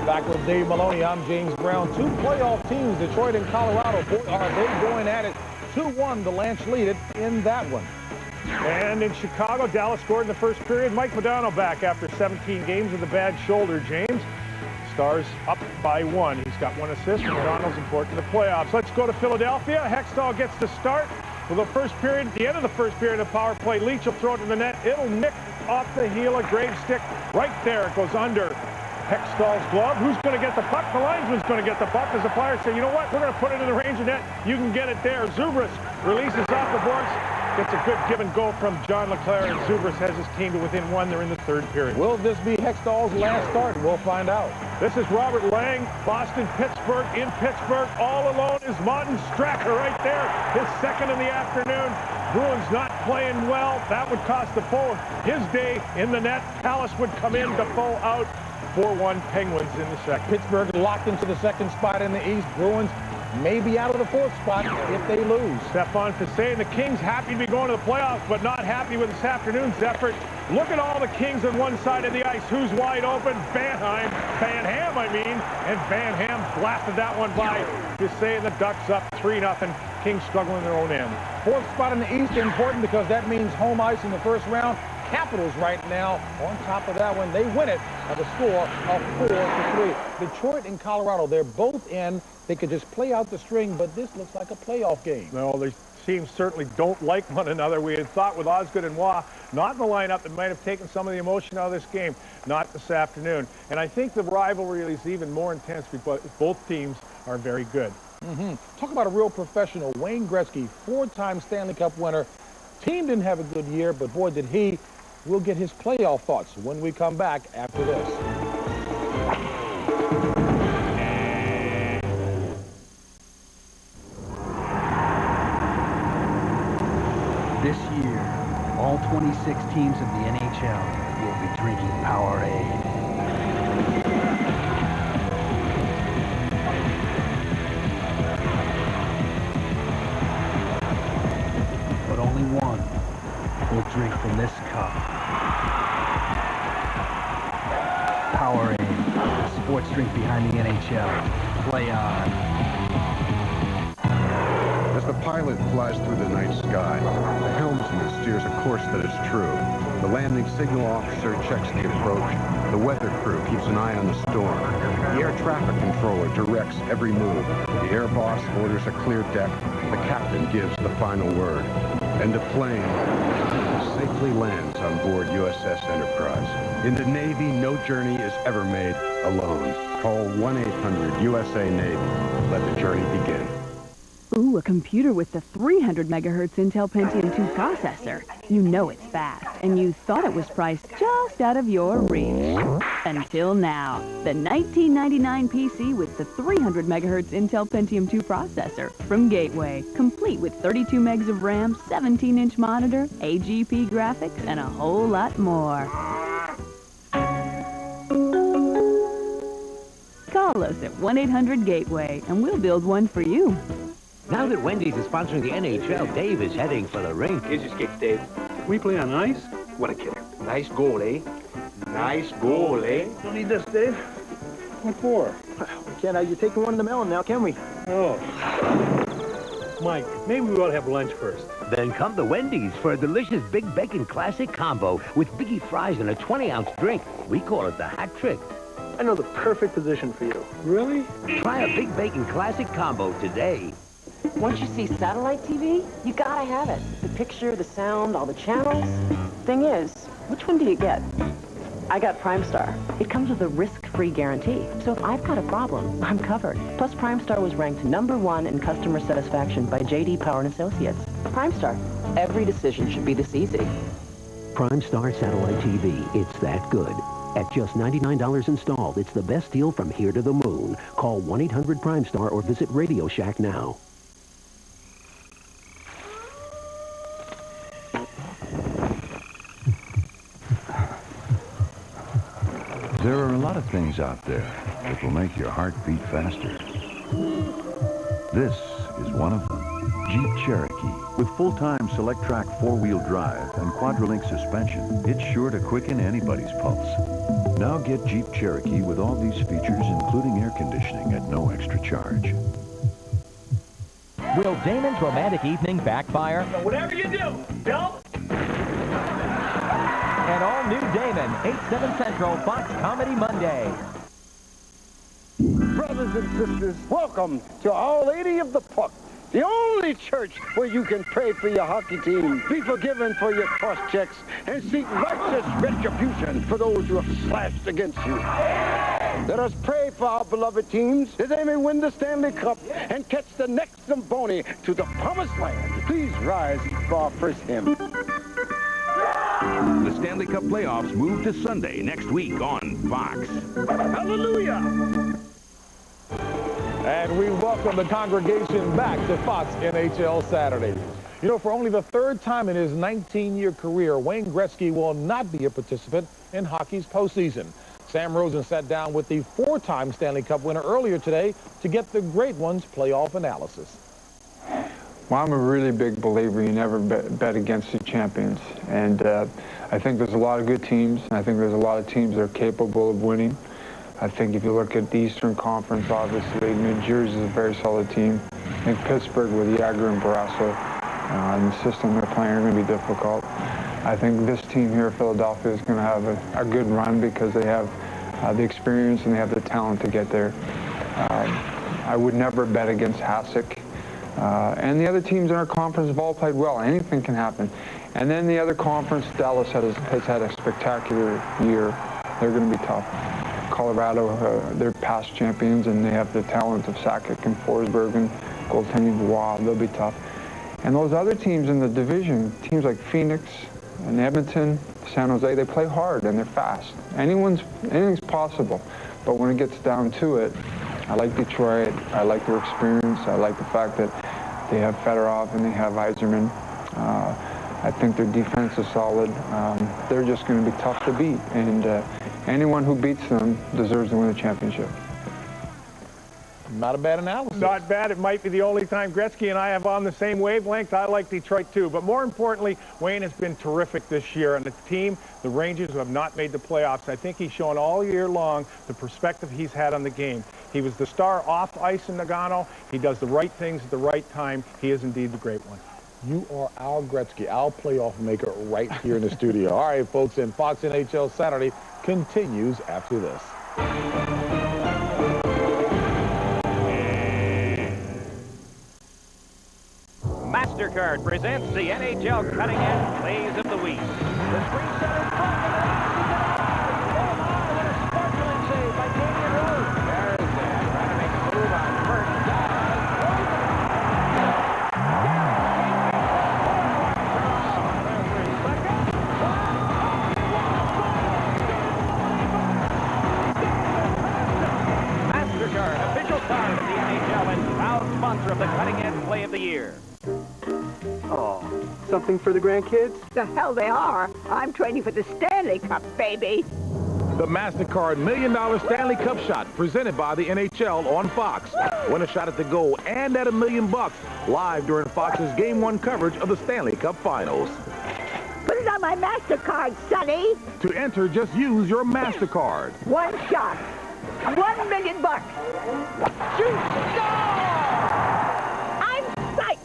Back with Dave Maloney, I'm James Brown. Two playoff teams, Detroit and Colorado. Boy, are they going at it. 2-1, the Lanch lead it in that one. And in Chicago, Dallas scored in the first period. Mike Modano back after 17 games with a bad shoulder, James. Stars up by 1. He's got 1 assist, and Modano's important to the playoffs. Let's go to Philadelphia. Hextall gets the start. Well, the first period, at the end of the first period of power play, Leach will throw it to the net. It'll nick off the heel of Graves' stick. Right there, it goes under Hextall's glove. Who's going to get the puck? The linesman's going to get the puck as the Flyers say, you know what, we're going to put it in the range of net. You can get it there. Zubris releases off the boards. Gets a good give and go from John LeClaire, and Zubris has his team to within 1. They're in the third period. Will this be Hextall's last start? We'll find out. This is Robert Lang, Boston, Pittsburgh. In Pittsburgh, all alone is Martin Stracker right there. His second in the afternoon. Bruins not playing well. That would cost the forward his day in the net. Callis would come in, Defoe out. 4-1 Penguins in the second. Pittsburgh locked into the second spot in the East. Bruins maybe out of the 4th spot if they lose. Stefan Fiset and the Kings happy to be going to the playoffs, but not happy with this afternoon's effort. Look at all the Kings on one side of the ice. Who's wide open? Van Ham, and Van Ham blasted that one by Fiset, and the Ducks up 3-0. Kings struggling in their own end. 4th spot in the East important because that means home ice in the first round. Capitals right now on top of that one. They win it at a score of 4-3. Detroit and Colorado, they're both in. They could just play out the string, but this looks like a playoff game. No, these teams certainly don't like one another. We had thought with Osgood and Waugh not in the lineup that might have taken some of the emotion out of this game. Not this afternoon. And I think the rivalry is even more intense because both teams are very good. Talk about a real professional. Wayne Gretzky, 4-time Stanley Cup winner. Team didn't have a good year, but boy, did he. We'll get his playoff thoughts when we come back after this. This year, all 26 teams of the NHL will be drinking Powerade. But only one will drink from this cup. Powerade, the sports drink behind the NHL. Play on. As the pilot flies through the night sky, the helmsman steers a course that is true. The landing signal officer checks the approach. The weather crew keeps an eye on the storm. The air traffic controller directs every move. The air boss orders a clear deck. The captain gives the final word. And the plane safely lands on board USS Enterprise. In the Navy, no journey is ever made alone. Call 1-800-USA-NAVY. Let the journey begin. Ooh, a computer with the 300 megahertz Intel Pentium 2 processor. You know it's fast, and you thought it was priced just out of your reach. Until now, the $19.99 PC with the 300 megahertz Intel Pentium 2 processor from Gateway, complete with 32 megs of RAM, 17-inch monitor, AGP graphics, and a whole lot more. Call us at 1-800-GATEWAY, and we'll build one for you. Now that Wendy's is sponsoring the NHL, Dave is heading for the rink. Here's your skates, Dave. We play on ice? What a killer. Nice goal, eh? Nice goal, eh? Don't need this, Dave. What for? We can't have you taking one in the melon now, can we? Oh. Mike, maybe we ought to have lunch first. Then come to Wendy's for a delicious Big Bacon Classic Combo with Biggie fries and a 20-ounce drink. We call it the hat trick. I know the perfect position for you. Really? Try a Big Bacon Classic Combo today. Once you see satellite TV, you gotta have it. The picture, the sound, all the channels. Thing is, which one do you get? I got Prime Star. It comes with a risk-free guarantee. So if I've got a problem, I'm covered. Plus, Prime Star was ranked #1 in customer satisfaction by J.D. Power & Associates. Prime Star. Every decision should be this easy. Prime Star Satellite TV. It's that good. At just $99 installed, it's the best deal from here to the moon. Call 1-800-PRIME-STAR or visit Radio Shack now. There are a lot of things out there that will make your heart beat faster. This is one of them. Jeep Cherokee. With full-time select-track four-wheel drive and quadrillink suspension, it's sure to quicken anybody's pulse. Now get Jeep Cherokee with all these features, including air conditioning at no extra charge. Will Damon's romantic evening backfire? Whatever you do, don't. An all-new Damon, 8/7 Central, Fox Comedy Monday. Brothers and sisters, welcome to Our Lady of the Puck, the only church where you can pray for your hockey team, be forgiven for your cross checks, and seek righteous retribution for those who have slashed against you. Let us pray for our beloved teams that they may win the Stanley Cup and catch the next Zamboni to the promised land. Please rise for our first hymn. The Stanley Cup playoffs move to Sunday next week on Fox. Hallelujah! And we welcome the congregation back to Fox NHL Saturday. You know, for only the third time in his 19-year career, Wayne Gretzky will not be a participant in hockey's postseason. Sam Rosen sat down with the four-time Stanley Cup winner earlier today to get the great one's playoff analysis. Well, I'm a really big believer you never bet against the champions. And I think there's a lot of good teams. And I think there's a lot of teams that are capable of winning. I think if you look at the Eastern Conference, obviously, New Jersey is a very solid team. I think Pittsburgh with Jagr and Barrasso and the system they're playing are going to be difficult. I think this team here, Philadelphia, is going to have a good run because they have the experience and they have the talent to get there. I would never bet against Hasek. And the other teams in our conference have all played well. Anything can happen. And then the other conference, Dallas has had a spectacular year. They're going to be tough. Colorado, they're past champions, and they have the talent of Sakic and Forsberg and goaltending Dubois. They'll be tough. And those other teams in the division, teams like Phoenix and Edmonton, San Jose, they play hard and they're fast. Anything's possible. But when it gets down to it, I like Detroit. I like their experience. I like the fact that they have Fedorov and they have Yzerman. I think their defense is solid. They're just going to be tough to beat. And anyone who beats them deserves to win the championship. Not a bad analysis. Not bad. It might be the only time Gretzky and I have on the same wavelength. I like Detroit too. But more importantly, Wayne has been terrific this year. And the team, the Rangers, who have not made the playoffs, I think he's shown all year long the perspective he's had on the game. He was the star off ice in Nagano. He does the right things at the right time. He is indeed the great one. You are our Gretzky, our playoff maker right here in the studio. All right, folks, and Fox NHL Saturday continues after this. MasterCard presents the NHL Cutting Edge Plays of the Week. The screen center front of a sparkling save by Damian Rose. There's that, trying to make a move on first down. MasterCard, official card of the NHL and proud sponsor of the Cutting Edge Play of the Year. Oh, something for the grandkids? The hell they are. I'm training for the Stanley Cup, baby. The MasterCard $1 Million Stanley Cup shot presented by the NHL on Fox. Win a shot at the goal and at $1 million live during Fox's Game 1 coverage of the Stanley Cup Finals. Put it on my MasterCard, Sonny. To enter, just use your MasterCard. One shot. $1 million. Shoot! Score! I'm psyched.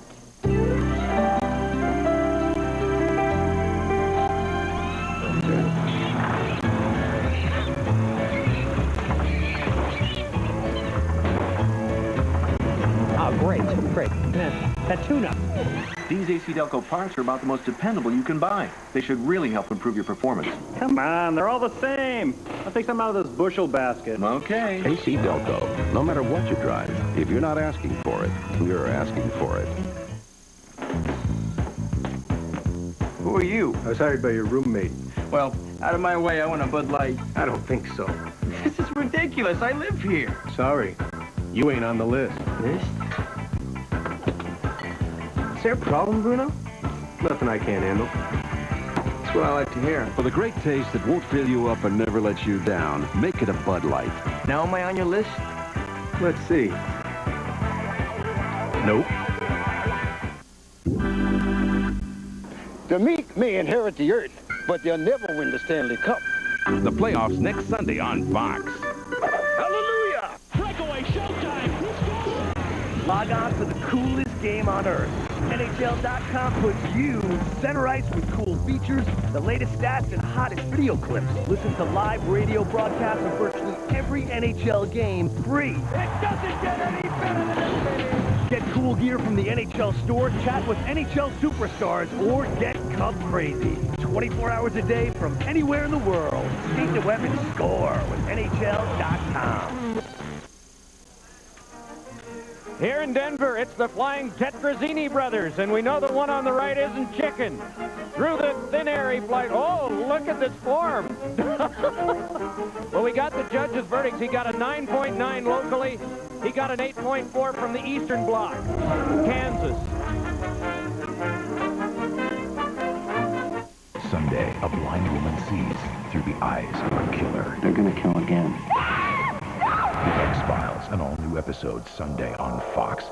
Great. That tune-up. These AC Delco parts are about the most dependable you can buy. They should really help improve your performance. Come on, they're all the same. I'll take some out of this bushel basket. Okay. AC Delco. No matter what you drive, if you're not asking for it, you're asking for it. Who are you? I was hired by your roommate. Well, out of my way, I want a Bud Light. I don't think so. This is ridiculous. I live here. Sorry. You ain't on the list. List? Is there a problem, Bruno? Nothing I can't handle. That's what I like to hear. For the great taste that won't fill you up and never lets you down, make it a Bud Light. Now am I on your list? Let's see. Nope. The meek may inherit the earth, but they'll never win the Stanley Cup. The playoffs next Sunday on Fox. Hallelujah! Breakaway showtime! Log on to the coolest game on earth. NHL.com puts you center ice with cool features, the latest stats, and hottest video clips. Listen to live radio broadcasts of virtually every NHL game free. It doesn't get any better than this, baby! Get cool gear from the NHL store, chat with NHL superstars, or get Cup crazy. 24 hours a day from anywhere in the world. Skate the web and score with NHL.com. Here in Denver, it's the Flying Tetrazzini brothers, and we know the one on the right isn't chicken. Through the thin air, he flies. Oh, look at this form. Well, we got the judges' verdicts. He got a 9.9 locally. He got an 8.4 from the Eastern Bloc. Kansas. Sunday, a blind woman sees through the eyes of a killer. They're gonna kill again. The X-Files, an all-new episode Sunday on Fox.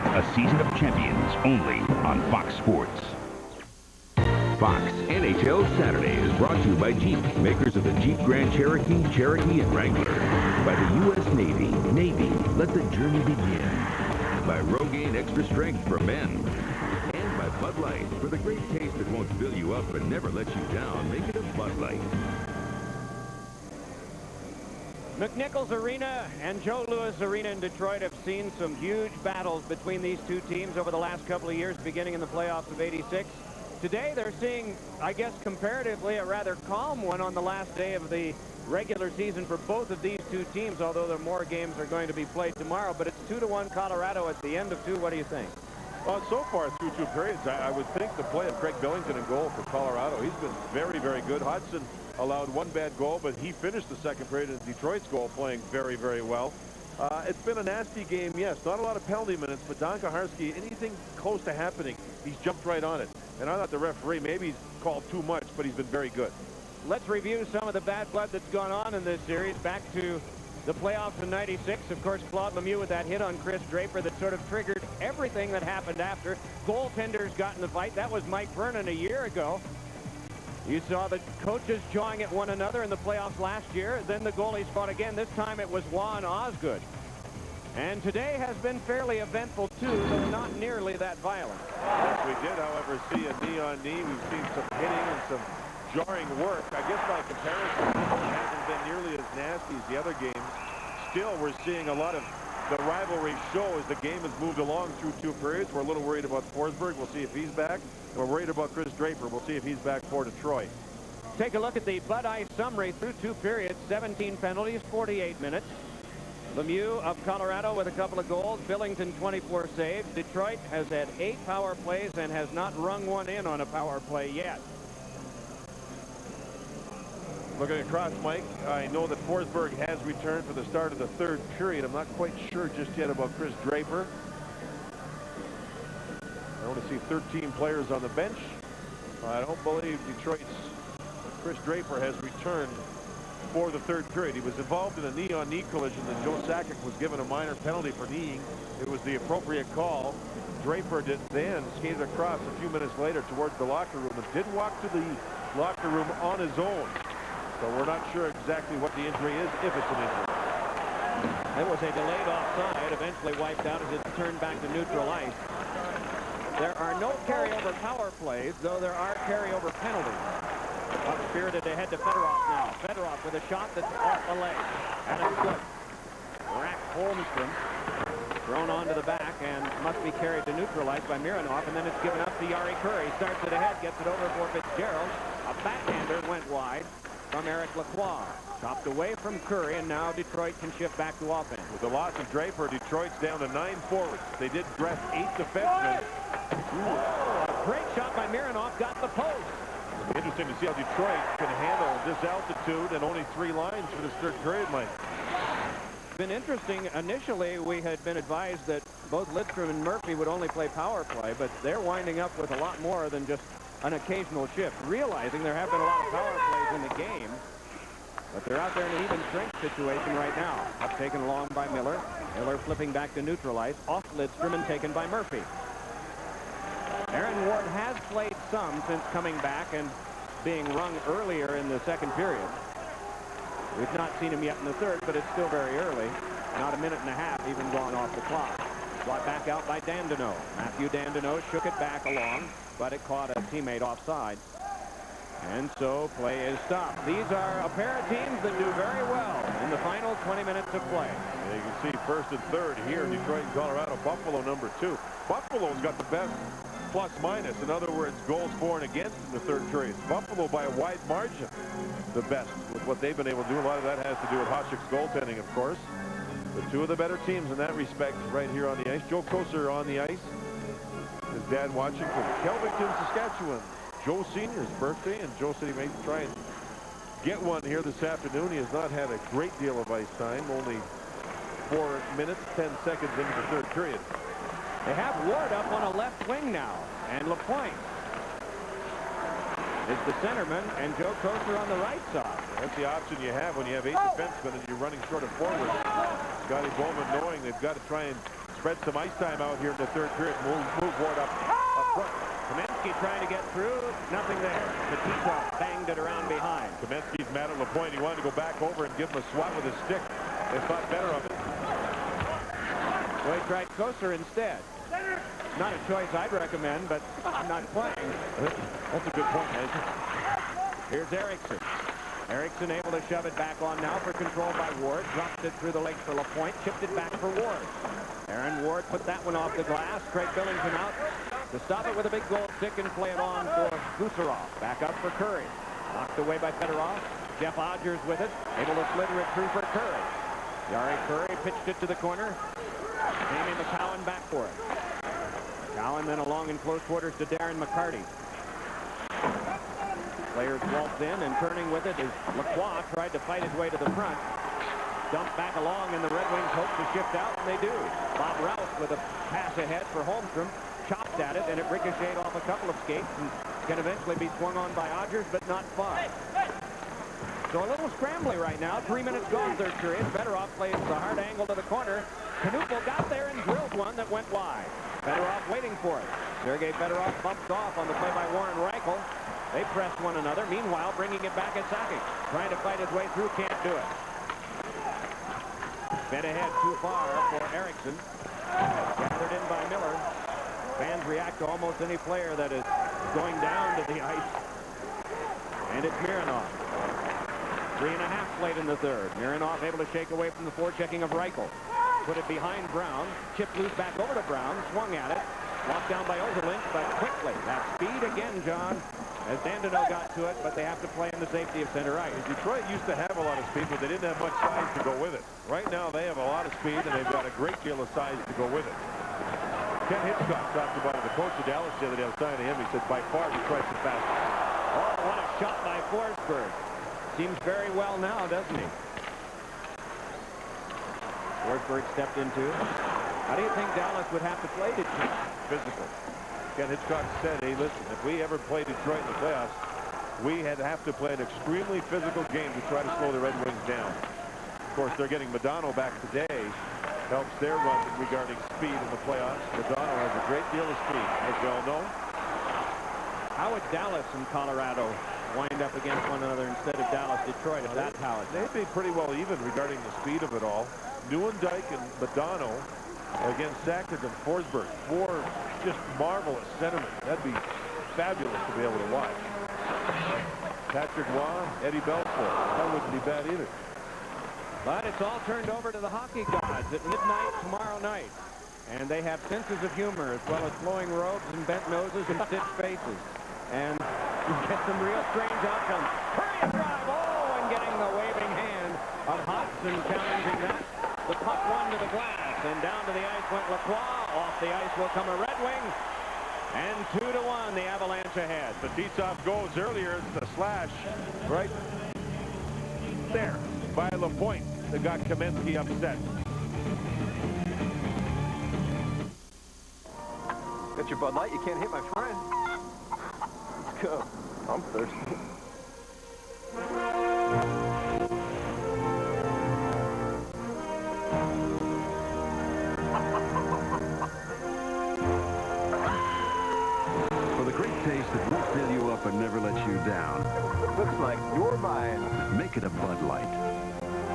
A season of champions only on Fox Sports. Fox NHL Saturday is brought to you by Jeep, makers of the Jeep Grand Cherokee, Cherokee, and Wrangler. By the U.S. Navy. Navy, let the journey begin. By Rogaine Extra Strength for men. And by Bud Light, for the great taste that won't fill you up and never let you down. Make it a Bud Light. McNichols Arena and Joe Louis Arena in Detroit have seen some huge battles between these two teams over the last couple of years, beginning in the playoffs of '86. Today, they're seeing, I guess, comparatively a rather calm one on the last day of the regular season for both of these two teams, although there more games are going to be played tomorrow. But it's 2-1 Colorado at the end of two. What do you think? Well, so far through two periods, I would think the play of Craig Billington in goal for Colorado. He's been very, very good. Hudson allowed one bad goal, but he finished the second period in Detroit's goal playing very, very well. It's been a nasty game, yes. Not a lot of penalty minutes, but Don Kaharski, anything close to happening, he's jumped right on it. And I thought the referee, maybe he's called too much, but he's been very good. Let's review some of the bad blood that's gone on in this series. Back to the playoffs in '96. Of course, Claude Lemieux with that hit on Chris Draper that sort of triggered everything that happened after. Goaltenders got in the fight. That was Mike Vernon a year ago. You saw the coaches jawing at one another in the playoffs last year. Then the goalies fought again. This time it was Juan Osgood. And today has been fairly eventful, too, though not nearly that violent. Yes, we did, however, see a knee-on-knee. We've seen some hitting and some jarring work. I guess by comparison, it hasn't been nearly as nasty as the other games. Still, we're seeing a lot of the rivalry show as the game has moved along through 2 periods. We're a little worried about Forsberg. We'll see if he's back. And we're worried about Chris Draper. We'll see if he's back for Detroit. Take a look at the Bud Ice summary through 2 periods. 17 penalties, 48 minutes. Lemieux of Colorado with a couple of goals. Billington 24 saves. Detroit has had 8 power plays and has not rung one in on a power play yet. Looking across, Mike, I know that Forsberg has returned for the start of the 3rd period. I'm not quite sure just yet about Chris Draper. I only see 13 players on the bench. I don't believe Detroit's Chris Draper has returned for the 3rd period. He was involved in a knee-on-knee collision, and Joe Sakic was given a minor penalty for kneeing. It was the appropriate call. Draper then skated across a few minutes later towards the locker room and did walk to the locker room on his own. So we're not sure exactly what the injury is, if it's an injury. It was a delayed offside, eventually wiped out as it's turned back to neutral ice. There are no carryover power plays, though there are carryover penalties. Up spirited ahead to Fedorov now. Fedorov with a shot that's off the leg. And it's good. Rack Holmstrom thrown onto the back and must be carried to neutral ice by Mironov. And then it's given up to Yari Curry. Starts it ahead, gets it over for Fitzgerald. A backhander went wide from Eric Lacroix. Chopped away from Curry, and now Detroit can shift back to offense. With the loss of Draper, Detroit's down to 9 forwards. They did dress 8 defensemen. A great shot by Mironov, got the post. Interesting to see how Detroit can handle this altitude and only 3 lines for this 3rd period, Mike. Been interesting. Initially, we had been advised that both Lidstrom and Murphy would only play power play, but they're winding up with a lot more than just an occasional shift, realizing there have been a lot of power plays in the game, but they're out there in an even strength situation right now. Up taken along by Miller. Miller flipping back to neutral ice, off Lidstrom and taken by Murphy. Aaron Ward has played some since coming back and being rung earlier in the 2nd period. We've not seen him yet in the 3rd, but it's still very early. Not a minute and a half even gone off the clock. Brought back out by Dandino. Matthew Dandino shook it back along, but it caught a teammate offside. And so play is stopped. These are a pair of teams that do very well in the final 20 minutes of play. Yeah, you can see 1st and 3rd here, Detroit and Colorado. Buffalo number 2. Buffalo's got the best plus-minus. In other words, goals for and against in the 3rd period. Buffalo by a wide margin, the best with what they've been able to do. A lot of that has to do with Hasek's goaltending, of course. The 2 of the better teams in that respect right here on the ice. Joe Kocur on the ice. His dad watching from Kelvington, Saskatchewan. Joe Sr.'s birthday, and Joe said he may try and get one here this afternoon. He has not had a great deal of ice time, only 4 minutes, 10 seconds into the 3rd period. They have Ward up on a left wing now, and LaPointe is the centerman, and Joe Kocur on the right side. That's the option you have when you have 8 defensemen and you're running short of forward. Scotty Bowman knowing they've got to try and spread some ice time out here in the 3rd period. Move Ward up front. Kamensky trying to get through. Nothing there. Petitov banged it around behind. Kamensky's mad at LaPointe. He wanted to go back over and give him a swat with his stick. They thought better of it. So he tried Kocur instead. Not a choice I'd recommend, but I'm not playing. That's a good point, Nathan. Here's Erickson. Erickson able to shove it back on now for control by Ward. Dropped it through the legs for LaPointe. Chipped it back for Ward. Aaron Ward put that one off the glass. Craig Billington out to stop it with a big goal stick and play it on for Gusarov. Back up for Curry. Knocked away by Fedorov. Jeff Odgers with it. Able to slither it through for Curry. Yari Curry pitched it to the corner. Came into Cowan back for it. Cowan then along in close quarters to Darren McCarty. Players waltz in, and turning with it is Lacroix. Tried to fight his way to the front. Dumped back along, and the Red Wings hope to shift out, and they do. Bob Rouse with a pass ahead for Holmstrom. Chopped at it, and it ricocheted off a couple of skates and can eventually be swung on by Odgers, but not far. So a little scrambly right now. 3 minutes gone, 3rd period. Fedorov plays the hard angle to the corner. Knuppel got there and drilled one that went wide. Fedorov waiting for it. Sergei Fedorov bumped off on the play by Warren Reichel. They pressed one another. Meanwhile, bringing it back at Sakic. Trying to fight his way through, can't do it. Fed ahead too far for Erickson. Gathered in by Miller. Fans react to almost any player that is going down to the ice. And it's Mironov. 3.5 played in the 3rd. Mironov able to shake away from the forechecking of Reichel. put it behind Brown. Chip loose back over to Brown. Swung at it. Locked down by Ozelink, but quickly. That speed again, John, as Dandino got to it, but they have to play in the safety of center ice. Detroit used to have a lot of speed, but they didn't have much size to go with it. Right now, they have a lot of speed, and they've got a great deal of size to go with it. Ken Hitchcock talked about it. The coach of Dallas the other day, I was talking to him. He said, by far, Detroit's the fastest. Oh, what a shot by Forsberg. Seems very well now, doesn't he? Forsberg stepped into. How do you think Dallas would have to play Detroit? Physical. Ken Hitchcock said, hey, listen, if we ever play Detroit in the playoffs, we had to have to play an extremely physical game to try to slow the Red Wings down. Of course, they're getting Modano back today. Helps their run regarding speed in the playoffs. Modano has a great deal of speed, as we all know. How would Dallas and Colorado wind up against one another instead of Dallas-Detroit if that's how it's? They'd be pretty well even regarding the speed of it all. Nieuwendyk and Modano against Sakic and Forsberg. 4 just marvelous centermen. That'd be fabulous to be able to watch. Patrick Waugh, Eddie Belfour. That wouldn't be bad either. But it's all turned over to the hockey gods at midnight tomorrow night. And they have senses of humor as well as flowing robes and bent noses and stitched faces. And you get some real strange outcomes. Hurry drive! Oh, and getting the waving hand of Hodgson challenging that. The puck won to the glass, and down to the ice went Lacroix. Off the ice will come a Red Wing. And 2-1, the Avalanche ahead. The Feetsoff goes earlier. The slash right there by LaPointe that got Kamensky upset. Got your Bud Light. You can't hit my friend. Let's go. I'm thirsty. For the great taste that won't fill you up and never let you down. Looks like you're mine. Make it a Bud Light.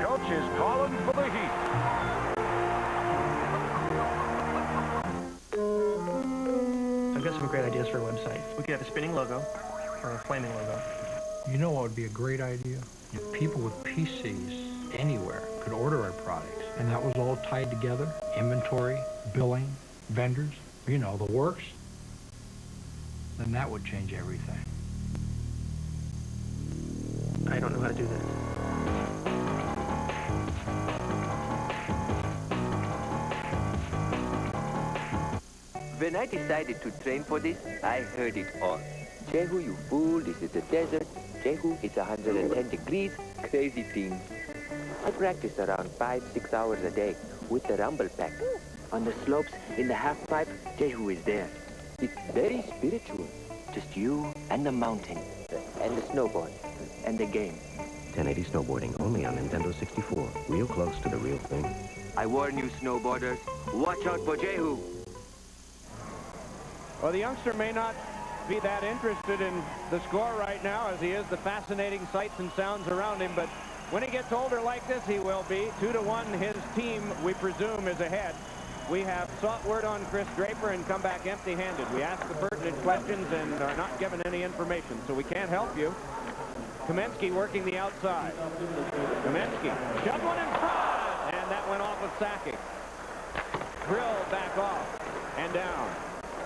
Coach is calling for the Heat. I've got some great ideas for a website. We could have a spinning logo or a flaming logo. You know what would be a great idea? If people with PCs anywhere could order our products, and that was all tied together, inventory, billing, vendors, you know, the works, then that would change everything. I don't know how to do this. When I decided to train for this, I heard it all. Jehu, you fool, this is the desert. Jehu, it's 110 degrees, crazy things. I practice around 5-6 hours a day with the rumble pack. On the slopes, in the half pipe, Jehu is there. It's very spiritual. Just you and the mountain. And the snowboard. And the game. 1080 snowboarding only on Nintendo 64. Real close to the real thing. I warn you, snowboarders. Watch out for Jehu. Well, the youngster may not be that interested in the score right now as he is the fascinating sights and sounds around him, but when he gets older like this, he will be. 2-1, his team, we presume, is ahead. We have sought word on Chris Draper and come back empty-handed. We ask the pertinent questions and are not given any information, so we can't help you. Kamensky working the outside. Kamensky shoved one in front, and that went off of Sakic. Drill back off and down.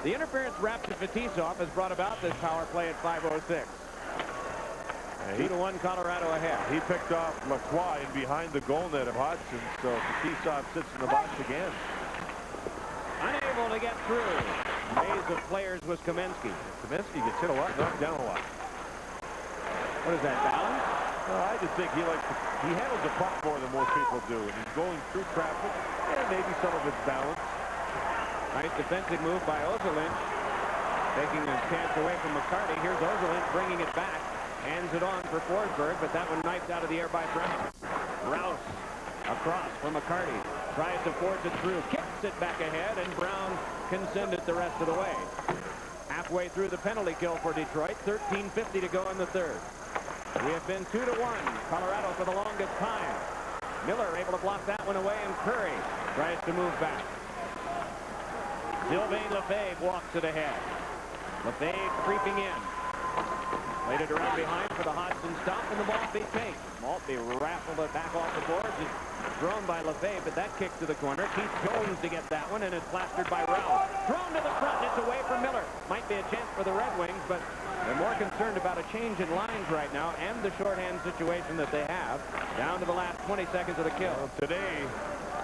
The interference wrapped to Fetisov has brought about this power play at 5:06. 2-1 Colorado ahead. He picked off Lacroix in behind the goal net of Hodgson, so Fetisov sits in the box again. Unable to get through. Maze of players was Kamensky. Kamensky gets hit a lot, knocked down a lot. What is that, balance? I just think he handles the puck more than most people do, and he's going through traffic, and maybe some of it's balance. Nice defensive move by Ozelink. Taking his chance away from McCarty. Here's Ozelink bringing it back. Hands it on for Forsberg, but that one knifed out of the air by Brown. Rouse across for McCarty. Tries to force it through. Kicks it back ahead, and Brown can send it the rest of the way. Halfway through the penalty kill for Detroit. 13:50 to go in the third. We have been 2-1. Colorado for the longest time. Miller able to block that one away, and Curry tries to move back. Sylvain Lefebvre walks it ahead. Lefebvre creeping in. Played it around behind for the Hodgson stop, and the Maltby take. Maltby raffled it back off the boards. It's thrown by LeVay, but that kick to the corner. Keith Jones to get that one, and it's plastered by Rouse. Thrown to the front, and it's away from Miller. Might be a chance for the Red Wings, but they're more concerned about a change in lines right now and the shorthand situation that they have. Down to the last 20 seconds of the kill. Well, today,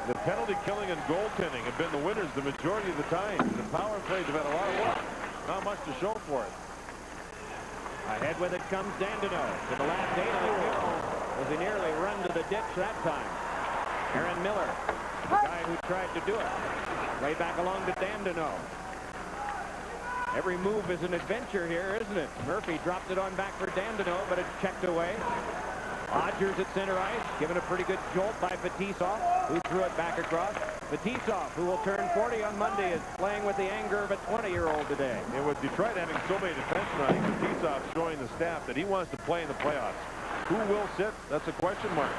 the penalty killing and goaltending have been the winners the majority of the time. The power plays have had a lot of work. Not much to show for it. Ahead with it comes Dandino to the last 8 of the kill. Was he nearly run to the ditch that time? Aaron Miller, the guy who tried to do it. Way back along to Dandino. Every move is an adventure here, isn't it? Murphy dropped it on back for Dandino, but it's checked away. Odgers at center ice, given a pretty good jolt by Fetisov, who threw it back across. Fetisov, who will turn 40 on Monday, is playing with the anger of a 20-year-old today. And with Detroit having so many defensemen, I think Fetisov showing the staff that he wants to play in the playoffs. Who will sit? That's a question mark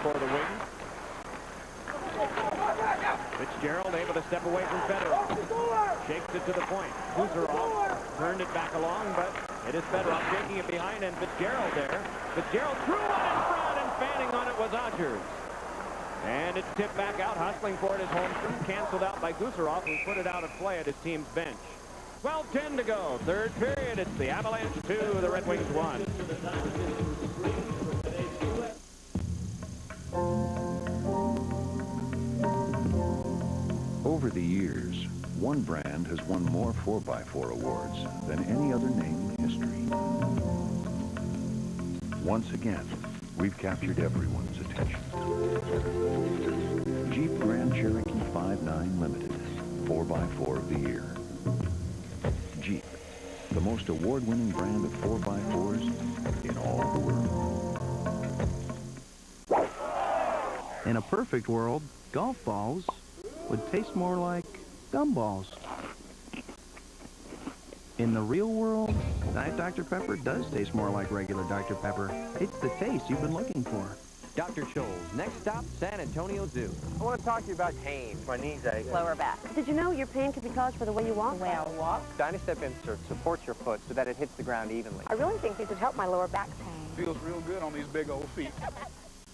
for the Wings. Fitzgerald able to step away from Fedorov. Shakes it to the point. Kuzerov turned it back along, but it is Fedorov shaking it behind, and Fitzgerald there. Fitzgerald threw one in front, and fanning on it was Odgers. And it's tipped back out. Hustling for it is Holmstrom. Canceled out by Gusarov, who put it out of play at his team's bench. 12:10 to go. Third period. It's the Avalanche 2, the Red Wings 1. Over the years, one brand has won more 4x4 awards than any other name in history. Once again, we've captured everyone's attention. Jeep Grand Cherokee 5.9 Limited, 4x4 of the year. Jeep, the most award-winning brand of 4x4s in all the world. In a perfect world, golf balls would taste more like gumballs. In the real world, Diet Dr. Pepper does taste more like regular Dr. Pepper. It's the taste you've been looking for. Dr. Scholl's next stop, San Antonio Zoo. I want to talk to you about pain. My knees ache. Lower back. Did you know your pain could be caused by the way you walk? The way I walk? Dynastep insert supports your foot so that it hits the ground evenly. I really think these would help my lower back pain. Feels real good on these big old feet.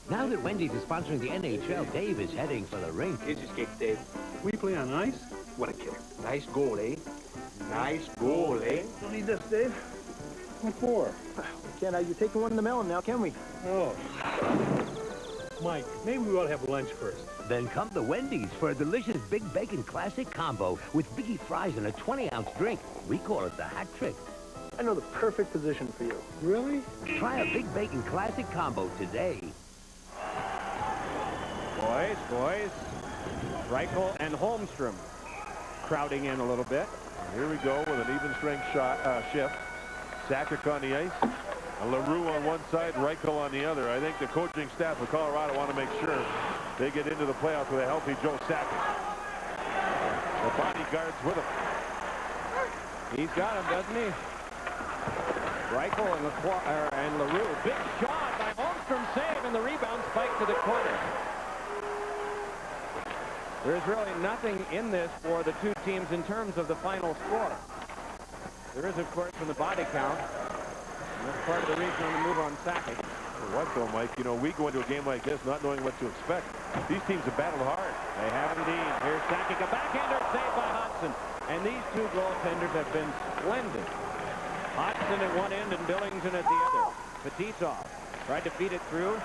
Now that Wendy's is sponsoring the NHL, Dave is heading for the rink. Here's your skate, Dave. We play on ice? What a killer. Nice goal, eh? Nice goal, eh? Don't need this, Dave. What for? We can't have you taking one in the melon now, can we? Oh. Mike, maybe we ought to have lunch first. Then come to Wendy's for a delicious Big Bacon Classic Combo with biggie fries and a 20-ounce drink. We call it the hat trick. I know the perfect position for you. Really? Try a Big Bacon Classic Combo today. Boys. Reichel and Holmstrom crowding in a little bit. Here we go with an even strength shot shift. Sakic on the ice. LaRue on one side, Reichel on the other. I think the coaching staff of Colorado want to make sure they get into the playoffs with a healthy Joe Sakic. The bodyguard's with him. He's got him, doesn't he? Reichel and LaRue. Big shot by Holmstrom, save, and the rebound spiked to the corner. There's really nothing in this for the two teams in terms of the final score. There is, of course, from the body count. And that's part of the reason to move on Sakic. For what, though, Mike? You know, we go into a game like this not knowing what to expect. These teams have battled hard. They have indeed. Here's Sakic, a backhander saved by Hodgson. And these two goaltenders have been splendid. Hodgson at one end and Billington at the other. Fetisov tried to feed it through.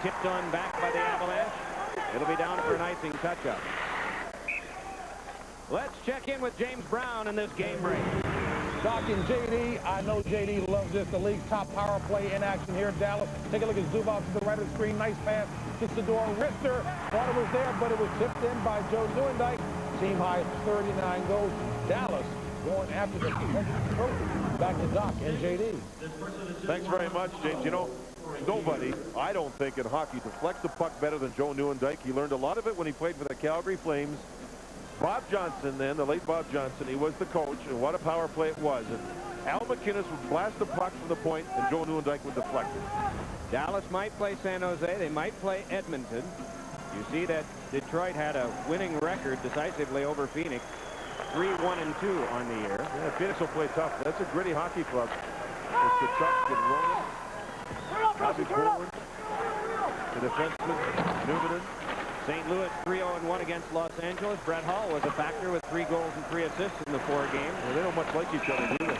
Tipped on back by the Avalanche. It'll be down for an icing touch-up. Let's check in with James Brown in this game break. Talking JD, I know JD loves this. The league's top power play in action here in Dallas. Take a look at Zubov to the right of the screen. Nice pass. Gets the door. Rister thought it was there, but it was tipped in by Joe Nieuwendyk. Team high 39 goals. Dallas going after the trophy. Back to Doc and JD. Thanks very much, James. You know, nobody, I don't think, in hockey deflects the puck better than Joe Nieuwendyk. He learned a lot of it when he played for the Calgary Flames. Bob Johnson then, the late Bob Johnson, he was the coach, and what a power play it was. And Al McInnes would blast the puck from the point, and Joe Nieuwendyk would deflect it. Dallas might play San Jose. They might play Edmonton. You see that Detroit had a winning record decisively over Phoenix. 3-1-2 on the year. Yeah, Phoenix will play tough. That's a gritty hockey club. It's Kachuk and Ronan. Bobby Poland. The defenseman, Newman. St. Louis 3-0-1 against Los Angeles. Brett Hall was a factor with 3 goals and 3 assists in the 4 games. Well, they don't much like each other, do they?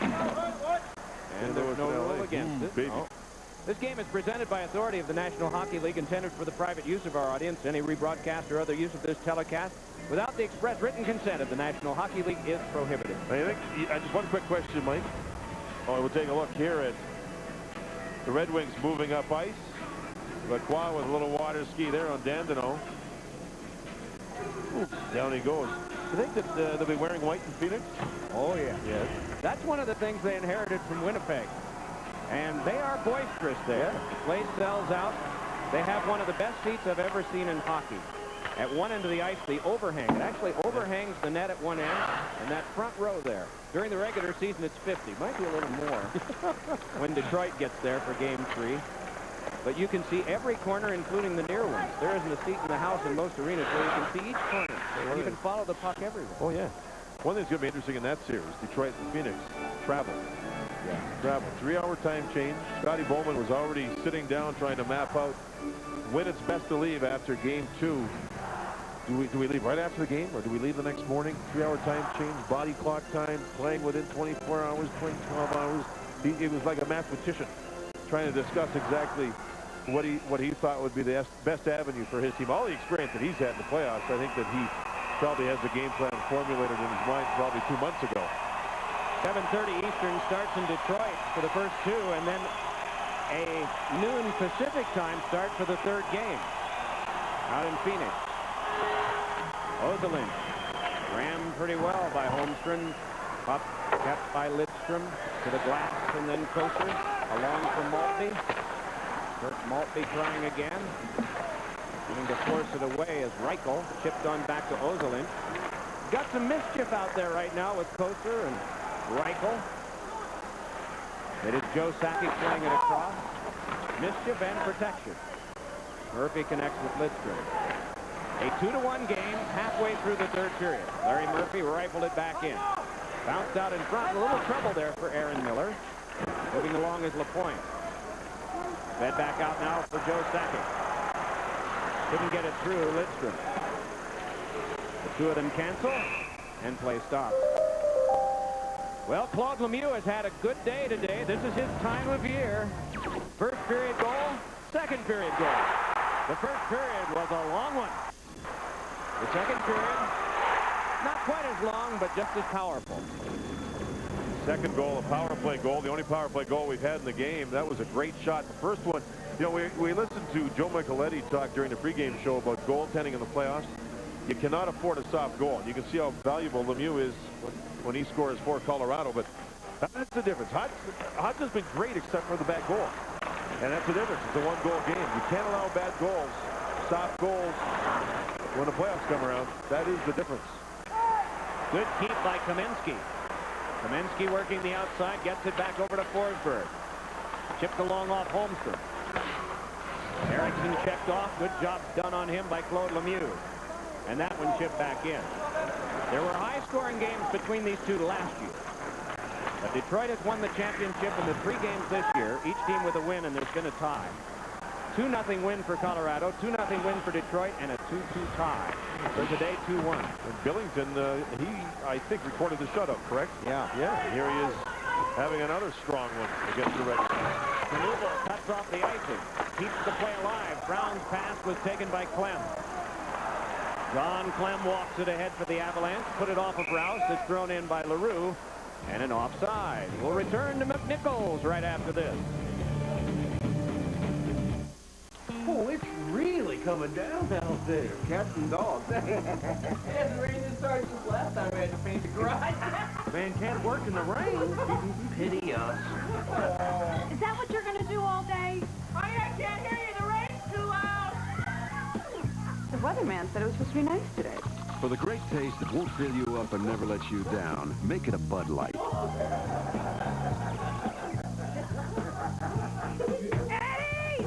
And there's no rule against it. Baby. Oh. This game is presented by authority of the National Hockey League, intended for the private use of our audience. Any rebroadcast or other use of this telecast without the express written consent of the National Hockey League is prohibited. Just one quick question, Mike. We'll take a look here at the Red Wings moving up ice. Lacroix with a little water ski there on Dandino. Down he goes. You think that they'll be wearing white in Phoenix? Oh, yeah. Yes. That's one of the things they inherited from Winnipeg. And they are boisterous there. The place sells out. They have one of the best seats I've ever seen in hockey. At one end of the ice, the overhang. It actually overhangs the net at one end, and that front row there. During the regular season, it's 50. Might be a little more when Detroit gets there for Game 3. But you can see every corner, including the near ones. There isn't a seat in the house in most arenas where you can see each corner. You can follow the puck everywhere. Oh, yeah. One thing's going to be interesting in that series, Detroit and Phoenix, travel. Yeah, travel. 3-hour time change. Scotty Bowman was already sitting down trying to map out when it's best to leave after Game 2. Do we leave right after the game, or do we leave the next morning? 3-hour time change, body clock time, playing within 24 hours, playing 12 hours. He was like a mathematician trying to discuss exactly what he thought would be the best avenue for his team. All the experience that he's had in the playoffs, I think that he probably has the game plan formulated in his mind probably 2 months ago. 7:30 Eastern starts in Detroit for the first 2, and then a noon Pacific time start for the 3rd game out in Phoenix. Ozelin rammed pretty well by Holmstrom. Up kept by Lidstrom to the glass, and then Kosher along for Maltby. Kurt Maltby trying again. Trying to force it away as Reichel chipped on back to Ozelin. Got some mischief out there right now with Kosher and Reichel. It is Joe Sakic playing it across. Mischief and protection. Murphy connects with Lidstrom. A 2-1 game halfway through the 3rd period. Larry Murphy rifled it back in. Bounced out in front. A little trouble there for Aaron Miller. Moving along is LaPointe. Fed back out now for Joe Sakic. Couldn't get it through Lidstrom. The 2 of them cancel, and play stops. Well, Claude Lemieux has had a good day today. This is his time of year. 1st period goal, 2nd period goal. The 1st period was a long one. The 2nd period, not quite as long, but just as powerful. 2nd goal, a power play goal, the only power play goal we've had in the game. That was a great shot. The first one, you know, we listened to Joe Micheletti talk during the pregame show about goaltending in the playoffs. You cannot afford a soft goal. You can see how valuable Lemieux is when he scores for Colorado, but that's the difference. Hodge has been great except for the bad goal. And that's the difference. It's a 1-goal game. You can't allow bad goals, soft goals, when the playoffs come around. That is the difference. Good keep by Kaminsky. Kaminsky working the outside, gets it back over to Forsberg. Chipped along off Holmstrom. Erickson checked off. Good job done on him by Claude Lemieux. And that one chipped back in. There were high-scoring games between these two last year. But Detroit has won the championship in the 3 games this year, each team with a win, and there's been a tie. 2-0 win for Colorado, 2-0 win for Detroit, and a 2-2 tie. So today, 2-1. And Billington, he, I think, recorded the shutout, correct? Yeah. Yeah, here he is having another strong one against the Red Sox. Knuble cuts off the icing, keeps the play alive. Brown's pass was taken by Clem. John Clem walks it ahead for the Avalanche, put it off of Rouse. It's thrown in by LaRue, and an offside. We'll return to McNichols right after this. Oh, it's really coming down out there. Cats and dogs. It hasn't rained this hard since last time I had to paint the garage. Man can't work in the rain. Pity us. Is that what you're going to do all day? I can't hear you. The rain's too loud. The weatherman said it was supposed to be nice today. For the great taste that won't fill you up and never let you down, make it a Bud Light. Eddie!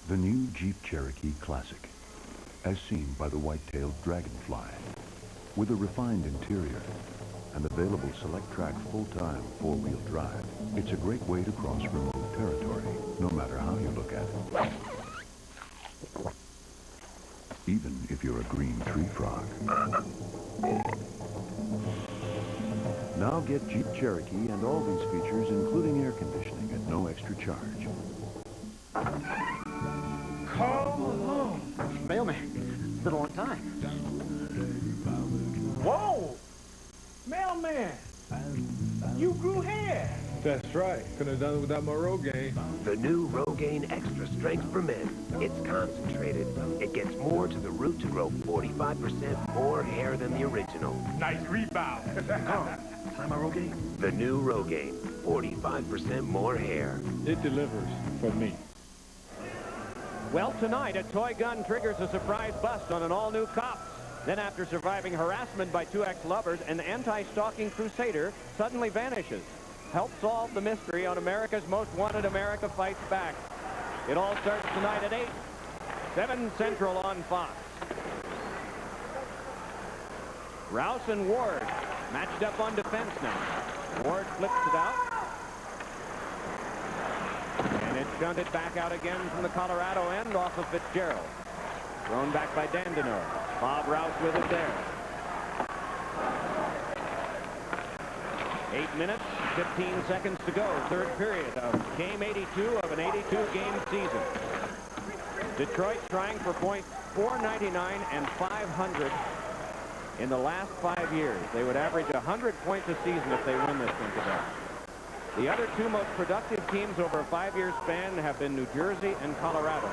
The new Jeep Cherokee Classic, as seen by the white-tailed dragonfly, with a refined interior, and available select track full-time four-wheel drive. It's a great way to cross remote territory, no matter how you look at it. Even if you're a green tree frog. Now get Jeep Cherokee and all these features, including air conditioning, at no extra charge. Call mailman. It's been a long time. Whoa! Mailman! You grew hair! That's right. Couldn't have done it without my Rogaine. The new Rogaine Extra Strength for Men. It's concentrated. It gets more to the root to grow 45% more hair than the original. Nice rebound. Time my Rogaine? The new Rogaine. 45% more hair. It delivers for me. Well, tonight, a toy gun triggers a surprise bust on an all-new cop. Then, after surviving harassment by two ex-lovers, an anti-stalking crusader suddenly vanishes. Help solve the mystery on America's Most Wanted. America Fights Back. It all starts tonight at 8, 7 Central on Fox. Rouse and Ward matched up on defense now. Ward flips it out. And it's shunted back out again from the Colorado end off of Fitzgerald. Thrown back by Dandino. Bob Rouse with it there. 8 minutes, 15 seconds to go. Third period of game 82 of an 82-game season. Detroit trying for points 499 and 500 in the last 5 years. They would average 100 points a season if they win this one today. The other two most productive teams over a 5-year span have been New Jersey and Colorado.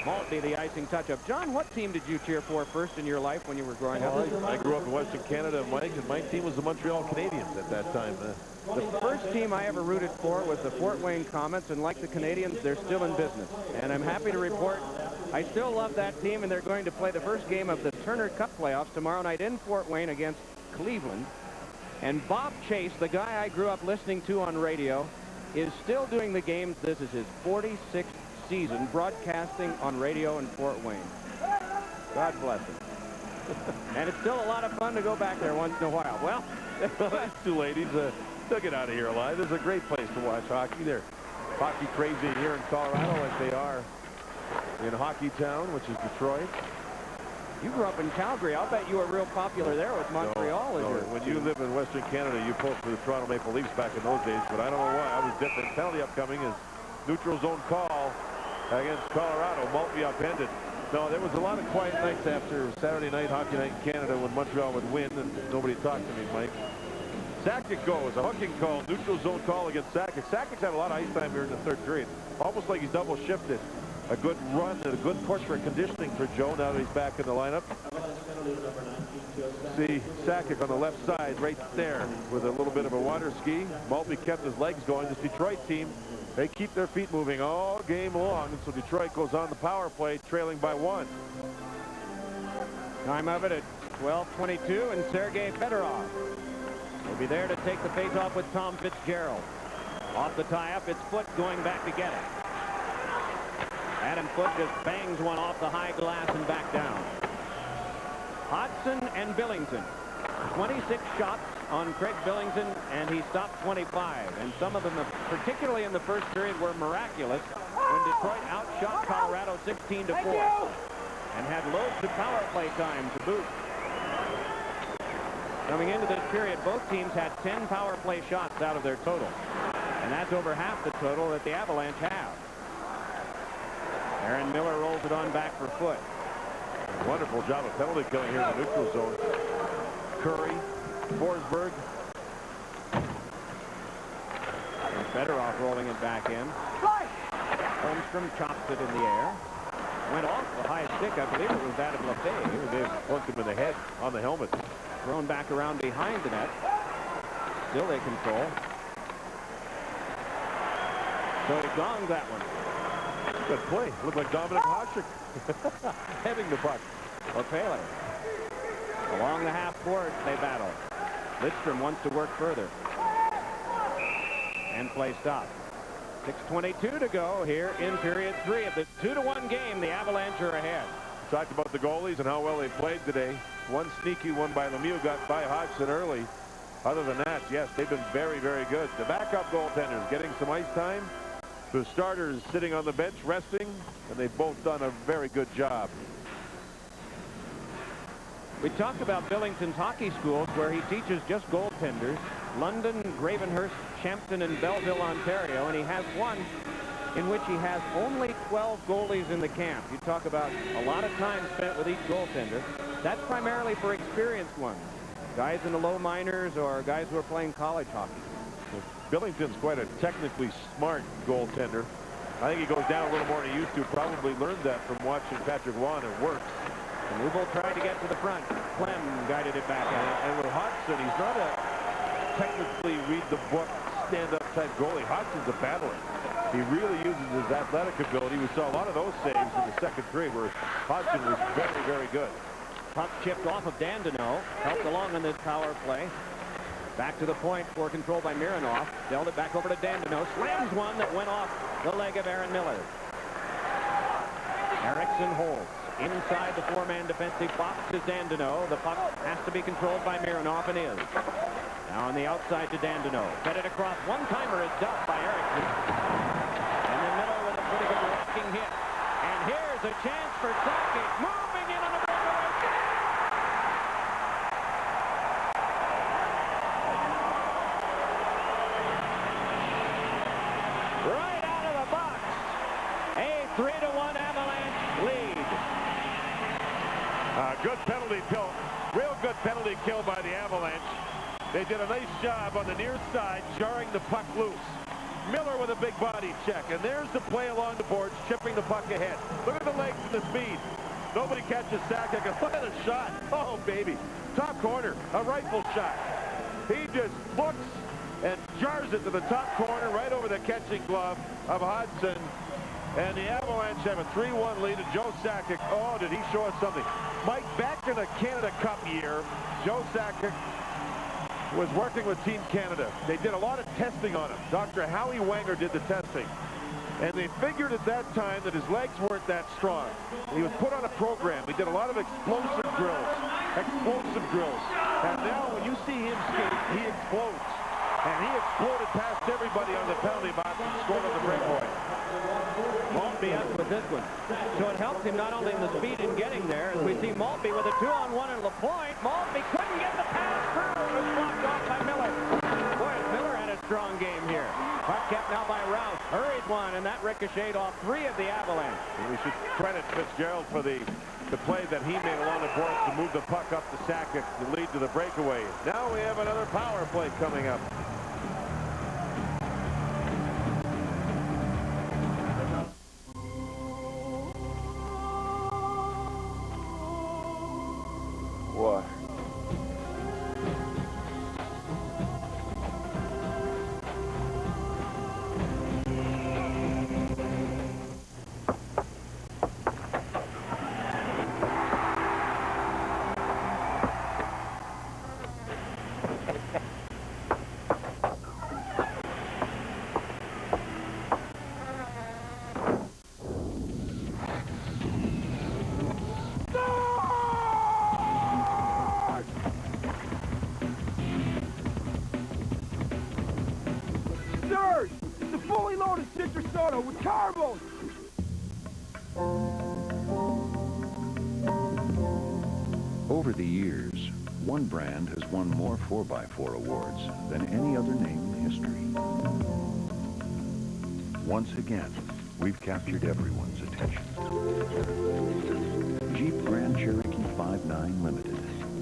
Maltby, the icing touch-up. John, what team did you cheer for first in your life when you were growing up? I grew up in Western Canada, Mike, and my team was the Montreal Canadiens at that time. The first team I ever rooted for was the Fort Wayne Comets, and like the Canadians, they're still in business. And I'm happy to report I still love that team, and they're going to play the first game of the Turner Cup playoffs tomorrow night in Fort Wayne against Cleveland. And Bob Chase, the guy I grew up listening to on radio, is still doing the games. This is his 46th season broadcasting on radio in Fort Wayne. God bless him. And it's still a lot of fun to go back there once in a while. Well, these two ladies took it out of here alive. This is a great place to watch hockey. They're hockey crazy here in Colorado like they are in Hockey Town, which is Detroit. You grew up in Calgary. I'll bet you were real popular there with Montreal. No, when you live in Western Canada, you pulled for the Toronto Maple Leafs back in those days, but I don't know why. I was different. Penalty upcoming is neutral zone call against Colorado. Maltby upended. No, there was a lot of quiet nights after Saturday night, hockey night in Canada when Montreal would win, and nobody talked to me, Mike. Sakic goes, a hooking call, neutral zone call against Sakic. Sakic's had a lot of ice time here in the third period. Almost like he's double shifted. A good run and a good push for conditioning for Joe now that he's back in the lineup. See Sakic on the left side right there with a little bit of a water ski. Maltby kept his legs going. This Detroit team, they keep their feet moving all game long, and so Detroit goes on the power play trailing by 1. Time of it at 12:22, and Sergei Fedorov will be there to take the face-off with Tom Fitzgerald. Off the tie-up, it's Foote going back to get it. Adam Foote just bangs one off the high glass and back down. Hodgson and Billington. 26 shots on Craig Billington, and he stopped 25. And some of them, particularly in the first period, were miraculous when Detroit outshot Colorado 16-4 and had loads of power play time to boot. Coming into this period, both teams had 10 power play shots out of their total. And that's over half the total that the Avalanche have. Aaron Miller rolls it on back for Foote. Wonderful job of penalty killing here in the neutral zone. Curry, Forsberg. And Fedorov rolling it back in. Holmstrom chops it in the air. Went off the high stick. I believe it was that of Lefebvre. They plunked him in the head on the helmet. Thrown back around behind the net. Still they control. So he gongs that one. Good play. Looked like Dominic Hasek heading the puck. Lefebvre. Along the half court, they battle. Lidstrom wants to work further. And play stopped. 6:22 to go here in period 3 of the 2-1 game. The Avalanche are ahead. Talked about the goalies and how well they played today. One sneaky one by Lemieux got by Hodgson early. Other than that, yes, they've been very, very good. The backup goaltenders getting some ice time. The starters sitting on the bench resting, and they've both done a very good job. We talked about Billington's hockey schools where he teaches just goaltenders. London, Gravenhurst, Champton, and Belleville, Ontario, and he has one in which he has only 12 goalies in the camp. You talk about a lot of time spent with each goaltender. That's primarily for experienced ones. Guys in the low minors or guys who are playing college hockey. Billington's quite a technically smart goaltender. I think he goes down a little more than he used to. Probably learned that from watching Patrick Waugh, and it works. And Ubel tried to get to the front. Clem guided it back out. And with Hodgson, he's not a technically read-the-book, stand-up type goalie. Hodgson's a battler. He really uses his athletic ability. We saw a lot of those saves in the second period where Hodgson was very, very good. Puck chipped off of Dandino. Helped along on this power play. Back to the point for control by Mironov. Dealt it back over to Dandino. Slams one that went off the leg of Aaron Miller. Eriksson holds. Inside the four-man defensive box is Dandino. The puck has to be controlled by Mironov and is. Now on the outside to Dandino. Fed it across. One-timer is ducked by Eriksson. And then Miller with a pretty good walking hit. And here's a chance for Sakic. Moving in on the breakaway. Right out of the box. A 3-1 Avalanche lead. Good penalty kill. Real good penalty kill by the Avalanche. They did a nice job on the near side, jarring the puck loose. Miller with a big body check. And there's the play along the boards, chipping the puck ahead. Look at the legs and the speed. Nobody catches Sakic. Look at the shot. Oh, baby. Top corner. A rifle shot. He just looks and jars it to the top corner right over the catching glove of Hodgson. And the Avalanche have a 3-1 lead. And Joe Sakic, oh, did he show us something? Mike, back in the Canada Cup year, Joe Sakic was working with Team Canada. They did a lot of testing on him. Dr. Howie Wanger did the testing. And they figured at that time that his legs weren't that strong. He was put on a program. He did a lot of explosive drills. And now when you see him skate, he explodes. And he exploded past everybody on the penalty box and scored on the breakaway. Maltby up with this one. So it helps him not only in the speed in getting there, as we see Maltby with a 2-on-1 in LaPointe. Maltby couldn't get the pass through. It was blocked off by Miller. Boy, Miller had a strong game here. Puck kept now by Rouse. Hurried one, and that ricocheted off 3 of the Avalanche. And we should credit Fitzgerald for the play that he made along the boards to move the puck up to Sakic to lead to the breakaway. Now we have another power play coming up. What? with carbon. Over the years, one brand has won more 4x4 awards than any other name in history. Once again, we've captured everyone's attention. Jeep Grand Cherokee 5.9 Limited,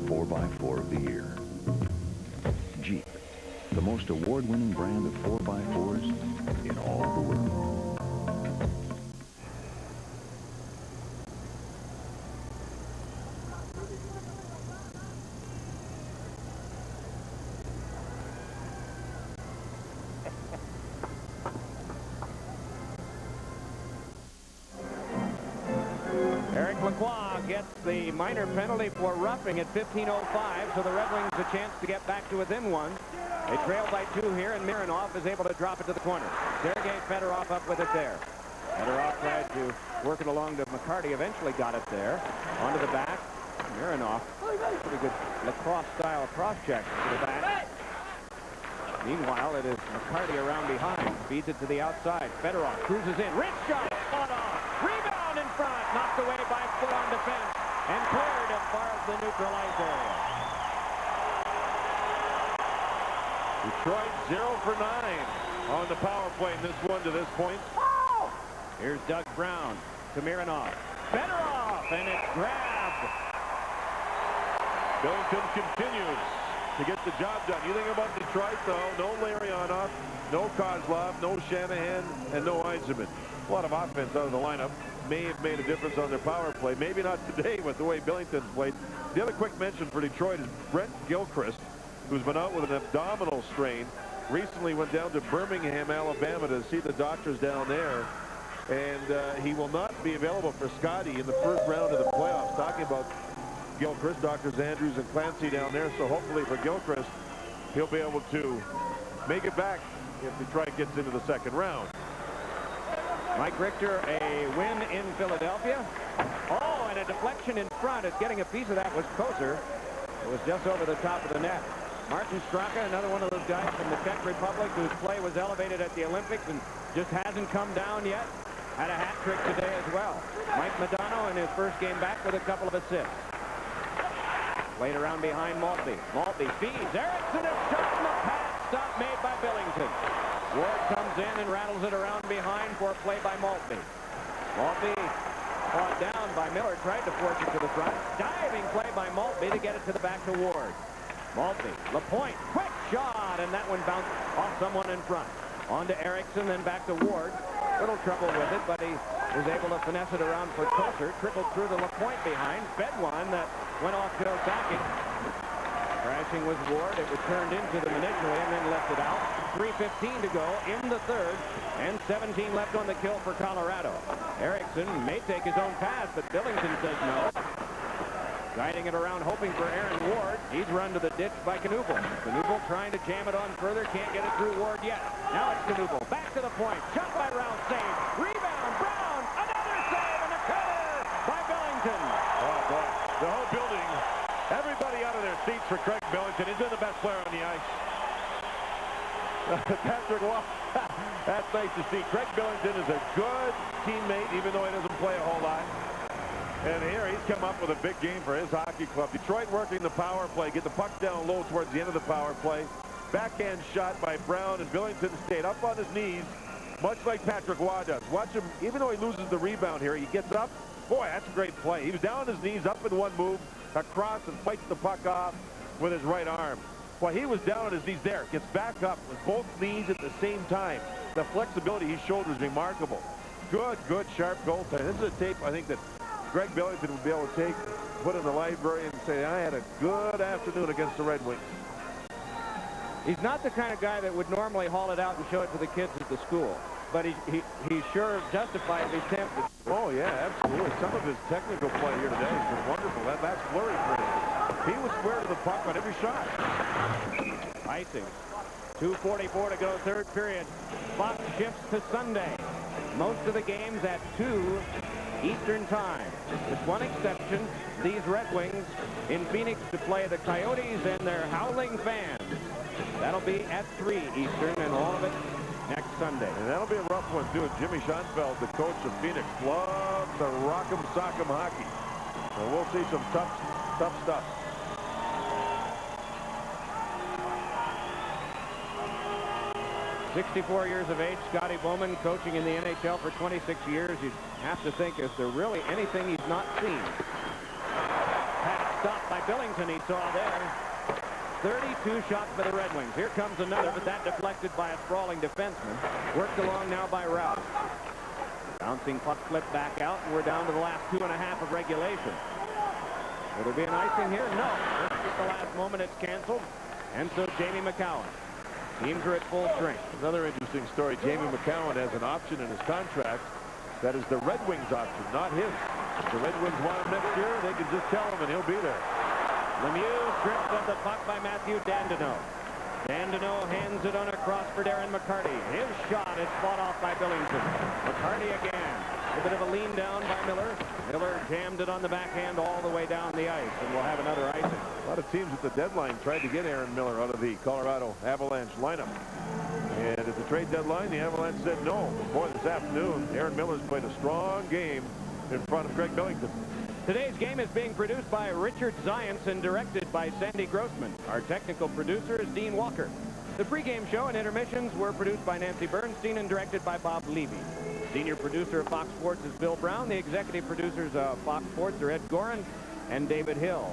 4x4 of the year. Jeep, the most award-winning brand of 4x4s in all the world. Gets the minor penalty for roughing at 15:05, so the Red Wings a chance to get back to within one. They trail by 2 here, and Mironov is able to drop it to the corner. Sergei Fedorov up with it there. Fedorov tried to work it along to McCarty, eventually got it there. Onto the back. Mironov Pretty good lacrosse-style cross-check to the back. Meanwhile, it is McCarty around behind. Feeds it to the outside. Fedorov cruises in. Rich shot. Spot off. Rebound in front. Knocked away by foot on defense. And cleared as far as the neutralized area. Detroit 0 for 9 on the power play in this one to this point. Here's Doug Brown to Mironov. Fedorov, and it's grabbed. Billington continues to get the job done. You think about Detroit, though, no Larionov, no Kozlov, no Shanahan, and no Yzerman. A lot of offense out of the lineup. May have made a difference on their power play. Maybe not today with the way Billington's played. The other quick mention for Detroit is Brent Gilchrist, who's been out with an abdominal strain. Recently went down to Birmingham, Alabama to see the doctors down there. And he will not be available for Scotty in the first round of the playoffs. Talking about Gilchrist, Drs. Andrews and Clancy down there. So hopefully for Gilchrist, he'll be able to make it back if Detroit gets into the second round. Mike Richter, a win in Philadelphia. Oh, and a deflection in front. As getting a piece of that was Koser. It was just over the top of the net. Martin Straka, another one of those guys from the Czech Republic whose play was elevated at the Olympics and just hasn't come down yet. Had a hat trick today as well. Mike Modano in his first game back with a couple of assists. Played around behind Maltby. Maltby feeds. Erickson, a shot in the pass. Stop made by Billington. Ward comes in and rattles it around behind for a play by Maltby. Maltby fought down by Miller. Tried to force it to the front. Diving play by Maltby to get it to the back to Ward. Maltby, LaPointe, quick shot, and that one bounced off someone in front. On to Erickson, then back to Ward. Little trouble with it, but he was able to finesse it around for Koser. Trickled through the LaPointe behind. Fed one that went off Joe Sakic. Crashing was Ward. It was turned into them initially and then left it out. 3:15 to go in the third, and 17 left on the kill for Colorado. Erickson may take his own pass, but Billington says no. Guiding it around, hoping for Aaron Ward. He's run to the ditch by Knuble. Knuble trying to jam it on further. Can't get it through Ward yet. Now it's Knuble. Back to the point. Shot by Round. Save. Rebound. Brown. Another save and a cutter by Billington. Oh, boy. The whole building, everybody out of their seats for Craig Billington. He's been the best player on the ice. Patrick Waugh. That's nice to see. Craig Billington is a good teammate, even though he doesn't play a whole lot. And here he's come up with a big game for his hockey club. Detroit working the power play, get the puck down low towards the end of the power play. Backhand shot by Brown, and Billington stayed up on his knees, much like Patrick Waugh does. Watch him, even though he loses the rebound here, he gets up. Boy, that's a great play. He was down on his knees, up in one move, across and fights the puck off with his right arm. Well, he was down on his knees there, gets back up with both knees at the same time. The flexibility he showed was remarkable. Good, sharp goaltending. This is a tape, I think, that Greg Billington would be able to take, put in the library and say, I had a good afternoon against the Red Wings. He's not the kind of guy that would normally haul it out and show it to the kids at the school, but he sure justified his tempted. Oh, yeah, absolutely. Some of his technical play here today has been wonderful. That's flurry for him. He was square to the puck on every shot. Icing. 2:44 to go, third period. Fox shifts to Sunday. Most of the games at 2 Eastern time. With one exception, these Red Wings in Phoenix to play the Coyotes and their howling fans. That'll be at 3 Eastern, and all of it next Sunday. And that'll be a rough one, too. Jimmy Schoenfeld, the coach of Phoenix, loves the rock'em sock'em hockey. So we'll see some tough stuff. "64 years of age, Scotty Bowman, coaching in the NHL for 26 years. You'd have to think, is there really anything he's not seen? Pass stopped by Billington, he saw there. 32 shots by the Red Wings. Here comes another, but that deflected by a sprawling defenseman. Worked along now by Rouse. Bouncing puck flipped back out, and we're down to the last 2.5 of regulation. Will there be an icing here? No. This is the last moment. It's canceled. And so Jamie McCowan. Teams are at full strength. Another interesting story. Jamie McCowan has an option in his contract that is the Red Wings option, not his. If the Red Wings want him next year, they can just tell him and he'll be there. Lemieux stripped of the puck by Matthew Dandeneau. Dandino hands it on across for Darren McCarty. His shot is fought off by Billington. McCarty again. A bit of a lean down by Miller. Miller jammed it on the backhand all the way down the ice, and we'll have another icing. A lot of teams at the deadline tried to get Aaron Miller out of the Colorado Avalanche lineup. And at the trade deadline, the Avalanche said no. Boy, this afternoon, Aaron Miller's played a strong game in front of Craig Billington. Today's game is being produced by Richard Zients and directed by Sandy Grossman. Our technical producer is Dean Walker. The pregame show and intermissions were produced by Nancy Bernstein and directed by Bob Levy. Senior producer of Fox Sports is Bill Brown. The executive producers of Fox Sports are Ed Gorin and David Hill.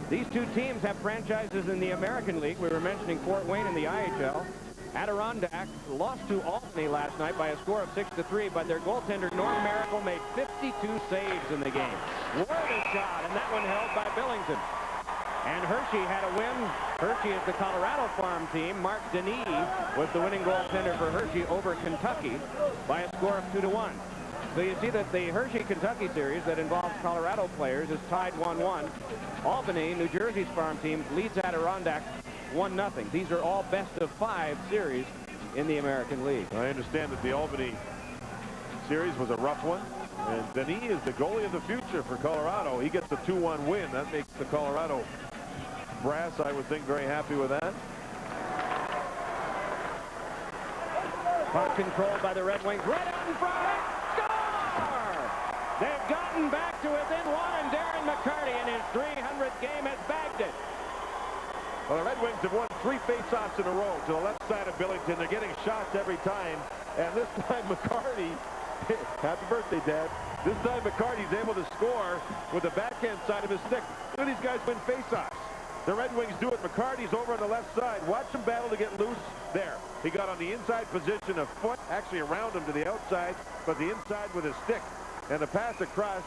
These two teams have franchises in the American League. We were mentioning Fort Wayne in the IHL. Adirondack lost to Albany last night by a score of 6-3, but their goaltender Norm Miracle made 52 saves in the game. What a shot, and that one held by Billington. And Hershey had a win. Hershey is the Colorado farm team. Mark Denis was the winning goaltender for Hershey over Kentucky by a score of 2-1. So you see that the Hershey-Kentucky series that involves Colorado players is tied 1-1. Albany, New Jersey's farm team, leads Adirondack 1-0. These are all best-of-5 series in the American League. I understand that the Albany series was a rough one. And Denis is the goalie of the future for Colorado. He gets a 2-1 win. That makes the Colorado brass, I would think, very happy with that. Puck controlled by the Red Wings. Right out in front. Score! They've gotten back to within one, and Darren McCarty in his 300th game has bagged it. Well, the Red Wings have won 3 face-offs in a row to the left side of Billington. They're getting shots every time. And this time McCarty, happy birthday, Dad. This time McCarty's able to score with the backhand side of his stick. Look at these guys win face-offs. The Red Wings do it. McCarty's over on the left side. Watch him battle to get loose. There. He got on the inside position, a foot actually around him to the outside, but the inside with his stick. And the pass across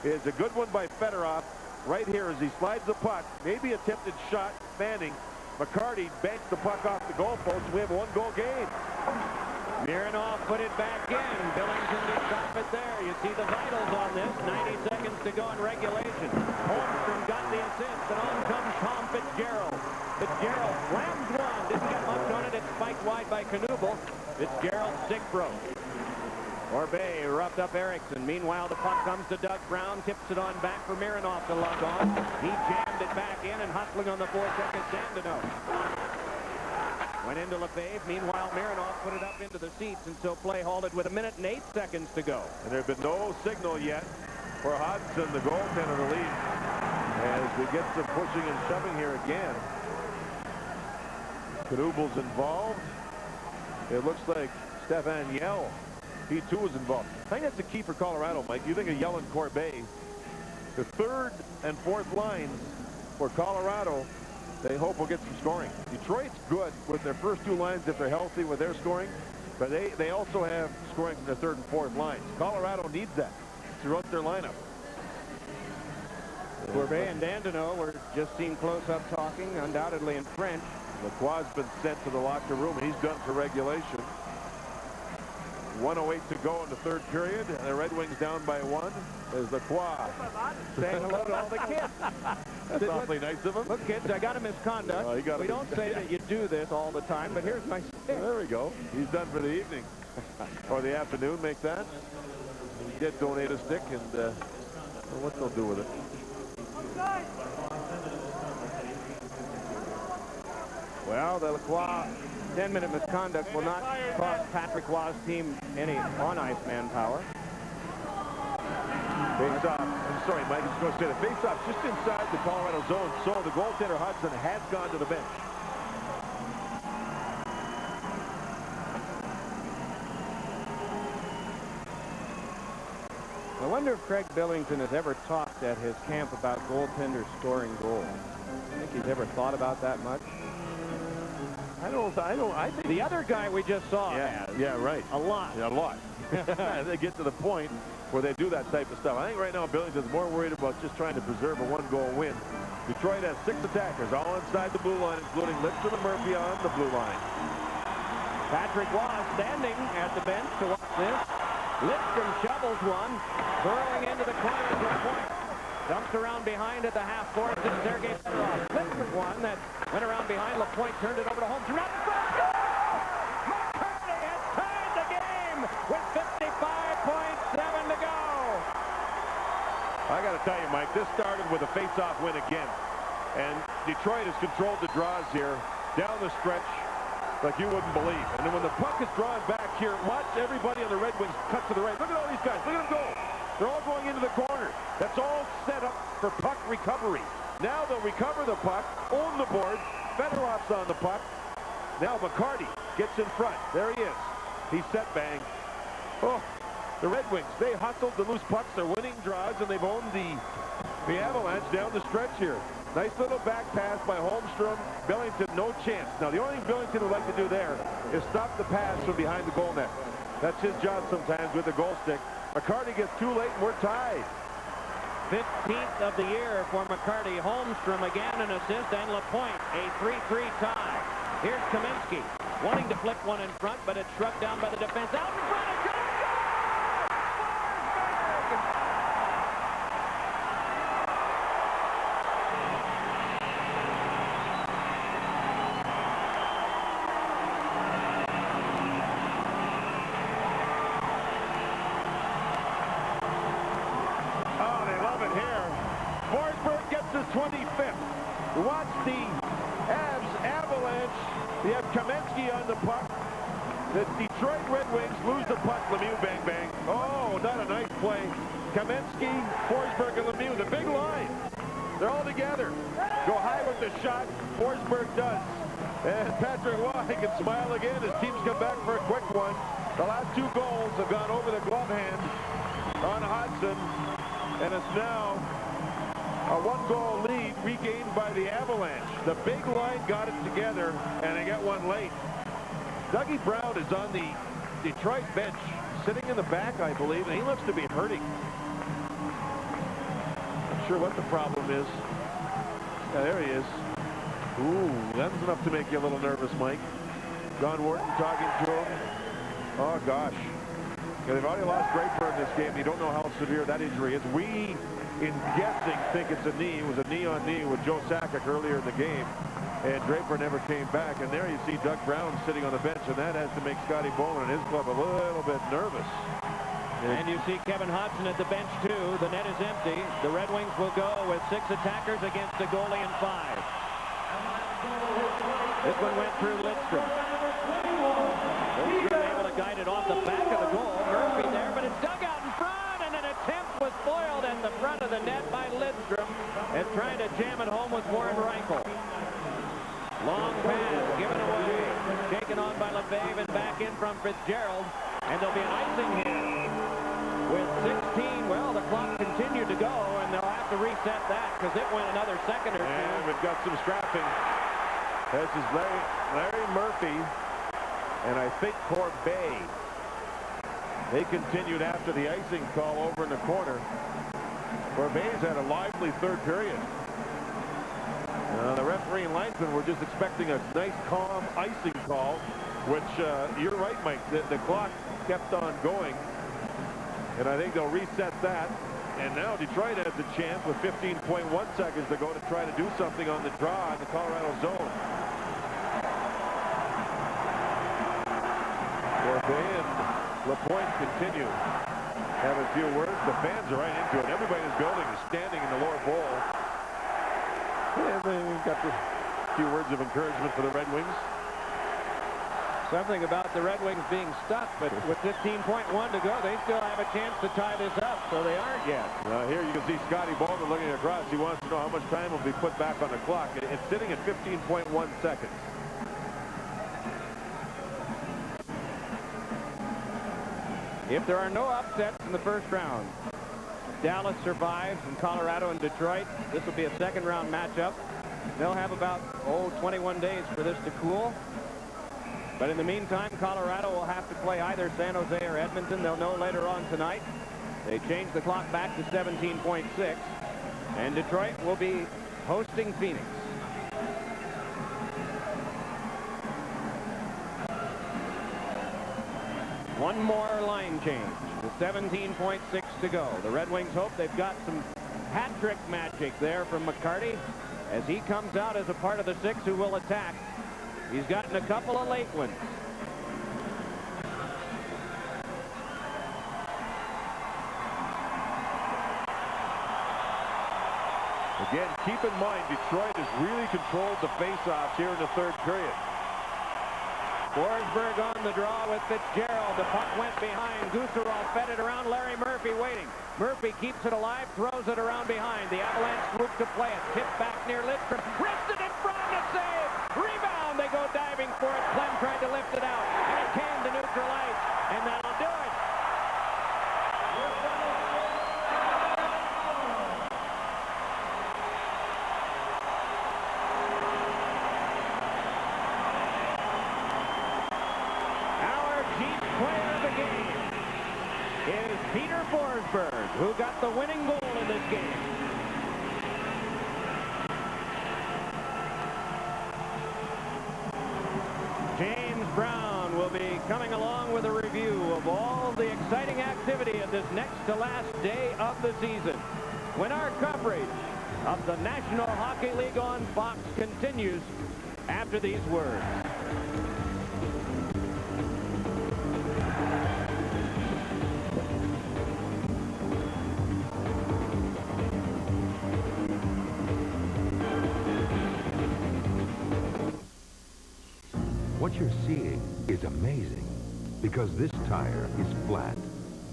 is a good one by Fedorov. Right here as he slides the puck. Maybe attempted shot. Manning. McCarty banks the puck off the goalpost. We have a 1-goal game. Mironov put it back in. Billington did stop it there. You see the vitals on this. 90 seconds to go in regulation. Holmstrom got the assist, and on comes Tom Fitzgerald. Fitzgerald slams one. Didn't get much on it. It's spiked wide by Knuble. Fitzgerald's stick broke. Orbay roughed up Erickson. Meanwhile, the puck comes to Doug Brown. Tips it on back for Mironov to lug on. He jammed it back in, and hustling on the 4-second Dandino. Went into Lefebvre. Meanwhile, Mironov put it up into the seats, and so play halted with 1 minute and 8 seconds to go. And there have been no signal yet for Hodgson, the goaltender, to leave. As we get some pushing and shoving here again. Knubel's involved. It looks like Stefan Yell, he too is involved. I think that's the key for Colorado, Mike. You think of Yell and Corbet. The 3rd and 4th lines for Colorado, they hope will get some scoring. Detroit's good with their first 2 lines if they're healthy with their scoring, but they also have scoring from their 3rd and 4th lines. Colorado needs that throughout their lineup. Courbet and Dandino were just seen close up talking, undoubtedly in French. Lacroix's been sent to the locker room. He's done for regulation. 1:08 to go in the 3rd period, and the Red Wings down by 1 as Lacroix saying hello to all the kids. That's awfully nice of him. Look, kids, I got a misconduct. We don't say that you do this all the time, but here's my stick. There we go. He's done for the evening. Or the afternoon, make that. He did donate a stick, and what they'll do with it. Well, the Lacroix 10-minute misconduct will not cost Patrick Waugh's team any on-ice manpower. Face-off. I'm sorry, Mike. I was going to say the face-off just inside the Colorado zone. So the goaltender Hodgson has gone to the bench. I wonder if Craig Billington has ever talked at his camp about goaltenders scoring goals. I think he's ever thought about that much. I think the other guy we just saw has. Yeah, right. A lot. Yeah, a lot. They get to the point where they do that type of stuff. I think right now Billington's more worried about just trying to preserve a 1-goal win. Detroit has 6 attackers, all inside the blue line, including Lipson and Murphy on the blue line. Patrick Waugh standing at the bench to watch this. Lipson shovels one, burrowing into the corner for a point. Dumps around behind at the half court. This is Sergei Fedorov. Flipped with one that went around behind. LaPointe turned it over to Holmstrom. Out in front. McCarty has tied the game with 55.7 to go. I got to tell you, Mike, this started with a face-off win again. And Detroit has controlled the draws here down the stretch like you wouldn't believe. And then when the puck is drawn back here, watch everybody on the Red Wings cut to the right. Look at all these guys. Look at them go. They're all going into the corner. That's all set up for puck recovery. Now they'll recover the puck, own the board. Fedorov's on the puck. Now McCarty gets in front. There he is. He's set, bang. Oh, the Red Wings, they hustled the loose pucks. They're winning draws, and they've owned the Avalanche down the stretch here. Nice little back pass by Holmstrom. Billington, no chance. Now, the only thing Billington would like to do there is stop the pass from behind the goal net. That's his job sometimes with the goal stick. McCarty gets too late, and we're tied. 15th of the year for McCarty. Holmstrom again an assist, and LaPointe a 3-3 tie. Here's Kaminsky wanting to flick one in front, but it's shrugged down by the defense. Out in front of John. Watch the Avalanche. They have Kaminsky on the puck. The Detroit Red Wings lose the puck. Lemieux, bang, bang. Oh, not a nice play. Kaminsky, Forsberg, and Lemieux, the big line. They're all together. Go high with the shot. Forsberg does. And Patrick Waugh can smile again. His team's come back for a quick one. The last two goals have gone over the glove hand on Hodgson. And it's now a one-goal lead regained by the Avalanche. The big line got it together, and they got one late. Dougie Brown is on the Detroit bench, sitting in the back, I believe, and he looks to be hurting. Not sure what the problem is. Yeah, there he is. Ooh, that's enough to make you a little nervous, Mike. John Wharton talking to him. Oh, gosh. Yeah, they've already lost Draper in this game. You don't know how severe that injury is. We, in guessing, think it's a knee. It was a knee-on-knee with Joe Sakic earlier in the game, and Draper never came back. And there you see Doug Brown sitting on the bench, and that has to make Scotty Bowman and his club a little bit nervous. And you see Kevin Hodgson at the bench, too. The net is empty. The Red Wings will go with 6 attackers against a goalie and 5. This one went through Lidstrom. Lidstrom able to guide it off the back of the goal. Murphy there, but it's dug out in front, and an attempt was foiled at the front of the net by Lidstrom, and trying to jam it home with Warren Reichel. Long pass given away, taken on by LeBave, and back in from Fitzgerald, and there'll be an icing here. With 16, well, the clock continued to go, and they'll have to reset that because it went another second or two. And we've got some scrapping. This is Larry Murphy, and I think Corbet. They continued after the icing call over in the corner. Corbet's had a lively third period. The referee and linesmen were just expecting a nice, calm icing call, which you're right, Mike. The clock kept on going, and I think they'll reset that. And now Detroit has a chance with 15.1 seconds to go to try to do something on the draw in the Colorado zone. Corbet and LaPointe continue. Have a few words. The fans are right into it. Everybody in this building is standing in the lower bowl. And they've got a few words of encouragement for the Red Wings. Something about the Red Wings being stuck, but with 15.1 to go, they still have a chance to tie this up, so they aren't yet. Here you can see Scotty Bowman looking across. He wants to know how much time will be put back on the clock. It's sitting at 15.1 seconds. If there are no upsets in the first round, Dallas survives, and Colorado and Detroit, this will be a second-round matchup. They'll have about, 21 days for this to cool. But in the meantime, Colorado will have to play either San Jose or Edmonton. They'll know later on tonight. They changed the clock back to 17.6. And Detroit will be hosting Phoenix. One more line change with 17.6 to go. The Red Wings hope they've got some hat-trick magic there from McCarty as he comes out as a part of the 6 who will attack. He's gotten a couple of late ones. Again, keep in mind, Detroit has really controlled the faceoffs here in the third period. Forsberg on the draw with Fitzgerald. The puck went behind. Gusarov fed it around. Larry Murphy waiting. Murphy keeps it alive, throws it around behind. The Avalanche group to play it. Tipped back near Lidstrom. Wristed in front, a save. Rebound. They go diving for it. Clem tried to lift it out. And it came to neutral ice. And that'll do it. Is Peter Forsberg, who got the winning goal in this game. James Brown will be coming along with a review of all the exciting activity of this next to last day of the season, when our coverage of the National Hockey League on Fox continues after these words. What you're seeing is amazing, because this tire is flat.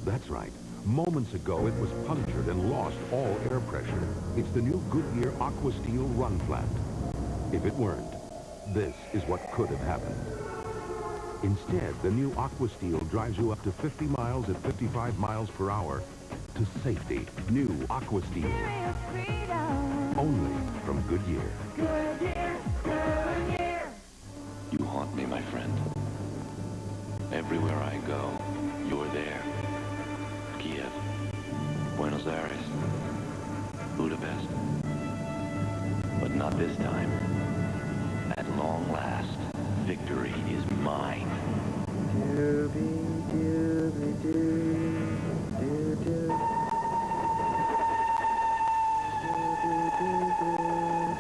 That's right. Moments ago, it was punctured and lost all air pressure. It's the new Goodyear Aqua Steel Run Flat. If it weren't, this is what could have happened. Instead, the new Aqua Steel drives you up to 50 miles at 55 miles per hour to safety. New Aqua Steel. Only from Goodyear. Goodyear, Goodyear. You haunt me, my friend. Everywhere I go, you're there. Kiev, Buenos Aires, Budapest. But not this time. At long last, victory is mine.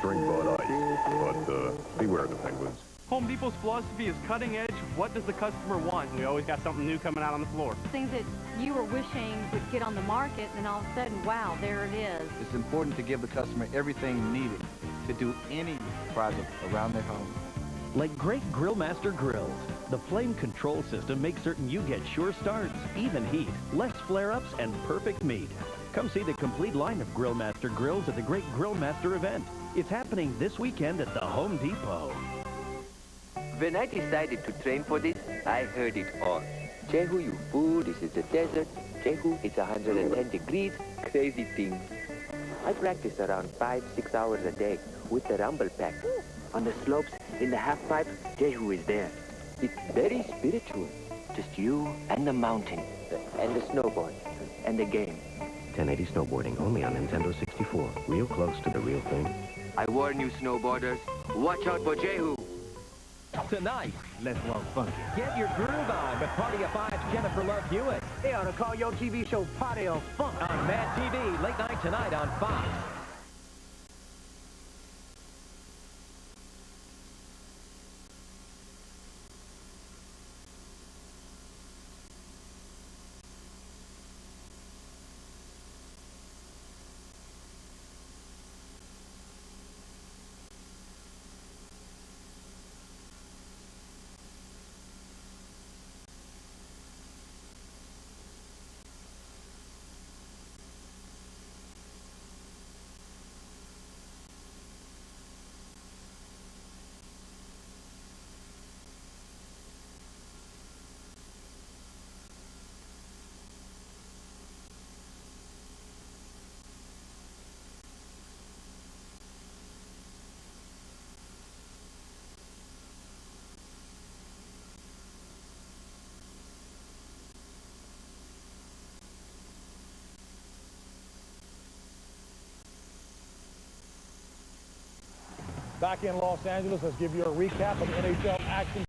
Drink Bud Ice, but beware the Penguins. Home Depot's philosophy is cutting edge. What does the customer want? We always got something new coming out on the floor. Things that you were wishing would get on the market, and all of a sudden, wow, there it is. It's important to give the customer everything needed to do any project around their home. Like great Grillmaster grills, the flame control system makes certain you get sure starts, even heat, less flare-ups, and perfect meat. Come see the complete line of Grillmaster grills at the Great Grillmaster event. It's happening this weekend at the Home Depot. When I decided to train for this, I heard it all. Jehu, you fool, this is the desert. Jehu, it's 110 degrees, crazy things. I practice around 5-6 hours a day with the rumble pack. On the slopes, in the half pipe, Jehu is there. It's very spiritual. Just you and the mountain. And the snowboard. And the game. 1080 snowboarding only on Nintendo 64. Real close to the real thing. I warn you, snowboarders. Watch out for Jehu. Tonight, let's walk funky. Get your groove on with Party of Five's Jennifer Love Hewitt. They ought to call your TV show Party of Funk. On Mad TV, late night tonight on Fox. Back in Los Angeles, let's give you a recap of NHL action.